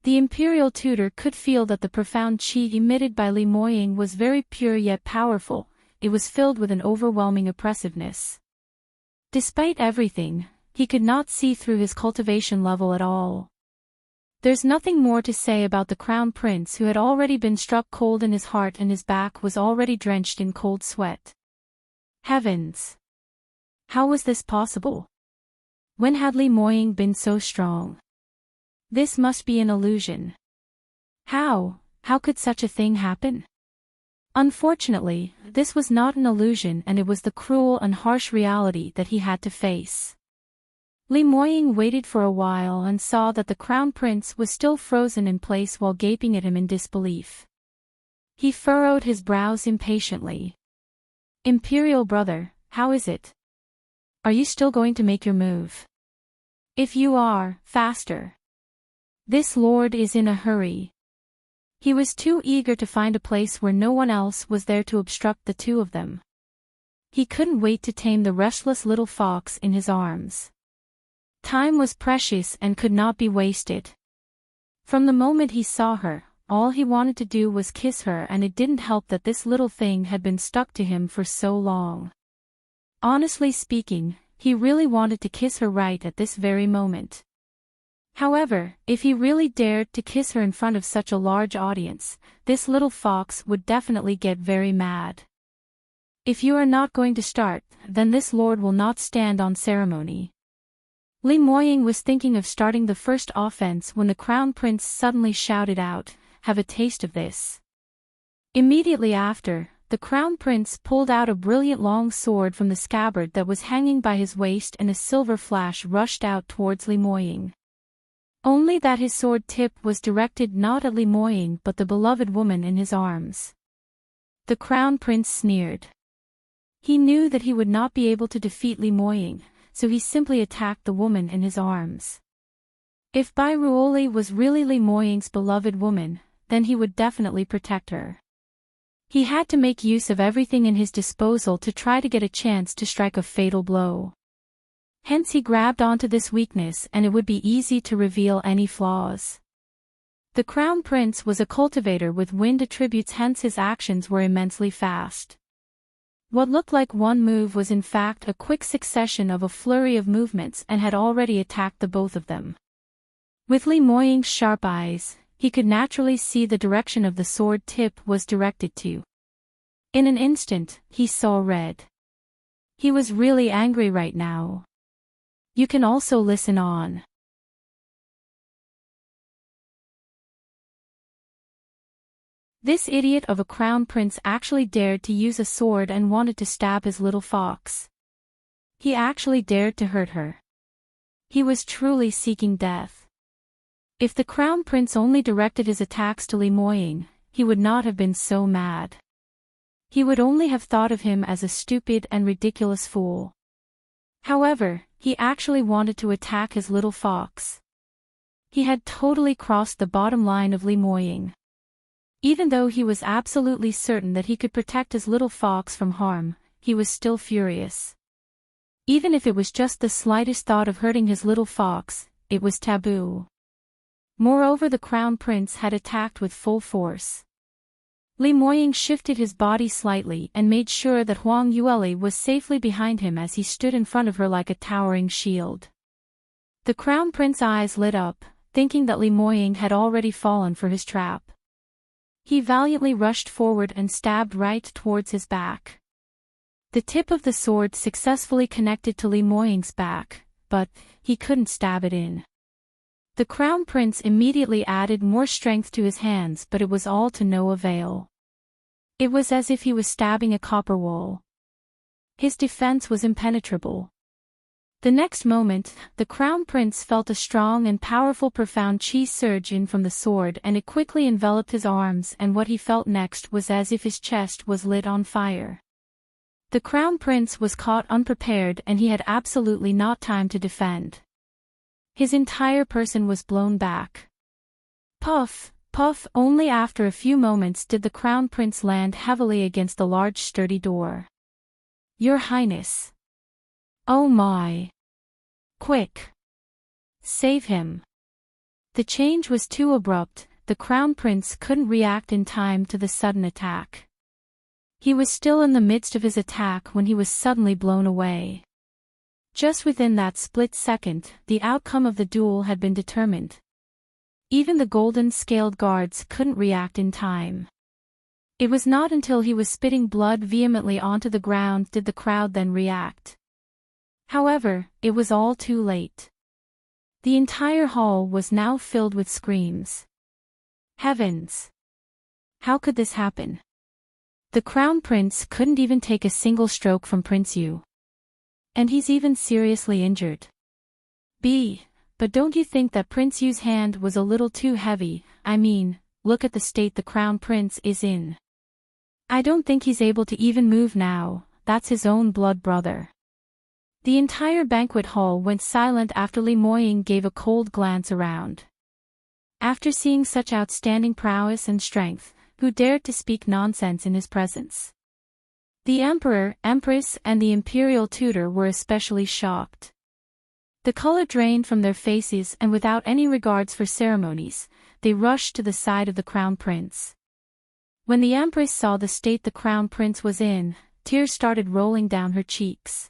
The Imperial Tutor could feel that the profound chi emitted by Li Moying was very pure yet powerful. It was filled with an overwhelming oppressiveness. Despite everything, he could not see through his cultivation level at all. There's nothing more to say about the Crown Prince, who had already been struck cold in his heart and his back was already drenched in cold sweat. Heavens! How was this possible? When had Li Moying been so strong? This must be an illusion. How could such a thing happen? Unfortunately, this was not an illusion and it was the cruel and harsh reality that he had to face. Li Moying waited for a while and saw that the Crown Prince was still frozen in place while gaping at him in disbelief. He furrowed his brows impatiently. "Imperial brother, how is it? Are you still going to make your move? If you are, faster. This lord is in a hurry." He was too eager to find a place where no one else was there to obstruct the two of them. He couldn't wait to tame the restless little fox in his arms. Time was precious and could not be wasted. From the moment he saw her, all he wanted to do was kiss her, and it didn't help that this little thing had been stuck to him for so long. Honestly speaking, he really wanted to kiss her right at this very moment. However, if he really dared to kiss her in front of such a large audience, this little fox would definitely get very mad. "If you are not going to start, then this lord will not stand on ceremony." Li Moying was thinking of starting the first offense when the Crown Prince suddenly shouted out, "Have a taste of this." Immediately after, the Crown Prince pulled out a brilliant long sword from the scabbard that was hanging by his waist, and a silver flash rushed out towards Li Moying. Only that his sword tip was directed not at Li Moying but the beloved woman in his arms. The Crown Prince sneered. He knew that he would not be able to defeat Li Moying, so he simply attacked the woman in his arms. If Bai Ruoli was really Li Moying's beloved woman, then he would definitely protect her. He had to make use of everything in his disposal to try to get a chance to strike a fatal blow. Hence he grabbed onto this weakness and it would be easy to reveal any flaws. The Crown Prince was a cultivator with wind attributes, hence his actions were immensely fast. What looked like one move was in fact a quick succession of a flurry of movements and had already attacked the both of them. With Li Moying's sharp eyes, he could naturally see the direction of the sword tip was directed to. In an instant, he saw red. He was really angry right now. You can also listen on. This idiot of a crown prince actually dared to use a sword and wanted to stab his little fox. He actually dared to hurt her. He was truly seeking death. If the crown prince only directed his attacks to Li Moying, he would not have been so mad. He would only have thought of him as a stupid and ridiculous fool. However, he actually wanted to attack his little fox. He had totally crossed the bottom line of Li Moying. Even though he was absolutely certain that he could protect his little fox from harm, he was still furious. Even if it was just the slightest thought of hurting his little fox, it was taboo. Moreover, the crown prince had attacked with full force. Li Moying shifted his body slightly and made sure that Huang Yueli was safely behind him as he stood in front of her like a towering shield. The crown prince's eyes lit up, thinking that Li Moying had already fallen for his trap. He valiantly rushed forward and stabbed right towards his back. The tip of the sword successfully connected to Li Moying's back, but he couldn't stab it in. The crown prince immediately added more strength to his hands, but it was all to no avail. It was as if he was stabbing a copper wall. His defense was impenetrable. The next moment, the crown prince felt a strong and powerful profound chi surge in from the sword, and it quickly enveloped his arms, and what he felt next was as if his chest was lit on fire. The crown prince was caught unprepared and he had absolutely not time to defend. His entire person was blown back. Puff, puff, only after a few moments did the crown prince land heavily against the large sturdy door. Your Highness. Oh my. Quick. Save him. The change was too abrupt, the crown prince couldn't react in time to the sudden attack. He was still in the midst of his attack when he was suddenly blown away. Just within that split second, the outcome of the duel had been determined. Even the golden-scaled guards couldn't react in time. It was not until he was spitting blood vehemently onto the ground did the crowd then react. However, it was all too late. The entire hall was now filled with screams. Heavens! How could this happen? The crown prince couldn't even take a single stroke from Prince Yu. And he's even seriously injured. But don't you think that Prince Yu's hand was a little too heavy? I mean, look at the state the crown prince is in. I don't think he's able to even move now, that's his own blood brother. The entire banquet hall went silent after Li Moying gave a cold glance around. After seeing such outstanding prowess and strength, who dared to speak nonsense in his presence? The emperor, empress, and the imperial tutor were especially shocked. The color drained from their faces, and without any regards for ceremonies, they rushed to the side of the crown prince. When the empress saw the state the crown prince was in, tears started rolling down her cheeks.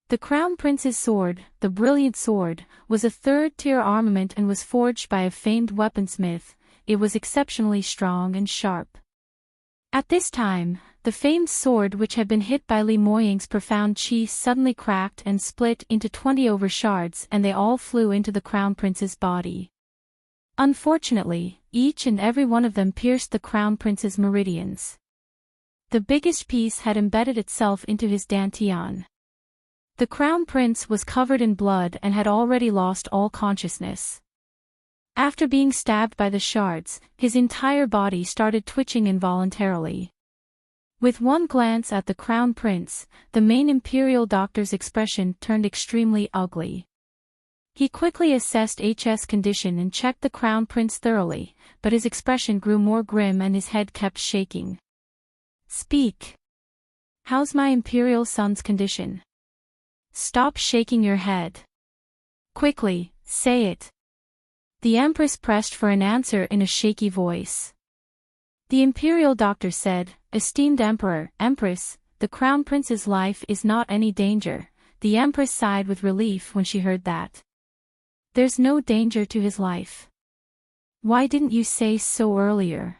The crown prince's sword, the brilliant sword, was a third-tier armament and was forged by a famed weaponsmith. It was exceptionally strong and sharp. At this time, the famed sword which had been hit by Li Moying's profound chi suddenly cracked and split into 20 over shards, and they all flew into the crown prince's body. Unfortunately, each and every one of them pierced the crown prince's meridians. The biggest piece had embedded itself into his dantian. The crown prince was covered in blood and had already lost all consciousness. After being stabbed by the shards, his entire body started twitching involuntarily. With one glance at the crown prince, the main imperial doctor's expression turned extremely ugly. He quickly assessed HS condition and checked the crown prince thoroughly, but his expression grew more grim and his head kept shaking. Speak. How's my imperial son's condition? stop shaking your head. Quickly, say it. The Empress pressed for an answer in a shaky voice. The Imperial Doctor said, Esteemed Emperor, Empress, the Crown Prince's life is not any danger. The Empress sighed with relief when she heard that. There's no danger to his life. Why didn't you say so earlier?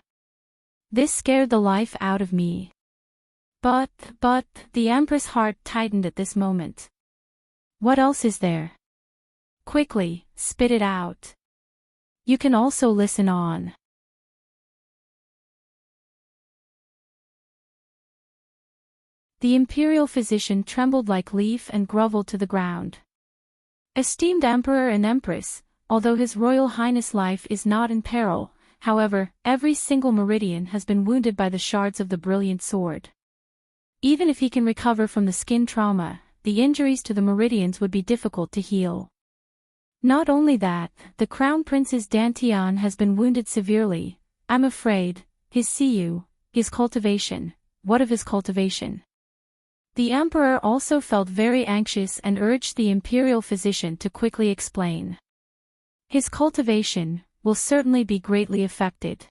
This scared the life out of me. But, the Empress' heart tightened at this moment. What else is there? Quickly, spit it out. You can also listen on. The imperial physician trembled like leaf and groveled to the ground. Esteemed Emperor and Empress, although His Royal Highness' life is not in peril, however, every single meridian has been wounded by the shards of the brilliant sword. Even if he can recover from the skin trauma, the injuries to the meridians would be difficult to heal. Not only that, the Crown Prince's Dantian has been wounded severely. I'm afraid, his cultivation. What of his cultivation? The Emperor also felt very anxious and urged the imperial physician to quickly explain. His cultivation will certainly be greatly affected.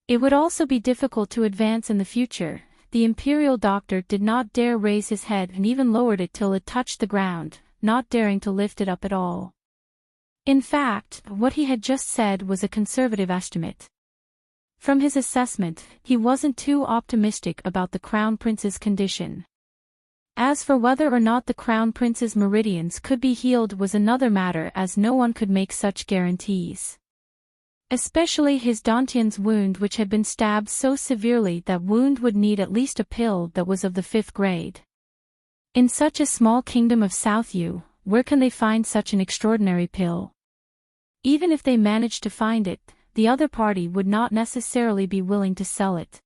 It would also be difficult to advance in the future. The imperial doctor did not dare raise his head and even lowered it till it touched the ground, not daring to lift it up at all. In fact, what he had just said was a conservative estimate. From his assessment, he wasn't too optimistic about the Crown Prince's condition. As for whether or not the Crown Prince's meridians could be healed was another matter, as no one could make such guarantees. Especially his Dantian's wound, which had been stabbed so severely that wound would need at least a pill that was of the 5th grade. In such a small kingdom of South Yu, where can they find such an extraordinary pill? Even if they managed to find it, the other party would not necessarily be willing to sell it.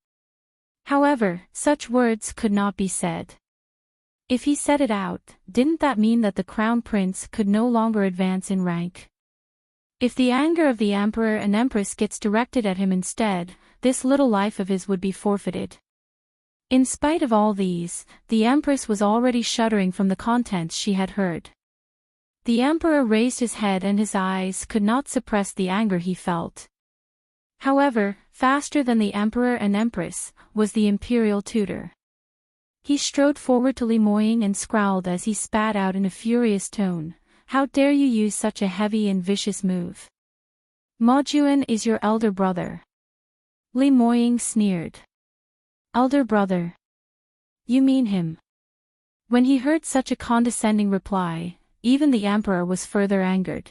However, such words could not be said. If he said it out, didn't that mean that the Crown Prince could no longer advance in rank? If the anger of the Emperor and Empress gets directed at him instead, this little life of his would be forfeited. In spite of all these, the Empress was already shuddering from the contents she had heard. The Emperor raised his head and his eyes could not suppress the anger he felt. However, faster than the Emperor and Empress was the Imperial Tutor. He strode forward to Li Moying and scowled as he spat out in a furious tone, "How dare you use such a heavy and vicious move? Ma Juan is your elder brother." Li Moying sneered. "Elder brother? You mean him?" When he heard such a condescending reply, even the Emperor was further angered.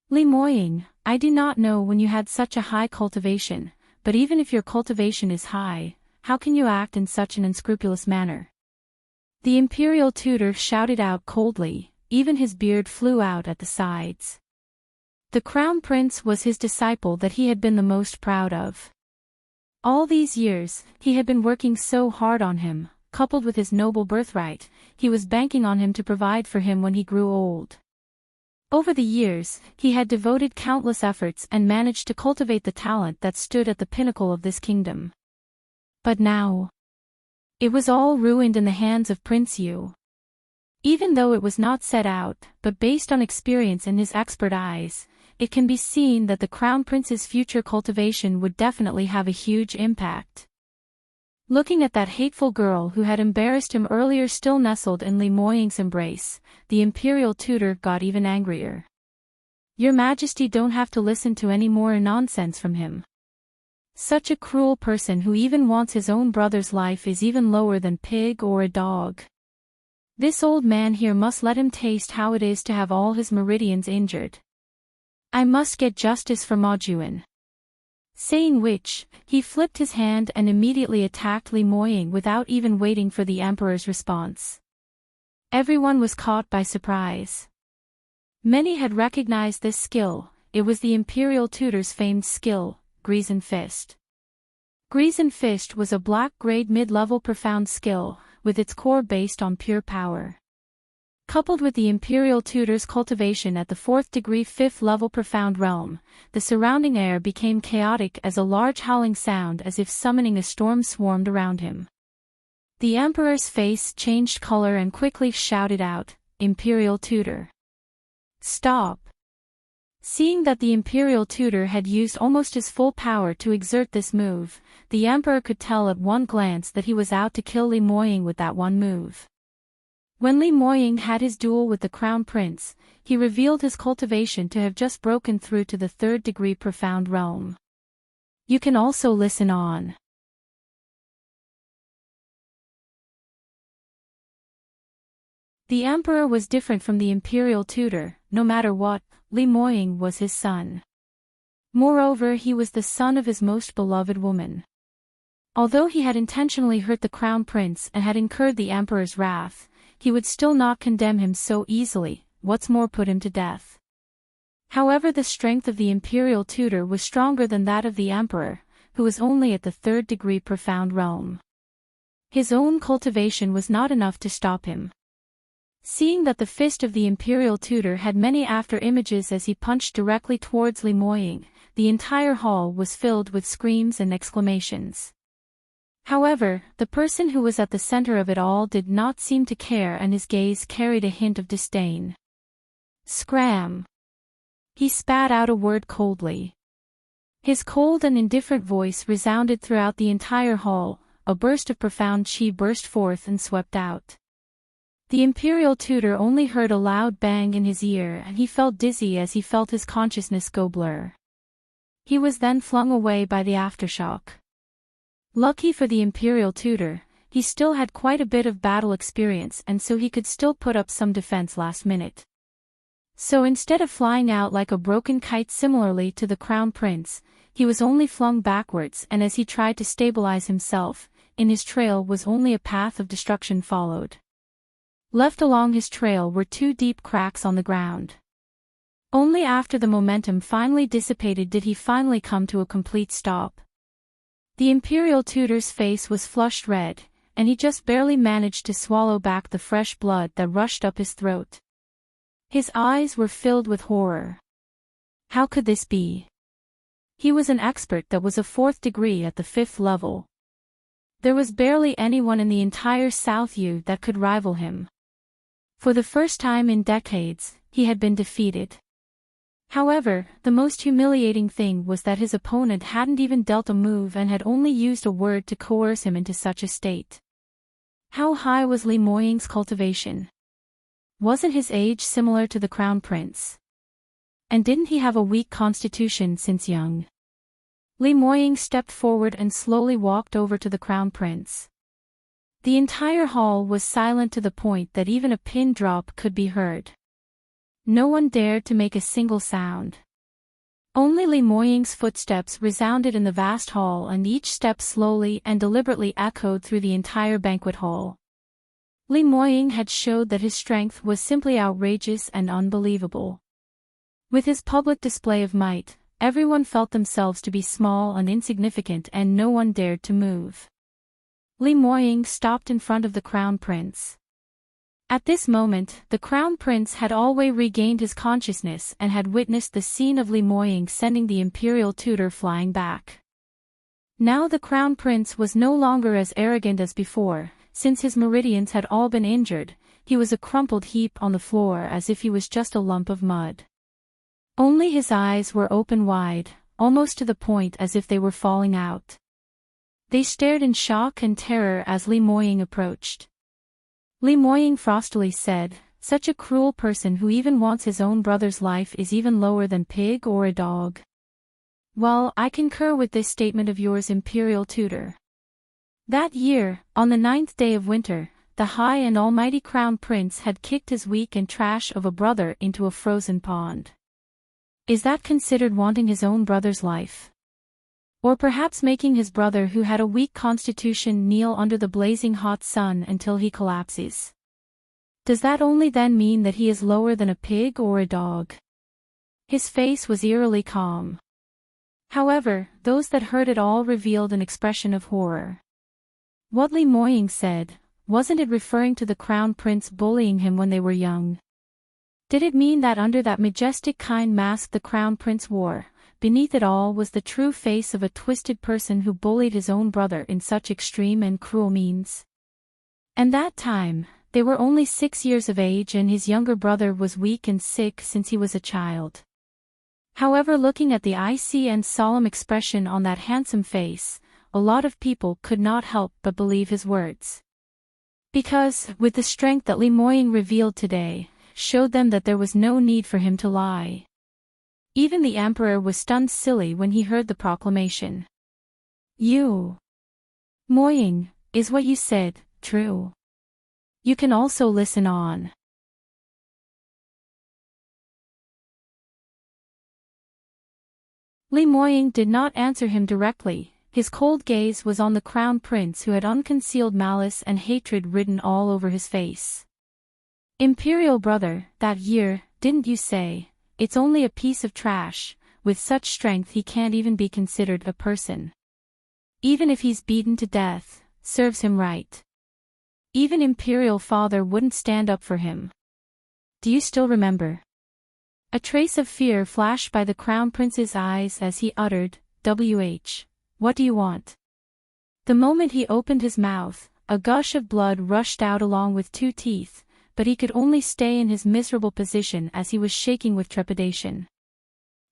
"Li Moying, I do not know when you had such a high cultivation, but even if your cultivation is high, how can you act in such an unscrupulous manner?" The Imperial Tutor shouted out coldly, even his beard flew out at the sides. The Crown Prince was his disciple that he had been the most proud of. All these years, he had been working so hard on him, coupled with his noble birthright, he was banking on him to provide for him when he grew old. Over the years, he had devoted countless efforts and managed to cultivate the talent that stood at the pinnacle of this kingdom. But now, it was all ruined in the hands of Prince Yu. Even though it was not set out, but based on experience and his expert eyes, it can be seen that the Crown Prince's future cultivation would definitely have a huge impact. Looking at that hateful girl who had embarrassed him earlier still nestled in Li Moying's embrace, the Imperial Tutor got even angrier. "Your Majesty don't have to listen to any more nonsense from him. Such a cruel person who even wants his own brother's life is even lower than pig or a dog. This old man here must let him taste how it is to have all his meridians injured. I must get justice for Ma Juan." Saying which, he flipped his hand and immediately attacked Li Moying without even waiting for the Emperor's response. Everyone was caught by surprise. Many had recognized this skill. It was the Imperial Tutor's famed skill, Greasen Fist. Greasen Fist was a black-grade mid-level profound skill, with its core based on pure power. Coupled with the Imperial Tutor's cultivation at the 4th degree 5th level profound realm, the surrounding air became chaotic as a large howling sound as if summoning a storm swarmed around him. The emperor's face changed color and quickly shouted out, "Imperial tutor! Stop!" Seeing that the imperial tutor had used almost his full power to exert this move, the emperor could tell at one glance that he was out to kill Li Moying with that one move. When Li Moying had his duel with the crown prince, he revealed his cultivation to have just broken through to the 3rd degree profound realm. You can also listen on. The emperor was different from the imperial tutor. No matter what, Li Moying was his son. Moreover, he was the son of his most beloved woman. Although he had intentionally hurt the crown prince and had incurred the emperor's wrath, he would still not condemn him so easily, what's more put him to death. However, the strength of the imperial tutor was stronger than that of the emperor, who was only at the 3rd degree profound realm. His own cultivation was not enough to stop him. Seeing that the fist of the imperial tutor had many after-images as he punched directly towards Li Moying, the entire hall was filled with screams and exclamations. However, the person who was at the center of it all did not seem to care, and his gaze carried a hint of disdain. "Scram!" He spat out a word coldly. His cold and indifferent voice resounded throughout the entire hall. A burst of profound chi burst forth and swept out. The imperial tutor only heard a loud bang in his ear, and he felt dizzy as he felt his consciousness go blur. He was then flung away by the aftershock. Lucky for the imperial tutor, he still had quite a bit of battle experience, and so he could still put up some defense last minute. So instead of flying out like a broken kite similarly to the crown prince, he was only flung backwards, and as he tried to stabilize himself, in his trail was only a path of destruction followed. Left along his trail were 2 deep cracks on the ground. Only after the momentum finally dissipated did he finally come to a complete stop. The imperial tutor's face was flushed red, and he just barely managed to swallow back the fresh blood that rushed up his throat. His eyes were filled with horror. How could this be? He was an expert that was a 4th degree at the 5th level. There was barely anyone in the entire South U that could rival him. For the first time in decades, he had been defeated. However, the most humiliating thing was that his opponent hadn't even dealt a move and had only used a word to coerce him into such a state. How high was Li Moying's cultivation? Wasn't his age similar to the crown prince? And didn't he have a weak constitution since young? Li Moying stepped forward and slowly walked over to the crown prince. The entire hall was silent to the point that even a pin drop could be heard. No one dared to make a single sound. Only Li Moying's footsteps resounded in the vast hall, and each step slowly and deliberately echoed through the entire banquet hall. Li Moying had showed that his strength was simply outrageous and unbelievable. With his public display of might, everyone felt themselves to be small and insignificant, and no one dared to move. Li Moying stopped in front of the crown prince. At this moment, the crown prince had already regained his consciousness and had witnessed the scene of Li Moying sending the imperial tutor flying back. Now the crown prince was no longer as arrogant as before. Since his meridians had all been injured, he was a crumpled heap on the floor as if he was just a lump of mud. Only his eyes were open wide, almost to the point as if they were falling out. They stared in shock and terror as Li Moying approached. Li Moying frostily said, "Such a cruel person who even wants his own brother's life is even lower than pig or a dog." "Well, I concur with this statement of yours, imperial tutor." That year, on the 9th day of winter, the high and almighty crown prince had kicked his weak and trash of a brother into a frozen pond. Is that considered wanting his own brother's life? Or perhaps making his brother who had a weak constitution kneel under the blazing hot sun until he collapses? Does that only then mean that he is lower than a pig or a dog? His face was eerily calm. However, those that heard it all revealed an expression of horror. What Li Moying said, wasn't it referring to the crown prince bullying him when they were young? Did it mean that under that majestic kind mask the crown prince wore, beneath it all was the true face of a twisted person who bullied his own brother in such extreme and cruel means? And that time, they were only 6 years of age and his younger brother was weak and sick since he was a child. However, looking at the icy and solemn expression on that handsome face, a lot of people could not help but believe his words. Because, with the strength that Li Moying revealed today, showed them that there was no need for him to lie. Even the emperor was stunned silly when he heard the proclamation. You, Moying, is what you said, true? You can also listen on. Li Moying did not answer him directly. His cold gaze was on the crown prince who had unconcealed malice and hatred written all over his face. Imperial brother, that year, didn't you say, it's only a piece of trash, with such strength he can't even be considered a person. Even if he's beaten to death, serves him right. Even Imperial father wouldn't stand up for him. Do you still remember? A trace of fear flashed by the crown prince's eyes as he uttered, what do you want? The moment he opened his mouth, a gush of blood rushed out along with 2 teeth, but he could only stay in his miserable position as he was shaking with trepidation.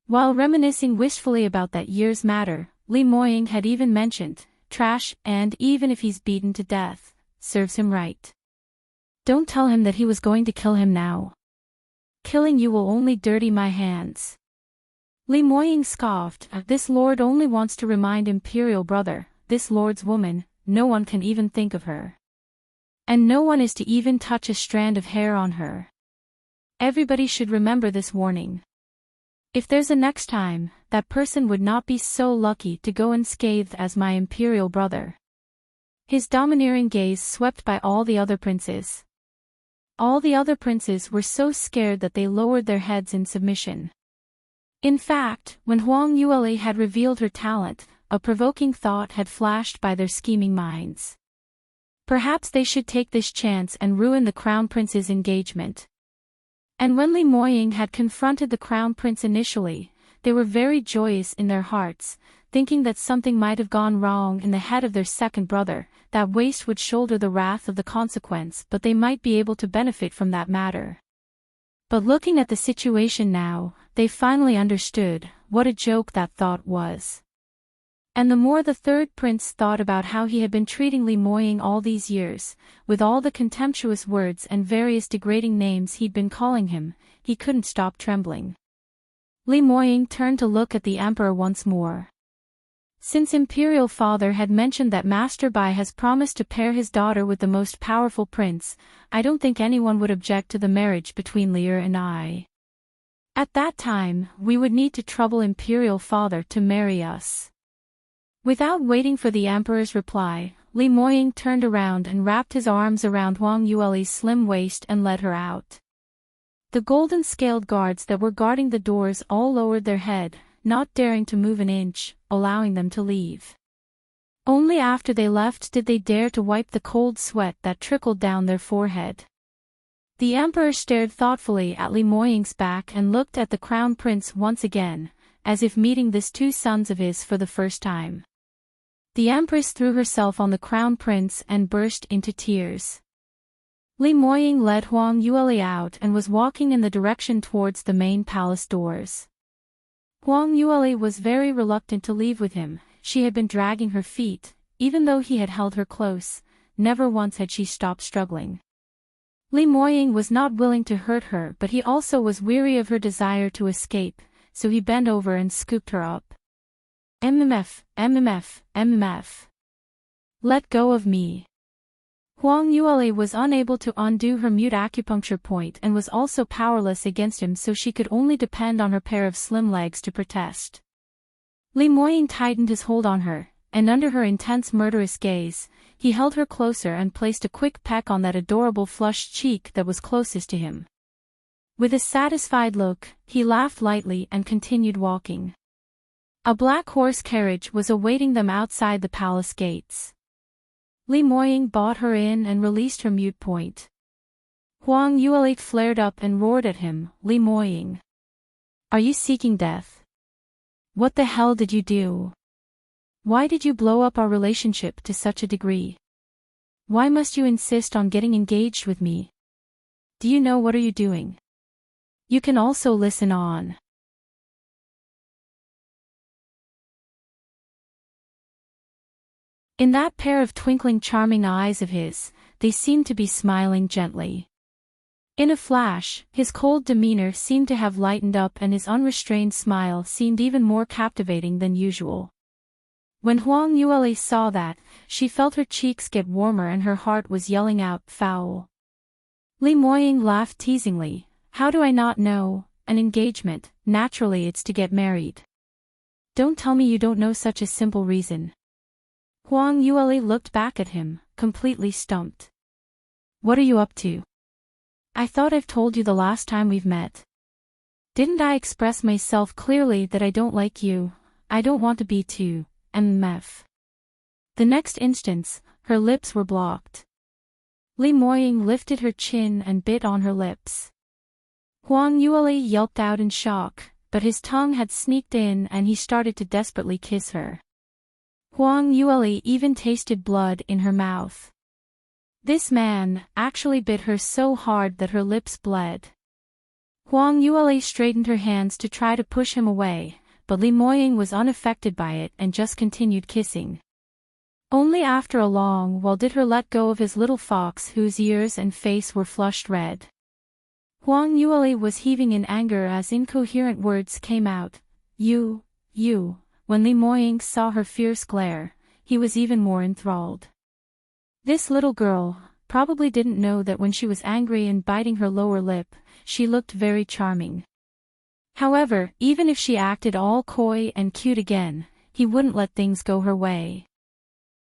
While reminiscing wistfully about that year's matter, Li Moying had even mentioned, trash, and even if he's beaten to death, serves him right. Don't tell him that he was going to kill him now. Killing you will only dirty my hands. Li Moying scoffed, this lord only wants to remind Imperial brother, this lord's woman, no one can even think of her. And no one is to even touch a strand of hair on her. Everybody should remember this warning. If there's a next time, that person would not be so lucky to go unscathed as my Imperial brother. His domineering gaze swept by all the other princes. All the other princes were so scared that they lowered their heads in submission. In fact, when Huang Yueli had revealed her talent, a provoking thought had flashed by their scheming minds. Perhaps they should take this chance and ruin the crown prince's engagement. And when Li Moying had confronted the crown prince initially, they were very joyous in their hearts, thinking that something might have gone wrong in the head of their second brother, that waste would shoulder the wrath of the consequence, but they might be able to benefit from that matter. But looking at the situation now, they finally understood what a joke that thought was. And the more the third prince thought about how he had been treating Li Moying all these years, with all the contemptuous words and various degrading names he'd been calling him, he couldn't stop trembling. Li Moying turned to look at the emperor once more. Since Imperial Father had mentioned that Master Bai has promised to pair his daughter with the most powerful prince, I don't think anyone would object to the marriage between Lear and I. At that time, we would need to trouble Imperial Father to marry us. Without waiting for the Emperor's reply, Li Moying turned around and wrapped his arms around Huang Yueli's slim waist and led her out. The golden-scaled guards that were guarding the doors all lowered their head, not daring to move an inch, allowing them to leave. Only after they left did they dare to wipe the cold sweat that trickled down their forehead. The Emperor stared thoughtfully at Li Moying's back and looked at the Crown Prince once again, as if meeting these 2 sons of his for the first time. The Empress threw herself on the Crown Prince and burst into tears. Li Moying led Huang Yueli out and was walking in the direction towards the main palace doors. Huang Yueli was very reluctant to leave with him. She had been dragging her feet, even though he had held her close. Never once had she stopped struggling. Li Moying was not willing to hurt her, but he also was weary of her desire to escape, so he bent over and scooped her up. MMF, MMF, MMF. Let go of me. Huang Yueli was unable to undo her mute acupuncture point and was also powerless against him, so she could only depend on her pair of slim legs to protest. Li Moying tightened his hold on her, and under her intense murderous gaze, he held her closer and placed a quick peck on that adorable flushed cheek that was closest to him. With a satisfied look, he laughed lightly and continued walking. A black horse carriage was awaiting them outside the palace gates. Li Moying bought her in and released her mute point. Huang Yueli flared up and roared at him, Li Moying. Are you seeking death? What the hell did you do? Why did you blow up our relationship to such a degree? Why must you insist on getting engaged with me? Do you know what are you doing? You can also listen on. In that pair of twinkling charming eyes of his, they seemed to be smiling gently. In a flash, his cold demeanor seemed to have lightened up and his unrestrained smile seemed even more captivating than usual. When Huang Yueli saw that, she felt her cheeks get warmer and her heart was yelling out, "Foul." Li Moying laughed teasingly, "How do I not know? An engagement, naturally it's to get married. Don't tell me you don't know such a simple reason." Huang Yueli looked back at him, completely stumped. "What are you up to? I thought I've told you the last time we've met. Didn't I express myself clearly that I don't like you? I don't want to be too, MF." The next instant, her lips were blocked. Li Moying lifted her chin and bit on her lips. Huang Yueli yelped out in shock, but his tongue had sneaked in and he started to desperately kiss her. Huang Yueli even tasted blood in her mouth. This man actually bit her so hard that her lips bled. Huang Yueli straightened her hands to try to push him away, but Li Moying was unaffected by it and just continued kissing. Only after a long while did her let go of his little fox whose ears and face were flushed red. Huang Yueli was heaving in anger as incoherent words came out. You. When Li Moying saw her fierce glare, he was even more enthralled. This little girl probably didn't know that when she was angry and biting her lower lip, she looked very charming. However, even if she acted all coy and cute again, he wouldn't let things go her way.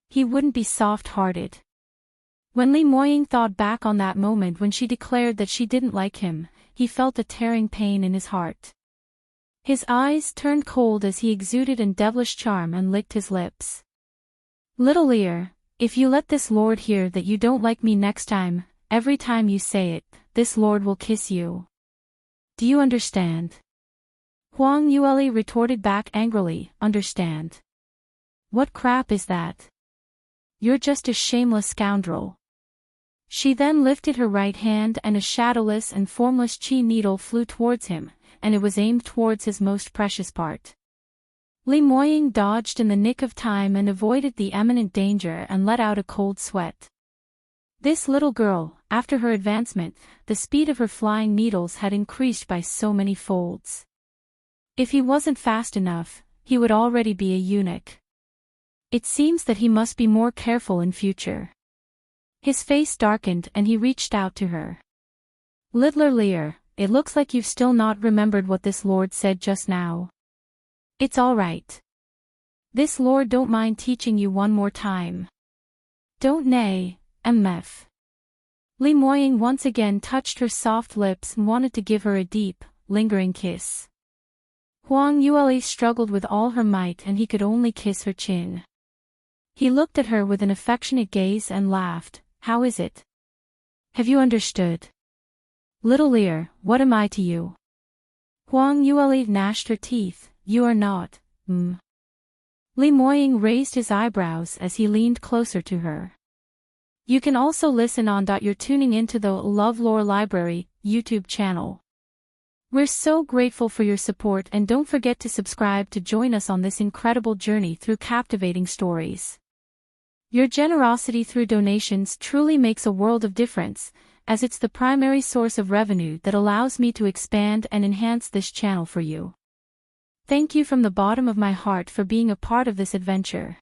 He wouldn't be soft-hearted. When Li Moying thought back on that moment when she declared that she didn't like him, he felt a tearing pain in his heart. His eyes turned cold as he exuded a devilish charm and licked his lips. "Little ear, if you let this lord hear that you don't like me next time, every time you say it, this lord will kiss you. Do you understand?" Huang Yueli retorted back angrily, "Understand? What crap is that? You're just a shameless scoundrel." She then lifted her right hand and a shadowless and formless chi needle flew towards him, and it was aimed towards his most precious part. Li Moying dodged in the nick of time and avoided the imminent danger and let out a cold sweat. This little girl, after her advancement, the speed of her flying needles had increased by so many folds. If he wasn't fast enough, he would already be a eunuch. It seems that he must be more careful in future. His face darkened and he reached out to her. "Little Lear, it looks like you've still not remembered what this lord said just now. It's all right. This lord don't mind teaching you one more time. Don't nay, MF." Li Moying once again touched her soft lips and wanted to give her a deep, lingering kiss. Huang Yueli struggled with all her might and he could only kiss her chin. He looked at her with an affectionate gaze and laughed. "How is it? Have you understood? Little Lear, what am I to you?" Huang Yueli gnashed her teeth. "You are not, Li Moying raised his eyebrows as he leaned closer to her. You can also listen on. You're tuning into the LoveLore Library YouTube channel. We're so grateful for your support and don't forget to subscribe to join us on this incredible journey through captivating stories. Your generosity through donations truly makes a world of difference, as it's the primary source of revenue that allows me to expand and enhance this channel for you. Thank you from the bottom of my heart for being a part of this adventure.